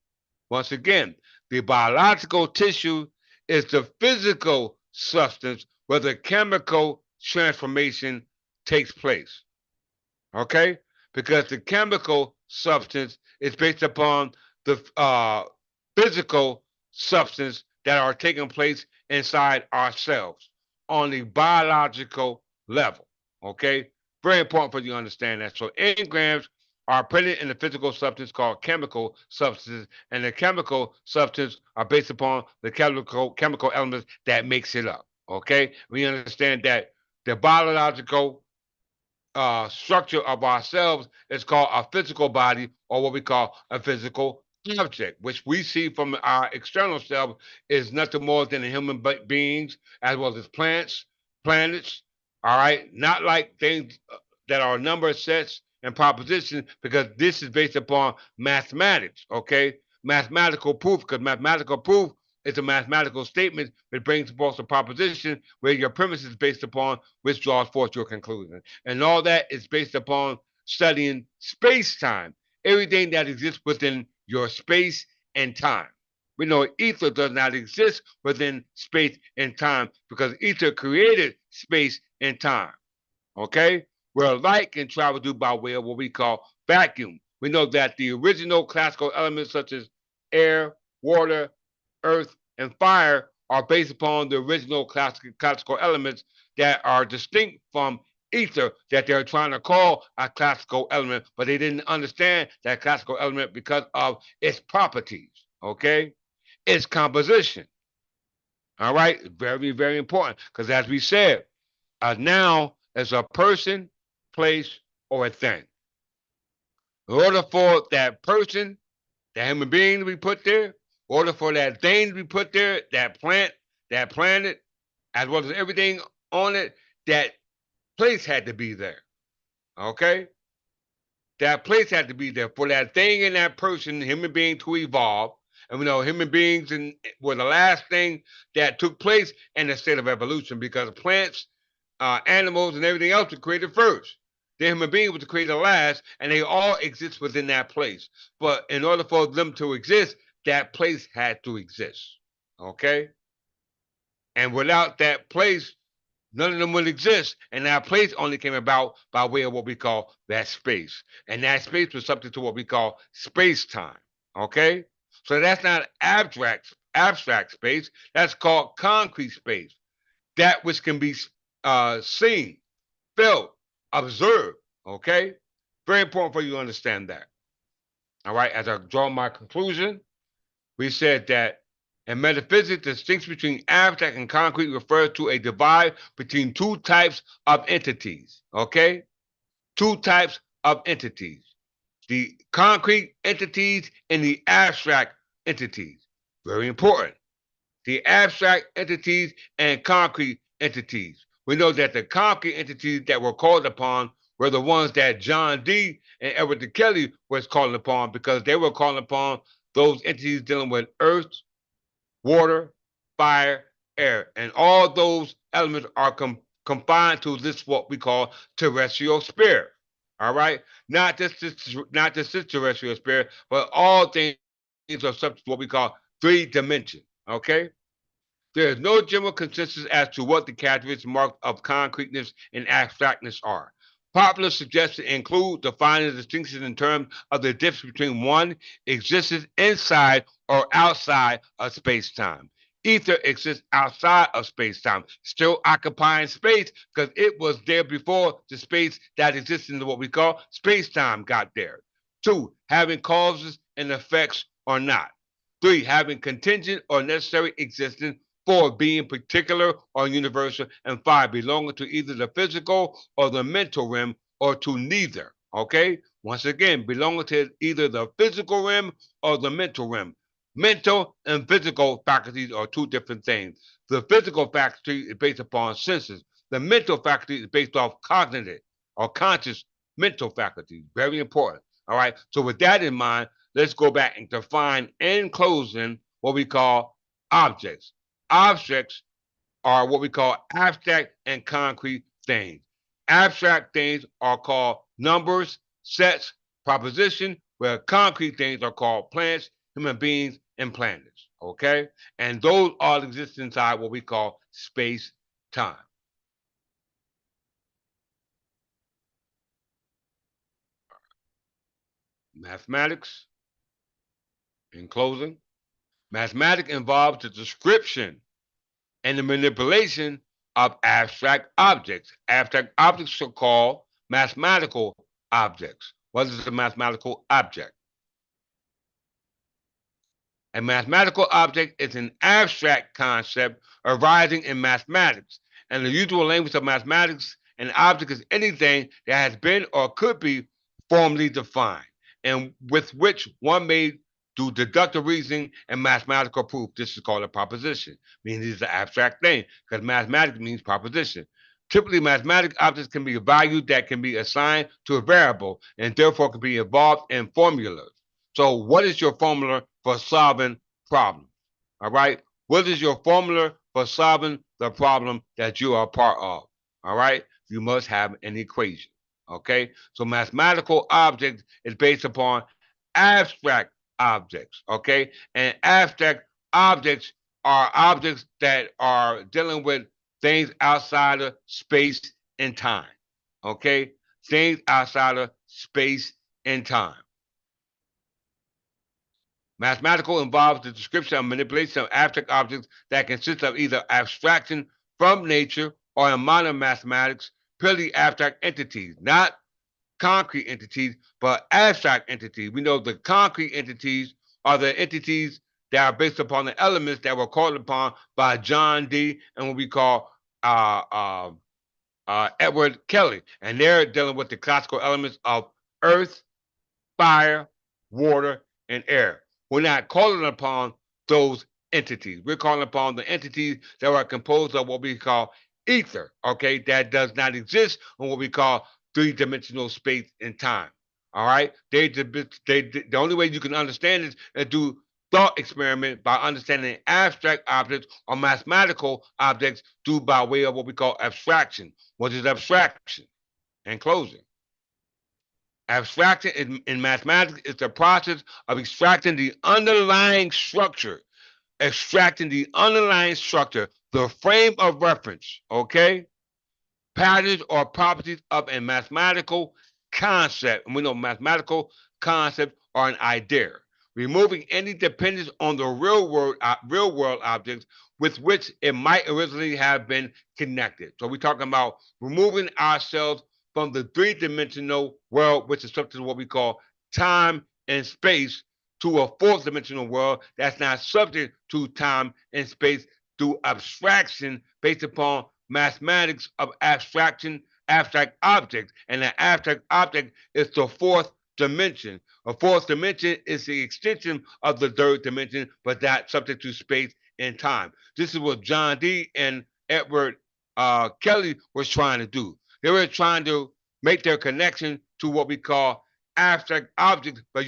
Once again, the biological tissue is the physical substance where the chemical transformation takes place. Okay? Because the chemical substance is based upon the physical substance that are taking place inside ourselves on the biological level. Okay? Very important for you to understand that. So engrams are printed in the physical substance called chemical substances, and the chemical substance are based upon the chemical elements that makes it up. Okay? We understand that the biological structure of ourselves is called a physical body or what we call a physical object, which we see from our external self is nothing more than human beings as well as plants, planets, all right? Not like things that are number sets and propositions because this is based upon mathematics, okay? Mathematical proof, because mathematical proof is a mathematical statement that brings forth a proposition where your premise is based upon which draws forth your conclusion. And all that is based upon studying space time, everything that exists within your space and time. We know ether does not exist within space and time because ether created space and time. Okay? Where light can travel through by way of what we call vacuum. We know that the original classical elements such as air, water, earth, and fire are based upon the original classical elements that are distinct from ether that they're trying to call a classical element, but they didn't understand that classical element because of its properties, okay? Its composition, all right? Very, very important because as we said, a noun is a person, place, or a thing. In order for that person, that human being to be put there, in order for that thing to be put there, that plant, that planet, as well as everything on it, that place had to be there. Okay? That place had to be there for that thing and that person, human being, to evolve. And we know human beings were the last thing that took place in the state of evolution because plants, animals, and everything else were created first. The human being was created last, and they all exist within that place. But in order for them to exist, that place had to exist. Okay? And without that place, none of them would exist. And that place only came about by way of what we call that space. And that space was subject to what we call space time. Okay? So that's not abstract space. That's called concrete space. That which can be seen, felt, observed. Okay? Very important for you to understand that. All right, as I draw my conclusion, we said that in metaphysics, the distinction between abstract and concrete refers to a divide between two types of entities. Okay? Two types of entities. the concrete entities and the abstract entities. Very important. The abstract entities and concrete entities. We know that the concrete entities that were called upon were the ones that John D. and Edward de Kelly was calling upon, because they were calling upon those entities dealing with earth, water, fire, air, and all those elements are confined to this what we call terrestrial sphere. All right, not just this terrestrial sphere, but all things are subject to what we call 3 dimension. Okay, there is no general consensus as to what the characteristic marks of concreteness and abstractness are. Popular suggestions include defining the distinction in terms of the difference between one existence inside or outside of space-time. Ether exists outside of space-time, still occupying space because it was there before the space that exists in what we call space-time got there. 2, having causes and effects or not. 3, having contingent or necessary existence. 4, being particular or universal. And 5, belonging to either the physical or the mental realm or to neither. Okay? Once again, belonging to either the physical realm or the mental realm. Mental and physical faculties are 2 different things. The physical faculty is based upon senses. The mental faculty is based off cognitive or conscious mental faculties. Very important. All right. So with that in mind, let's go back and define in closing what we call objects. Objects are what we call abstract and concrete things. Abstract things are called numbers, sets, proposition, where concrete things are called plants, human beings, and planets. Okay? And those all exist inside what we call space time. Mathematics, in closing, mathematics involves the description and the manipulation of abstract objects. Abstract objects are called mathematical objects. What is a mathematical object? A mathematical object is an abstract concept arising in mathematics, and the usual language of mathematics, an object is anything that has been or could be formally defined, and with which one may do deductive reasoning and mathematical proof. This is called a proposition, meaning it's an abstract thing, because mathematics means proposition. Typically, mathematical objects can be a value that can be assigned to a variable and therefore can be involved in formulas. So, what is your formula for solving problems? All right. What is your formula for solving the problem that you are part of? All right. You must have an equation. Okay. So, mathematical object is based upon abstract objects. Okay. And abstract objects are objects that are dealing with things outside of space and time. Okay. Things outside of space and time. Mathematical involves the description and manipulation of abstract objects that consist of either abstraction from nature or in modern mathematics, purely abstract entities, not concrete entities, but abstract entities. We know the concrete entities are the entities that are based upon the elements that were called upon by John D. and what we call uh, uh, Edward Kelly. And they're dealing with the classical elements of earth, fire, water, and air. We're not calling upon those entities. We're calling upon the entities that are composed of what we call ether, okay, that does not exist in what we call 3 dimensional space and time. All right? The only way you can understand this is do thought experiment by understanding abstract objects or mathematical objects do by way of what we call abstraction. What is abstraction? And closing. Abstraction in mathematics is the process of extracting the underlying structure, the frame of reference, okay? Patterns or properties of a mathematical concept. And we know mathematical concepts are an idea. Removing any dependence on the real world objects with which it might originally have been connected. So we're talking about removing ourselves from the 3 dimensional world, which is something what we call time and space, to a 4th dimensional world that's not subject to time and space through abstraction based upon mathematics of abstract objects. And the abstract object is the 4th dimension. A fourth dimension is the extension of the third dimension, but not subject to space and time. This is what John Dee and Edward Kelly was trying to do. They were trying to make their connection to what we call abstract objects, but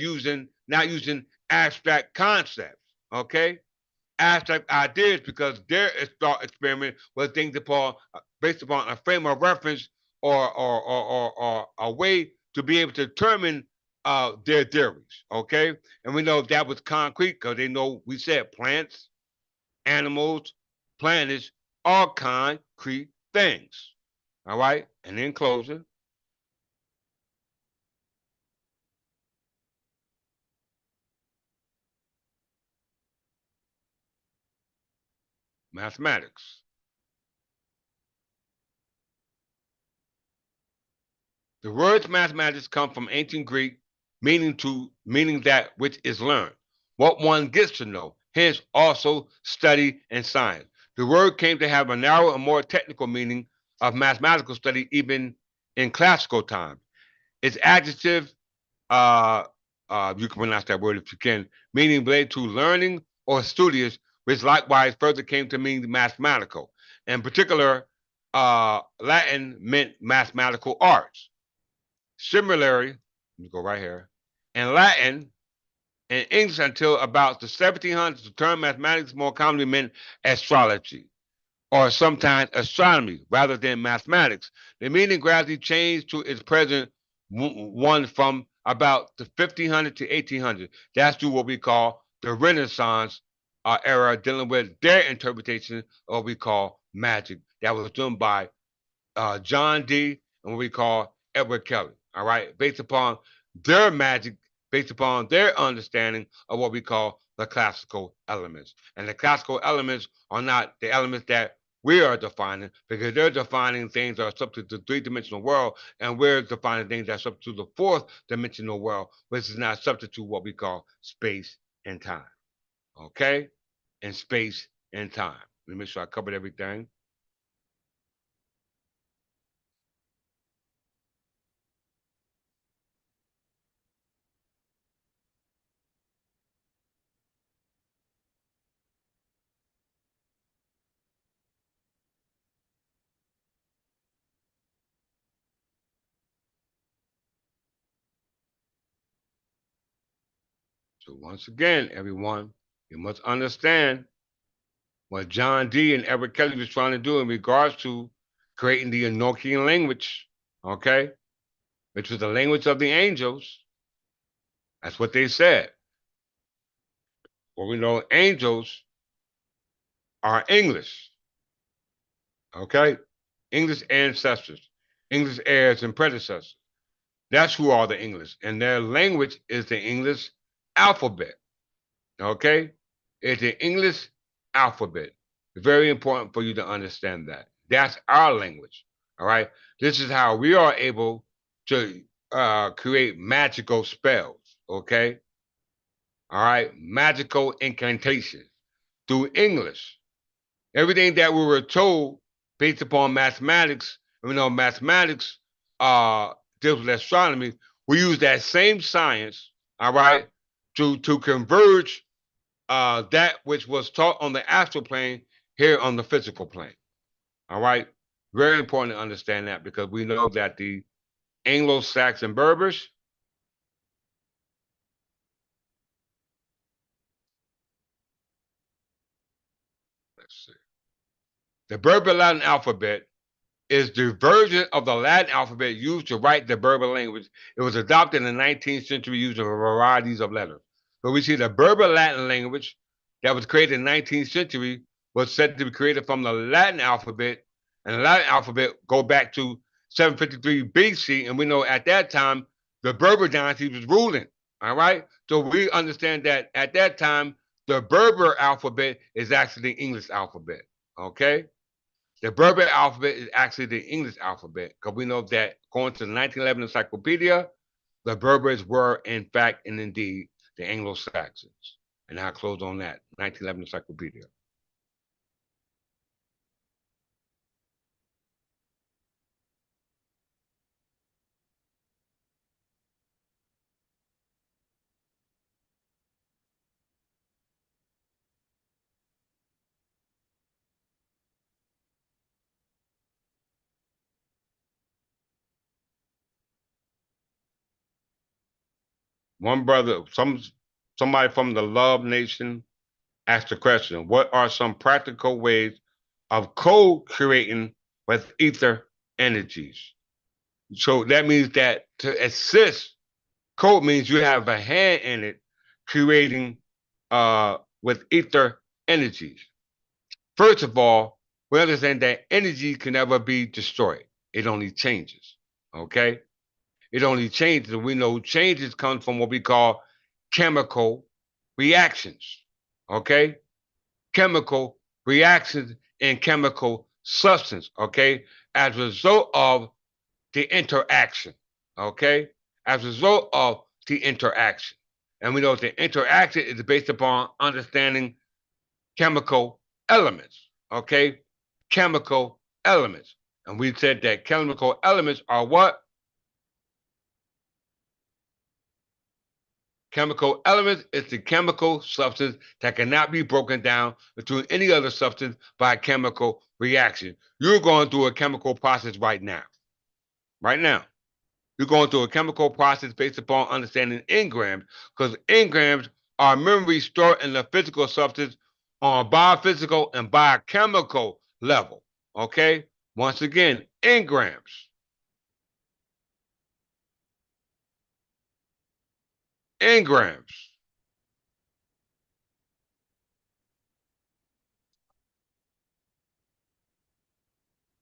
not using abstract concepts. Okay, abstract ideas, because their thought experiment was things upon based upon a frame of reference or a way to be able to determine their theories. Okay, and we know that was concrete because they know we said plants, animals, planets, all concrete things. All right, and in closing, mathematics. The words mathematics come from ancient Greek, meaning that which is learned, what one gets to know. Hence, also study and science. The word came to have a narrow and more technical meaning of mathematical study, even in classical times. Its adjective, uh, you can pronounce that word if you can, meaning related to learning or studious, which likewise further came to mean mathematical. In particular, Latin meant mathematical arts. Similarly, let me go right here. In Latin and English until about the 1700s, the term mathematics more commonly meant astrology or sometimes astronomy rather than mathematics. The meaning gradually changed to its present one from about the 1500 to 1800. That's through what we call the Renaissance era, dealing with their interpretation of what we call magic that was done by John Dee and what we call Edward Kelly. All right, based upon their magic, based upon their understanding of what we call the classical elements. And the classical elements are not the elements that we are defining, because they're defining things that are subject to the three-dimensional world, and we're defining things that are subject to the fourth dimensional world, which is not subject to what we call space and time. Okay? And space and time. Let me make sure I covered everything. So once again, everyone, you must understand what John Dee and Edward Kelly was trying to do in regards to creating the Enochian language, okay, which was the language of the angels. That's what they said. Well, we know angels are English, okay, English ancestors, English heirs and predecessors. That's who are the English, and their language is the English alphabet. Okay? It's the English alphabet. Very important for you to understand that. That's our language. All right? This is how we are able to create magical spells. Okay? All right? Magical incantations through English. Everything that we were told based upon mathematics, mathematics deals with astronomy, we use that same science, all right, to converge that which was taught on the astral plane here on the physical plane. All right. Very important to understand that, because we know that the Anglo Saxon Berbers, let's see, the Berber Latin alphabet is the version of the Latin alphabet used to write the Berber language. It was adopted in the 19th century using varieties of letters. So we see the Berber Latin language that was created in the 19th century was said to be created from the Latin alphabet, and the Latin alphabet go back to 753 BC, and we know at that time the Berber dynasty was ruling. All right, so we understand that at that time the Berber alphabet is actually the English alphabet. Okay, the Berber alphabet is actually the English alphabet, because we know that according to the 1911 encyclopedia, the Berbers were in fact and indeed the Anglo-Saxons. And I'll close on that 1911 encyclopedia. One brother, somebody from the Love Nation asked the question, what are some practical ways of co-creating with ether energies? So that means that to assist, code means you have a hand in it, creating with ether energies. First of all, we understand that energy can never be destroyed. It only changes. Okay? It only changes. We know changes come from what we call chemical reactions. Okay? Chemical reactions and chemical substance. Okay? As a result of the interaction. Okay? As a result of the interaction. And we know the interaction is based upon understanding chemical elements. Okay? Chemical elements. And we said that chemical elements are what? Chemical elements is the chemical substance that cannot be broken down into any other substance by a chemical reaction. You're going through a chemical process right now. Right now. You're going through a chemical process based upon understanding engrams, because engrams are memories stored in the physical substance on a biophysical and biochemical level. Okay? Once again, engrams. Engrams.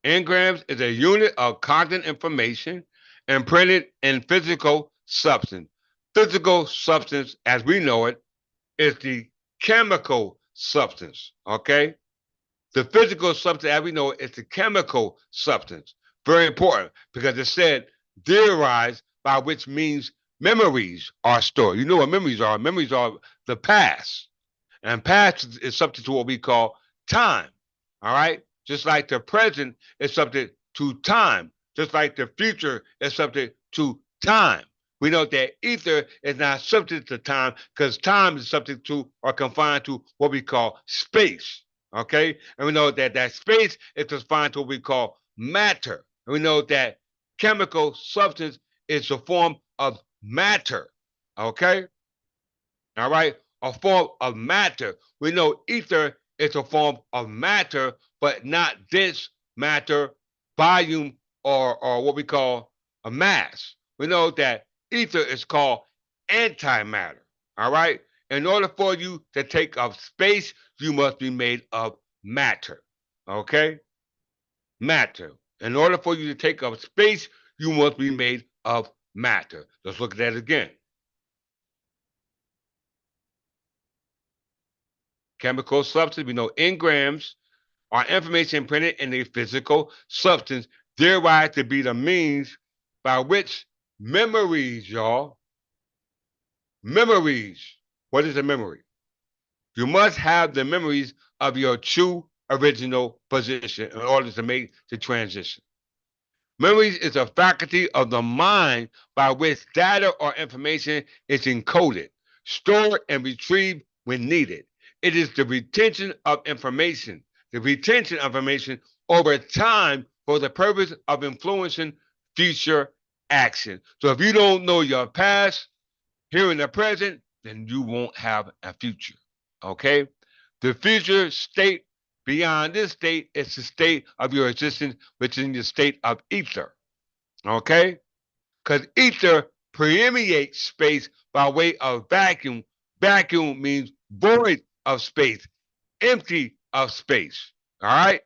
Engrams is a unit of cognitive information imprinted in physical substance. Physical substance, as we know it, is the chemical substance. Okay? The physical substance, as we know it, is the chemical substance. Very important because it said theorized by which means memories are stored. You know what memories are? Memories are the past. And past is subject to what we call time. All right? Just like the present is subject to time. Just like the future is subject to time. We know that ether is not subject to time because time is subject to or confined to what we call space. Okay? And we know that that space is confined to what we call matter. And we know that chemical substance is a form of matter. Okay? All right, a form of matter. We know ether is a form of matter, but not dense matter, volume, or what we call a mass. We know that ether is called antimatter. All right, in order for you to take up space, you must be made of matter. Okay, matter. In order for you to take up space, you must be made of matter. Let's look at that again. Chemical substance, we know engrams are information printed in a physical substance, thereby to be the means by which memories, y'all, memories, what is a memory? You must have the memories of your true original position in order to make the transition. Memories is a faculty of the mind by which data or information is encoded, stored, and retrieved when needed. It is the retention of information, over time for the purpose of influencing future action. So if you don't know your past, here in the present, then you won't have a future. Okay? The future state beyond this state is the state of your existence, which is in the state of ether. Okay? Because ether permeates space by way of vacuum. Vacuum means void of space, empty of space. All right?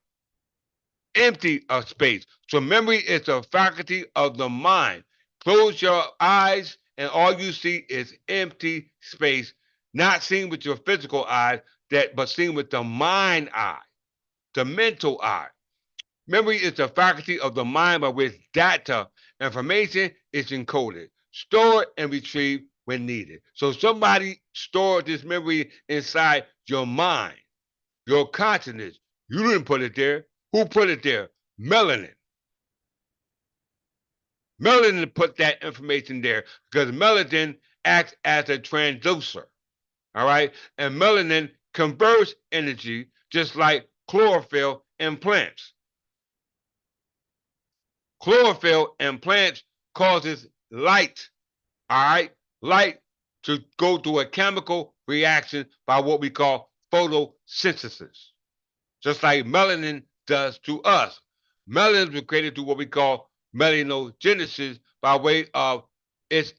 Empty of space. So memory is a faculty of the mind. Close your eyes and all you see is empty space, not seen with your physical eyes, but seen with the mind eye, the mental eye. Memory is the faculty of the mind by which data, information is encoded, stored, and retrieved when needed. So somebody stored this memory inside your mind, your consciousness. You didn't put it there. Who put it there? Melanin. Melanin put that information there because melanin acts as a transducer. All right. And melanin converts energy just like chlorophyll in plants. Chlorophyll in plants causes light. All right. Light to go through a chemical reaction by what we call photosynthesis, just like melanin does to us. Melanin was created through what we call melanogenesis by way of its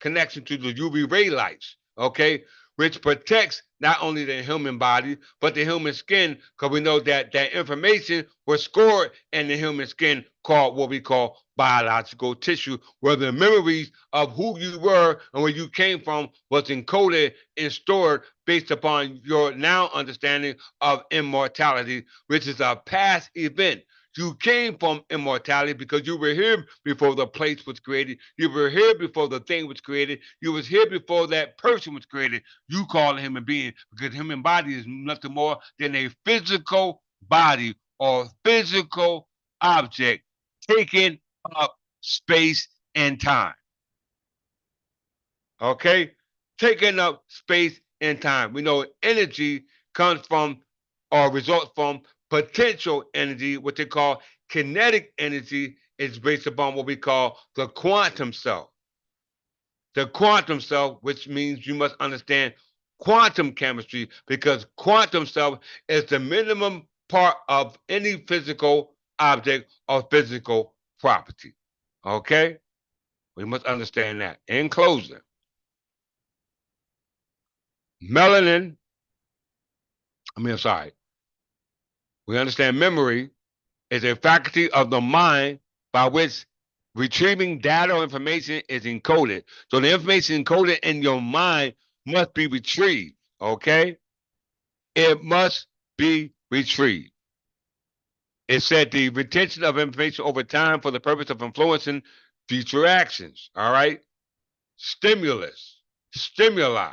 connection to the UV ray lights, okay, which protects not only the human body but the human skin, because we know that that information was stored in the human skin called what we call biological tissue, where the memories of who you were and where you came from was encoded and stored based upon your now understanding of immortality, which is a past event. You came from immortality because you were here before the place was created. You were here before the thing was created. You was here before that person was created. You call a human being because human body is nothing more than a physical body or physical object taking up space and time. Okay? Taking up space and time. We know energy comes from or results from potential energy, what they call kinetic energy, is based upon what we call the quantum self. The quantum self, which means you must understand quantum chemistry because quantum self is the minimum part of any physical object or physical property. Okay? We must understand that. In closing, melanin, I'm sorry, we understand memory is a faculty of the mind by which retrieving data or information is encoded. So the information encoded in your mind must be retrieved, okay? It must be retrieved. It said the retention of information over time for the purpose of influencing future actions, all right? Stimulus, stimuli,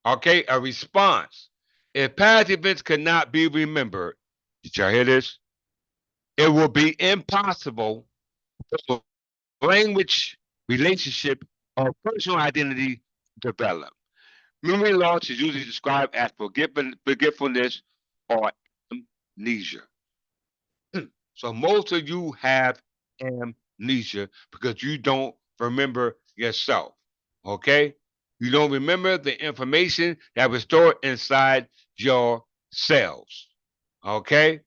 okay? A response. If past events cannot be remembered, did y'all hear this? It will be impossible for language, relationship, or personal identity to develop. Memory loss is usually described as forgetfulness or amnesia. So most of you have amnesia because you don't remember yourself. Okay? You don't remember the information that was stored inside your cells. Okay?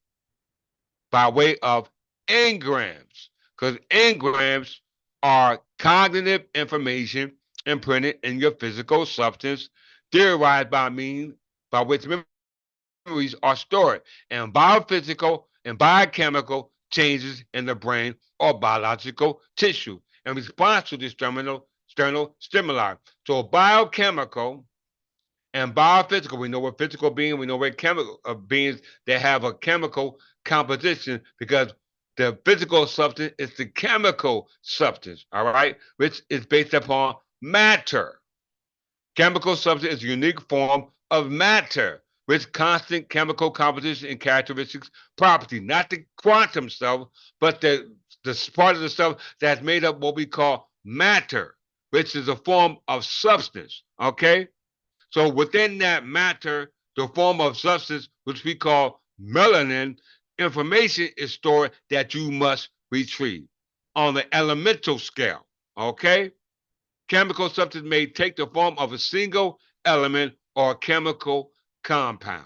By way of engrams, because engrams are cognitive information imprinted in your physical substance, derived by means by which memories are stored, and biophysical and biochemical changes in the brain or biological tissue in response to the external stimuli. So biochemical and biophysical, we know we're physical beings, we know we're chemical beings that have a chemical composition because the physical substance is the chemical substance, all right, which is based upon matter. Chemical substance is a unique form of matter with constant chemical composition and characteristics property, not the quantum self, but the part of the self that's made up what we call matter, which is a form of substance, okay? So within that matter, the form of substance, which we call melanin, information is stored that you must retrieve on the elemental scale. Okay? Chemical substance may take the form of a single element or chemical compounds.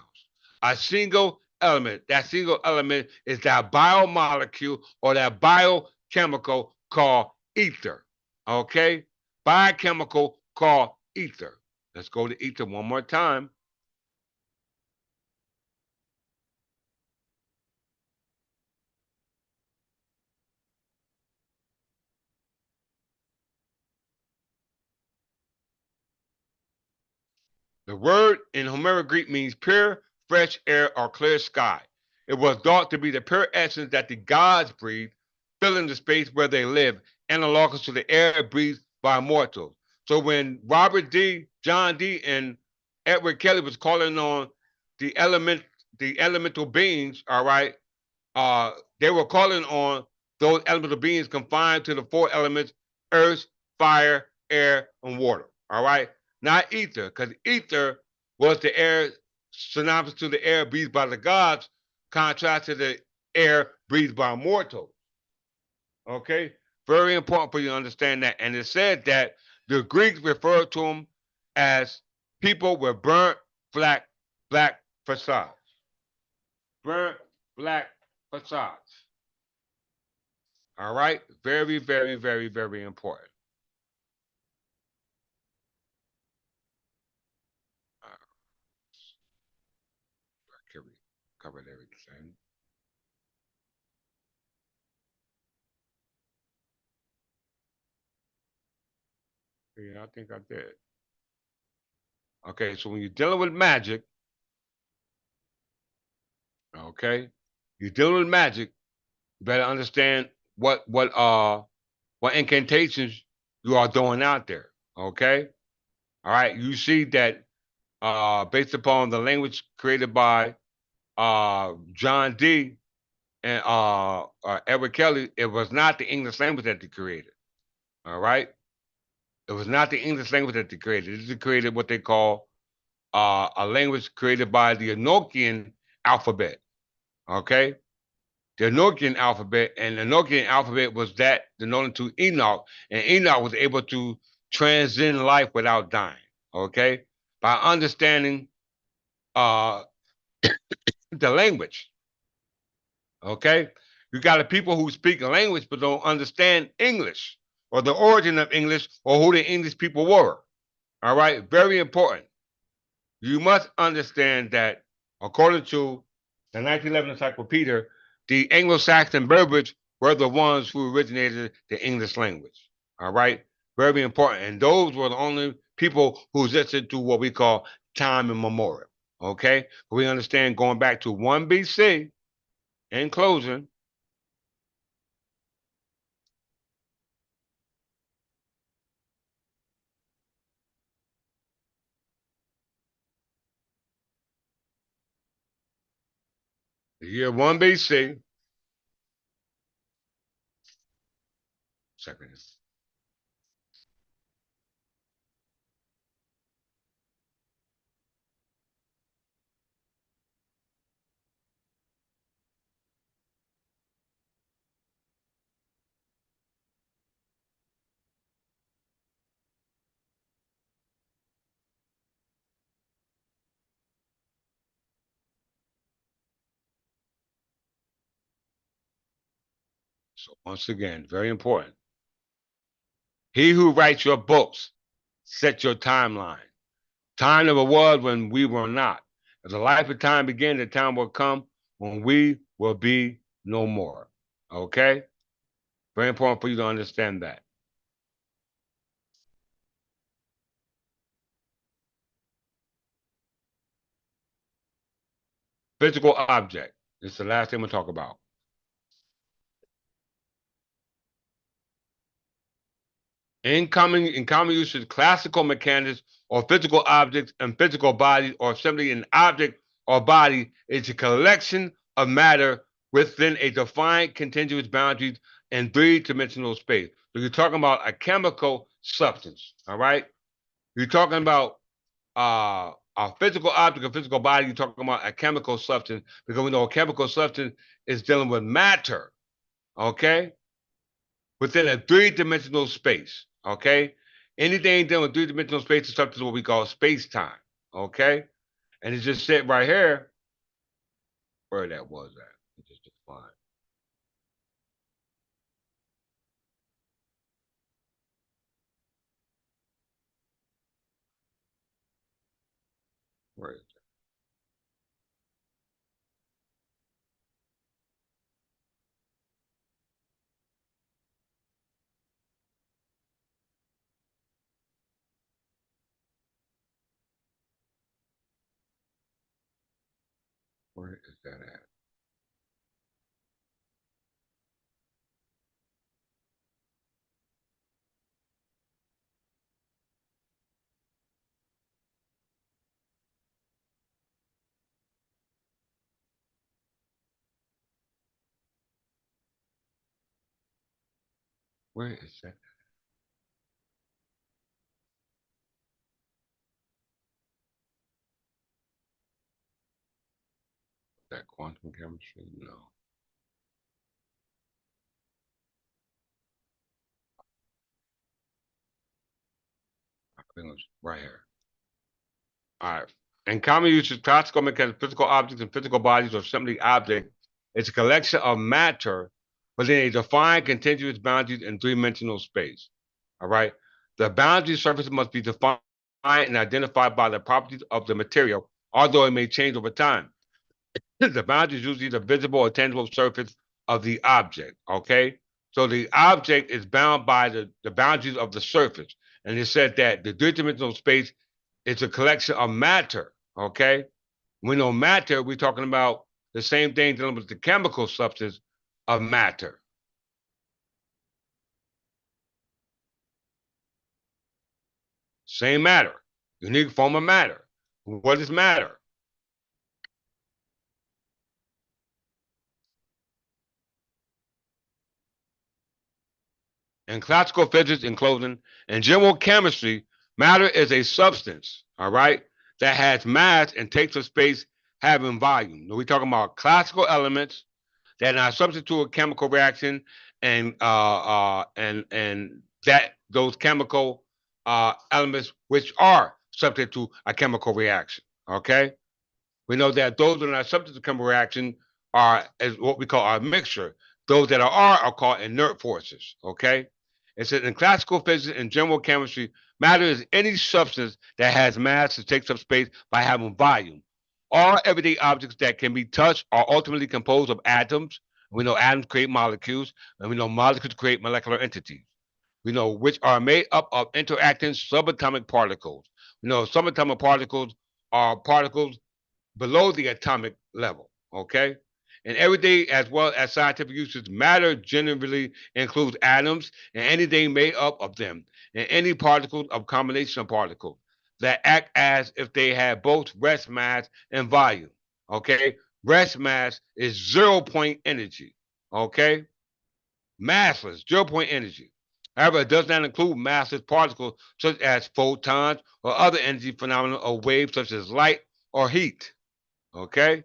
A single element, that single element is that biomolecule or that biochemical called ether. Okay? Biochemical called ether. Let's go to ether one more time. The word in Homeric Greek means pure, fresh air, or clear sky. It was thought to be the pure essence that the gods breathe, filling the space where they live, analogous to the air breathed by mortals. So when Robert D., John D., and Edward Kelly was calling on the element, the elemental beings, all right, they were calling on those elemental beings confined to the four elements: earth, fire, air, and water. All right, not ether, because ether was the air synonymous to the air breathed by the gods, contrast to the air breathed by mortals. Okay, very important for you to understand that. And it said that The Greeks referred to them as people with burnt black facades. Burnt black facades. All right? Very, very, very, very important. Uh, we covered everything. Yeah, I think I did. Okay, so when you're dealing with magic, okay, you're dealing with magic, you better understand what incantations you are doing out there. Okay? All right. You see that based upon the language created by John Dee and Edward Kelly, it was not the English language that they created. All right. It was not the English language that they created. This is created what they call a language created by the Enochian alphabet. Okay. The Enochian alphabet, and the Enochian alphabet was that denoted to Enoch, and Enoch was able to transcend life without dying. Okay. By understanding uh, the language. Okay. You got a people who speak a language but don't understand English or the origin of English or who the English people were. All right. Very important. You must understand that according to the 1911 encyclopedia, the Anglo-Saxon Berbers were the ones who originated the English language. All right. Very important. And those were the only people who existed to what we call time immemorial. Okay. We understand going back to 1 BC in closing, the year 1 BC, second, so once again, very important. He who writes your books set your timeline. Time never was when we were not. As the life of time begins, the time will come when we will be no more. Okay? Very important for you to understand that. Physical object. It's the last thing we'll talk about. In common usage, classical mechanics or physical objects and physical bodies, or simply an object or body, is a collection of matter within a defined continuous boundaries in three-dimensional space. So you're talking about a chemical substance, all right? You're talking about a physical object, a physical body. You're talking about a chemical substance because we know a chemical substance is dealing with matter, okay? Within a three-dimensional space. Okay, anything dealing with three-dimensional space is something what we call space-time. Okay, and it's just said right here where that was at. It just defined. Where is it? Where is that at? Where is that? That quantum chemistry? No. Right here. All right. In common usage, classical mechanics, physical objects and physical bodies or simply object is a collection of matter within a defined continuous boundaries in three-dimensional space. All right. The boundary surface must be defined and identified by the properties of the material, although it may change over time. The boundary is usually the visible or tangible surface of the object. Okay. So the object is bound by the boundaries of the surface. And it said that the three-dimensional space is a collection of matter. Okay. We know matter, we're talking about the same thing dealing with the chemical substance of matter. Same matter, unique form of matter. What is matter? In classical physics and clothing and general chemistry, matter is a substance, all right, that has mass and takes up space having volume. We're talking about classical elements that are subject to a chemical reaction and that those chemical elements which are subject to a chemical reaction. Okay, we know that those that are not subject to chemical reaction are as what we call our mixture. Those that are called inert forces. Okay, it says in classical physics and general chemistry, matter is any substance that has mass and takes up space by having volume. All everyday objects that can be touched are ultimately composed of atoms. We know atoms create molecules, and we know molecules create molecular entities. We know which are made up of interacting subatomic particles. We know subatomic particles are particles below the atomic level. Okay. And everyday as well as scientific uses, matter generally includes atoms and anything made up of them, and any particles of combination of particles that act as if they have both rest mass and volume. Okay. Rest mass is 0 point energy. Okay. Massless, 0 point energy. However, it does not include massless particles such as photons or other energy phenomena or waves such as light or heat. Okay?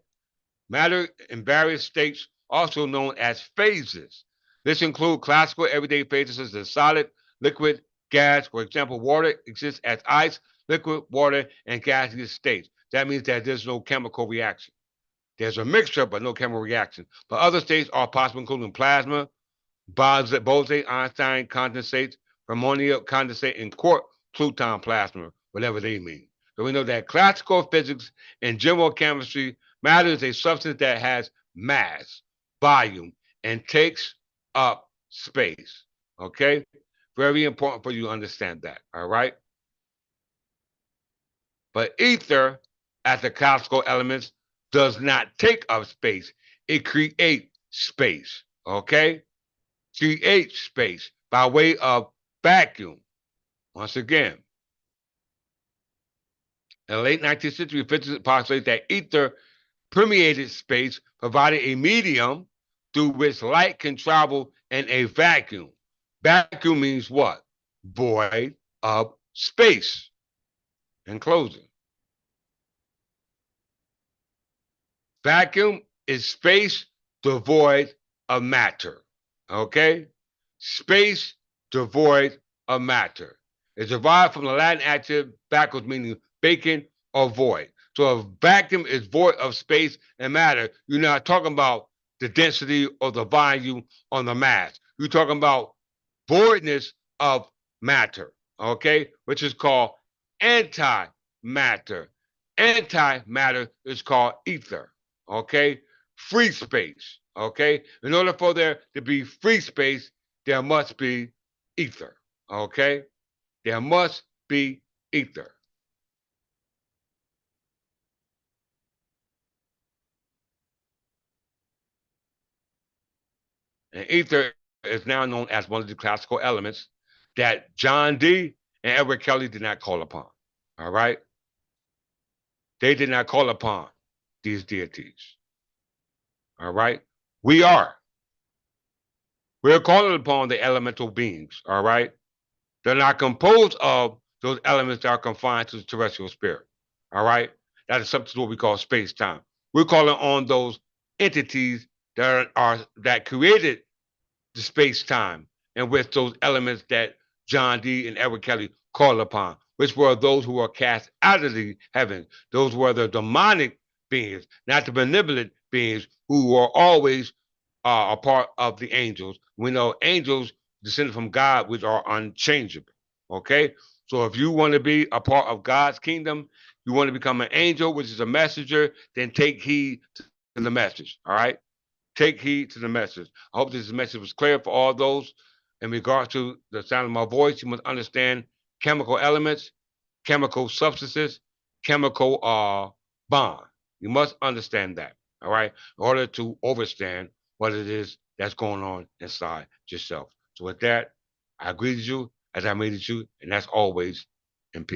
Matter in various states, also known as phases. This includes classical everyday phases such as solid, liquid, gas. For example, water exists as ice, liquid, water, and gaseous states. That means that there's no chemical reaction. There's a mixture, but no chemical reaction. But other states are possible, including plasma, Bose-Einstein condensate, Fermionic condensate, and quark-Pluton plasma, whatever they mean. So we know that classical physics and general chemistry, matter is a substance that has mass, volume, and takes up space. Okay? Very important for you to understand that. All right? But ether, as the classical elements, does not take up space. It creates space. Okay? Create space by way of vacuum. Once again, in the late 19th century, physicists postulated that ether permeated space, providing a medium through which light can travel in a vacuum. Vacuum means what? Void of space. In closing, vacuum is space devoid of matter. Okay? Space devoid of matter. It's derived from the Latin adjective vacuum, meaning vacant or void. So if vacuum is void of space and matter, you're not talking about the density or the volume on the mass. You're talking about voidness of matter, okay, which is called antimatter. Antimatter is called ether, okay? Free space, okay? In order for there to be free space, there must be ether, okay? There must be ether. And ether is now known as one of the classical elements that John Dee and Edward Kelly did not call upon, all right? They did not call upon these deities, all right? We are. We're calling upon the elemental beings, all right? They're not composed of those elements that are confined to the terrestrial spirit. All right. That is something what we call space time. We're calling on those entities that created the space time and with those elements that John Dee and Edward Kelly called upon, which were those who were cast out of the heavens. Those were the demonic beings, not the benevolent beings who were always a part of the angels. We know angels descended from God, which are unchangeable. Okay? So if you want to be a part of God's kingdom, you want to become an angel, which is a messenger, then take heed to the message. All right? Take heed to the message. I hope this message was clear for all those. In regards to the sound of my voice, you must understand chemical elements, chemical substances, chemical bond. You must understand that, all right, in order to understand what it is that's going on inside yourself. So with that, I greeted you as I greeted you, and as always,